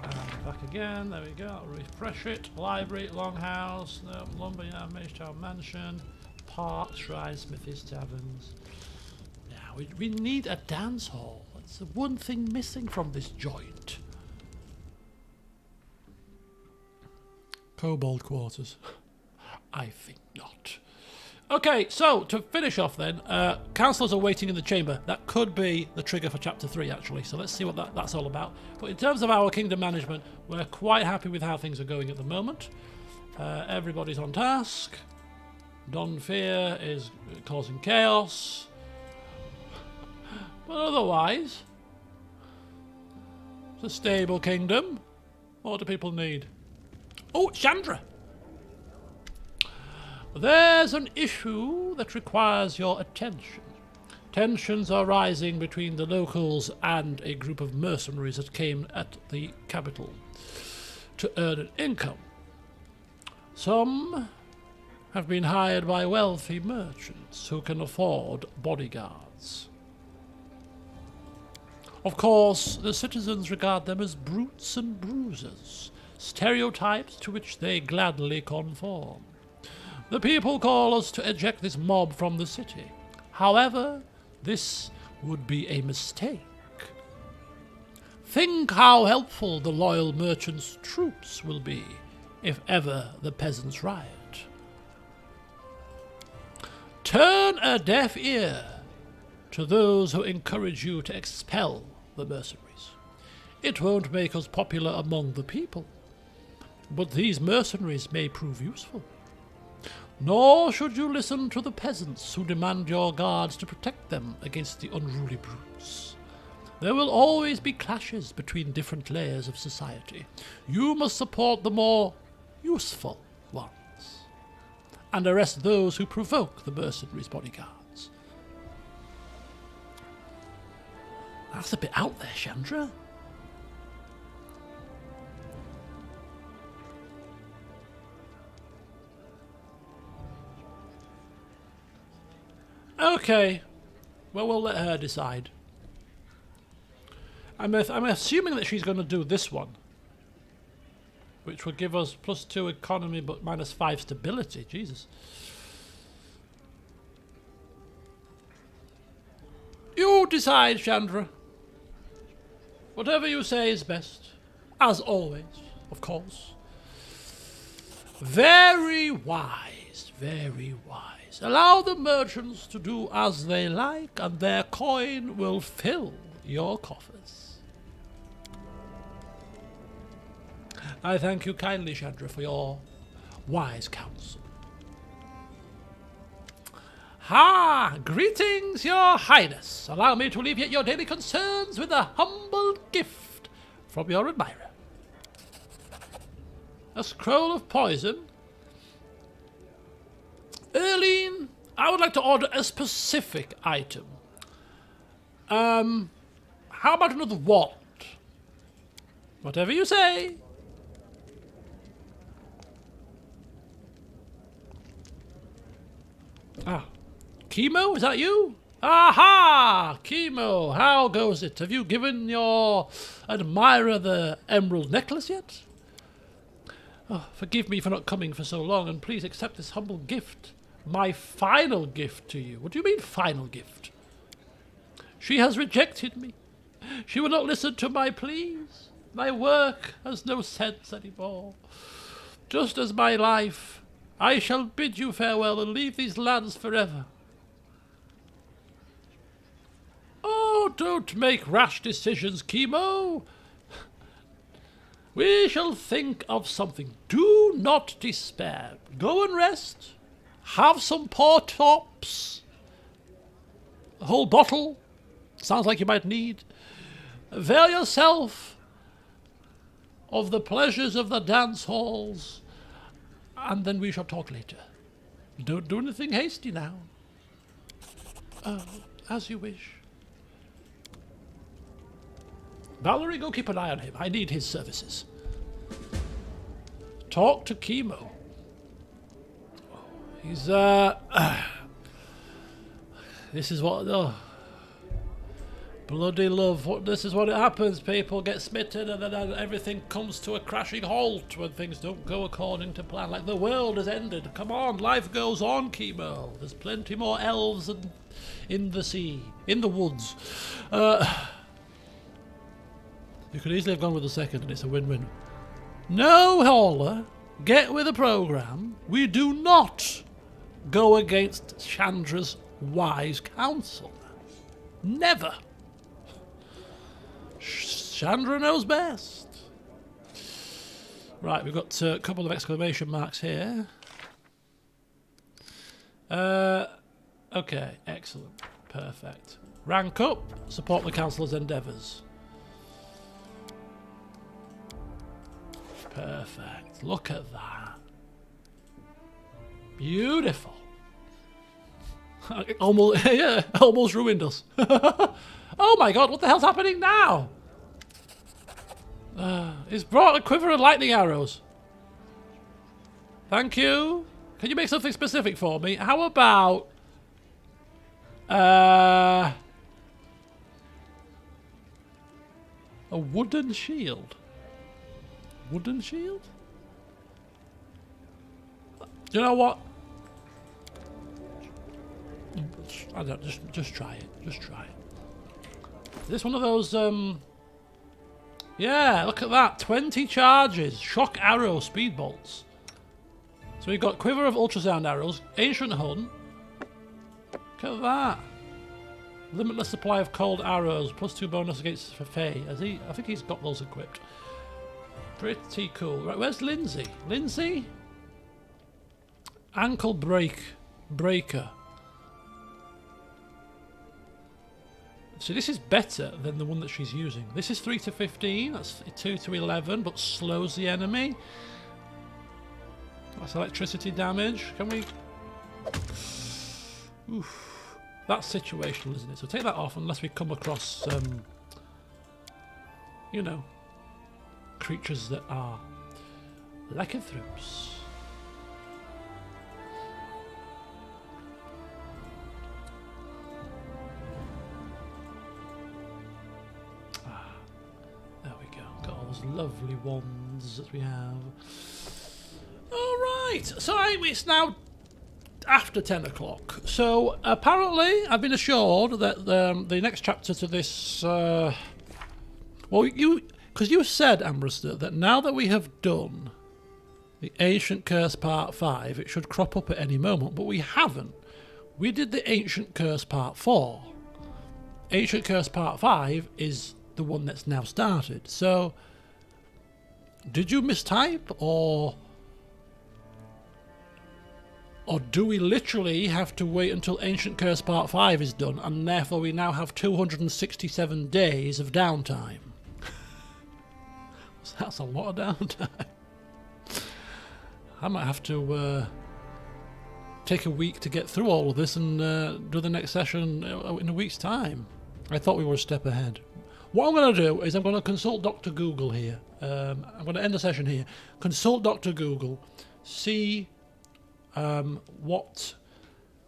And back again, there we go. I'll refresh it. Library, longhouse, no, lumber yard, mage tower, mansion, park, shrine, smithies, taverns. Now we need a dance hall. That's the one thing missing from this joint. Kobold quarters. I think not. Okay, so to finish off then, councillors are waiting in the chamber. That could be the trigger for chapter 3 actually, so let's see what that's all about. But in terms of our kingdom management, we're quite happy with how things are going at the moment. Everybody's on task. Don Fear is causing chaos. But otherwise, it's a stable kingdom. What do people need? Oh, Chandra! There's an issue that requires your attention. Tensions are rising between the locals and a group of mercenaries that came at the capital to earn an income. Some have been hired by wealthy merchants who can afford bodyguards. Of course, the citizens regard them as brutes and bruisers, stereotypes to which they gladly conform. The people call us to eject this mob from the city. However, this would be a mistake. Think how helpful the loyal merchants' troops will be if ever the peasants riot. Turn a deaf ear to those who encourage you to expel the mercenaries. It won't make us popular among the people, but these mercenaries may prove useful. Nor should you listen to the peasants who demand your guards to protect them against the unruly brutes. There will always be clashes between different layers of society. You must support the more useful ones and arrest those who provoke the mercenaries' bodyguards. That's a bit out there, Chandra. Okay, well, we'll let her decide. I'm assuming that she's going to do this one, which will give us +2 economy but -5 stability. Jesus. You decide, Chandra. Whatever you say is best. As always, of course. Very wise, very wise. Allow the merchants to do as they like, and their coin will fill your coffers. I thank you kindly, Chandra, for your wise counsel. Ha! Greetings, your highness. Allow me to alleviate your daily concerns with a humble gift from your admirer. A scroll of poison. Erline, I would like to order a specific item. How about another wand? Whatever you say. Ah, Chemo, is that you? Aha! Chemo, how goes it? Have you given your admirer the emerald necklace yet? Oh, forgive me for not coming for so long, and please accept this humble gift. My final gift to you. What do you mean, final gift? She has rejected me. She will not listen to my pleas. My work has no sense anymore. Just as my life, I shall bid you farewell and leave these lands forever. Oh, don't make rash decisions, Chemo. We shall think of something. Do not despair. Go and rest. Have some port tops. A whole bottle. Sounds like you might need. Avail yourself of the pleasures of the dance halls. And then we shall talk later. Don't do anything hasty now. As you wish. Valerie, go keep an eye on him. I need his services. Talk to Chemo. He's, this is what, bloody love. This is what it happens. People get smitten and then everything comes to a crashing halt when things don't go according to plan. Like the world has ended. Come on, life goes on, Chemo. There's plenty more elves and in the sea, in the woods. You could easily have gone with the second and it's a win-win. No, Hauler, get with the programme. We do not go against Chandra's wise counsel. Never. Chandra knows best. Right, we've got a couple of exclamation marks here. Okay, excellent. Perfect. Rank up, support the councillor's endeavours. Perfect. Look at that. Beautiful. Almost, yeah, almost ruined us. Oh my god, what the hell's happening now? He's brought a quiver of lightning arrows. Thank you. Can you make something specific for me? How about... a wooden shield? Wooden shield? Do you know what? I don't. Just try it. Just try it. Is this one of those? Yeah. Look at that. 20 charges. Shock arrow. Speed bolts. So we've got quiver of ultrasound arrows. Ancient hunt. Look at that. Limitless supply of cold arrows. +2 bonus against Faye. Has he? I think he's got those equipped. Pretty cool. Right, where's Lindsay? Lindsay? Ankle breaker. So this is better than the one that she's using. This is 3 to 15. That's 2 to 11, but slows the enemy. That's electricity damage. Can we... Oof. That's situational, isn't it? So take that off unless we come across, you know, creatures that are lycanthropes. There we go. Got all those lovely wands that we have. Alright, so it's now after 10 o'clock. So apparently I've been assured that the next chapter to this... well, because you said, Ambrister, that now that we have done the Ancient Curse Part 5, it should crop up at any moment, but we haven't. We did the Ancient Curse Part 4. Ancient Curse Part 5 is the one that's now started. So, did you mistype, or do we literally have to wait until Ancient Curse Part 5 is done, and therefore we now have 267 days of downtime? That's a lot of downtime. I might have to take a week to get through all of this and do the next session in a week's time. I thought we were a step ahead. What I'm going to do is I'm going to consult Dr. Google here. I'm going to end the session here. Consult Dr. Google. See what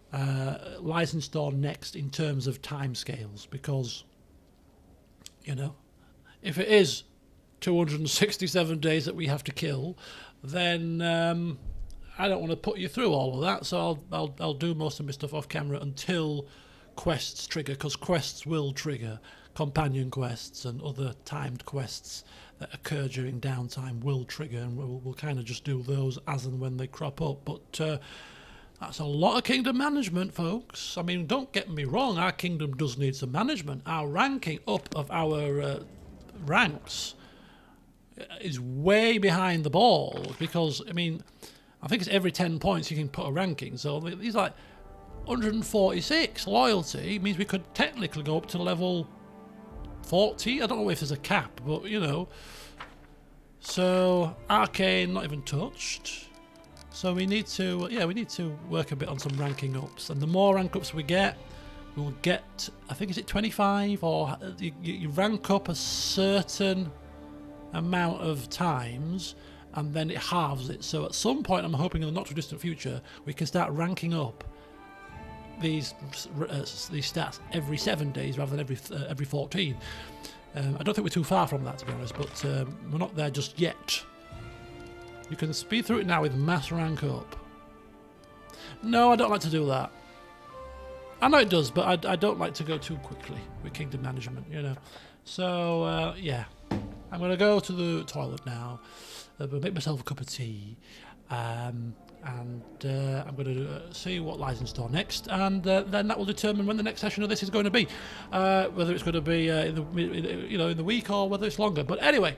lies in store next in terms of timescales. Because, you know, if it is 267 days that we have to kill, then I don't want to put you through all of that, so I'll do most of my stuff off camera until quests trigger, because quests will trigger. companion quests and other timed quests that occur during downtime will trigger, and we'll kind of just do those as and when they crop up. But that's a lot of kingdom management, folks. I mean, don't get me wrong, our kingdom does need some management. Our ranking up of our ranks is way behind the ball, because, I mean, I think it's every 10 points you can put a ranking. So these like 146 loyalty means we could technically go up to level 40. I don't know if there's a cap, but you know. So arcane not even touched. So we need to, we need to work a bit on some ranking ups. And the more rank ups we get, we'll get, I think, is it 25, or you rank up a certain amount of times, and then it halves it. So at some point, I'm hoping in the not too distant future, we can start ranking up these stats every 7 days rather than every 14. I don't think we're too far from that, to be honest, but we're not there just yet. You can speed through it now with mass rank up. No, I don't like to do that. I know it does, but I don't like to go too quickly with kingdom management, you know. So, yeah. I'm going to go to the toilet now, make myself a cup of tea, and I'm going to see what lies in store next, and then that will determine when the next session of this is going to be, whether it's going to be in the week or whether it's longer. But anyway,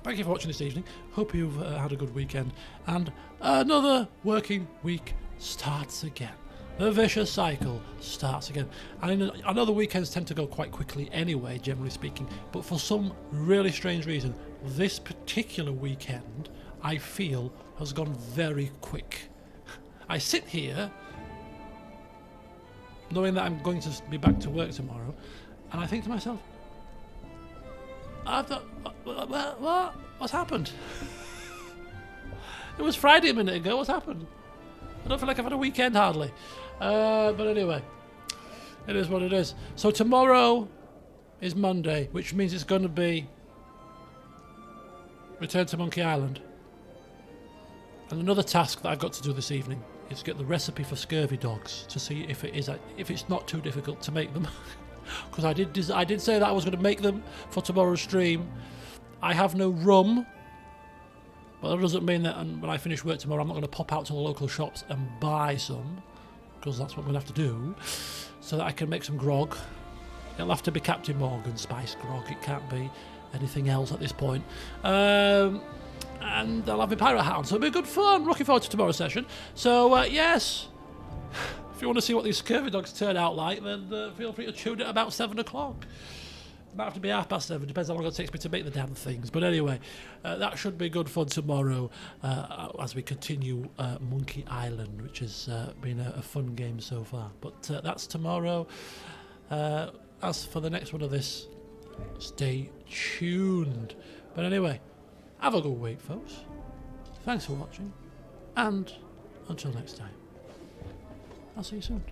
thank you for watching this evening. Hope you've had a good weekend, and another working week starts again. The vicious cycle starts again. And I know the weekends tend to go quite quickly anyway, generally speaking, but for some really strange reason, this particular weekend, I feel, has gone very quick. I sit here, knowing that I'm going to be back to work tomorrow, and I think to myself, what's happened? It was Friday a minute ago, what's happened? I don't feel like I've had a weekend hardly. But anyway, it is what it is. So tomorrow is Monday, which means it's going to be Return to Monkey Island. And another task that I've got to do this evening is get the recipe for scurvy dogs to see if it's not too difficult to make them. Because I did say that I was going to make them for tomorrow's stream. I have no rum. But that doesn't mean that when I finish work tomorrow, I'm not going to pop out to the local shops and buy some, because that's what I'm going to have to do, so that I can make some grog. It'll have to be Captain Morgan spiced grog. It can't be anything else at this point. And I'll have my pirate hat on, so it'll be good fun. Looking forward to tomorrow's session. So, yes, if you want to see what these scurvy dogs turn out like, then feel free to tune in at about 7 o'clock. Might have to be 7:30, depends how long it takes me to make the damn things. But anyway, that should be good fun tomorrow as we continue Monkey Island, which has been a fun game so far. But that's tomorrow. As for the next one of this, stay tuned. But anyway, have a good week, folks. Thanks for watching, and until next time, I'll see you soon.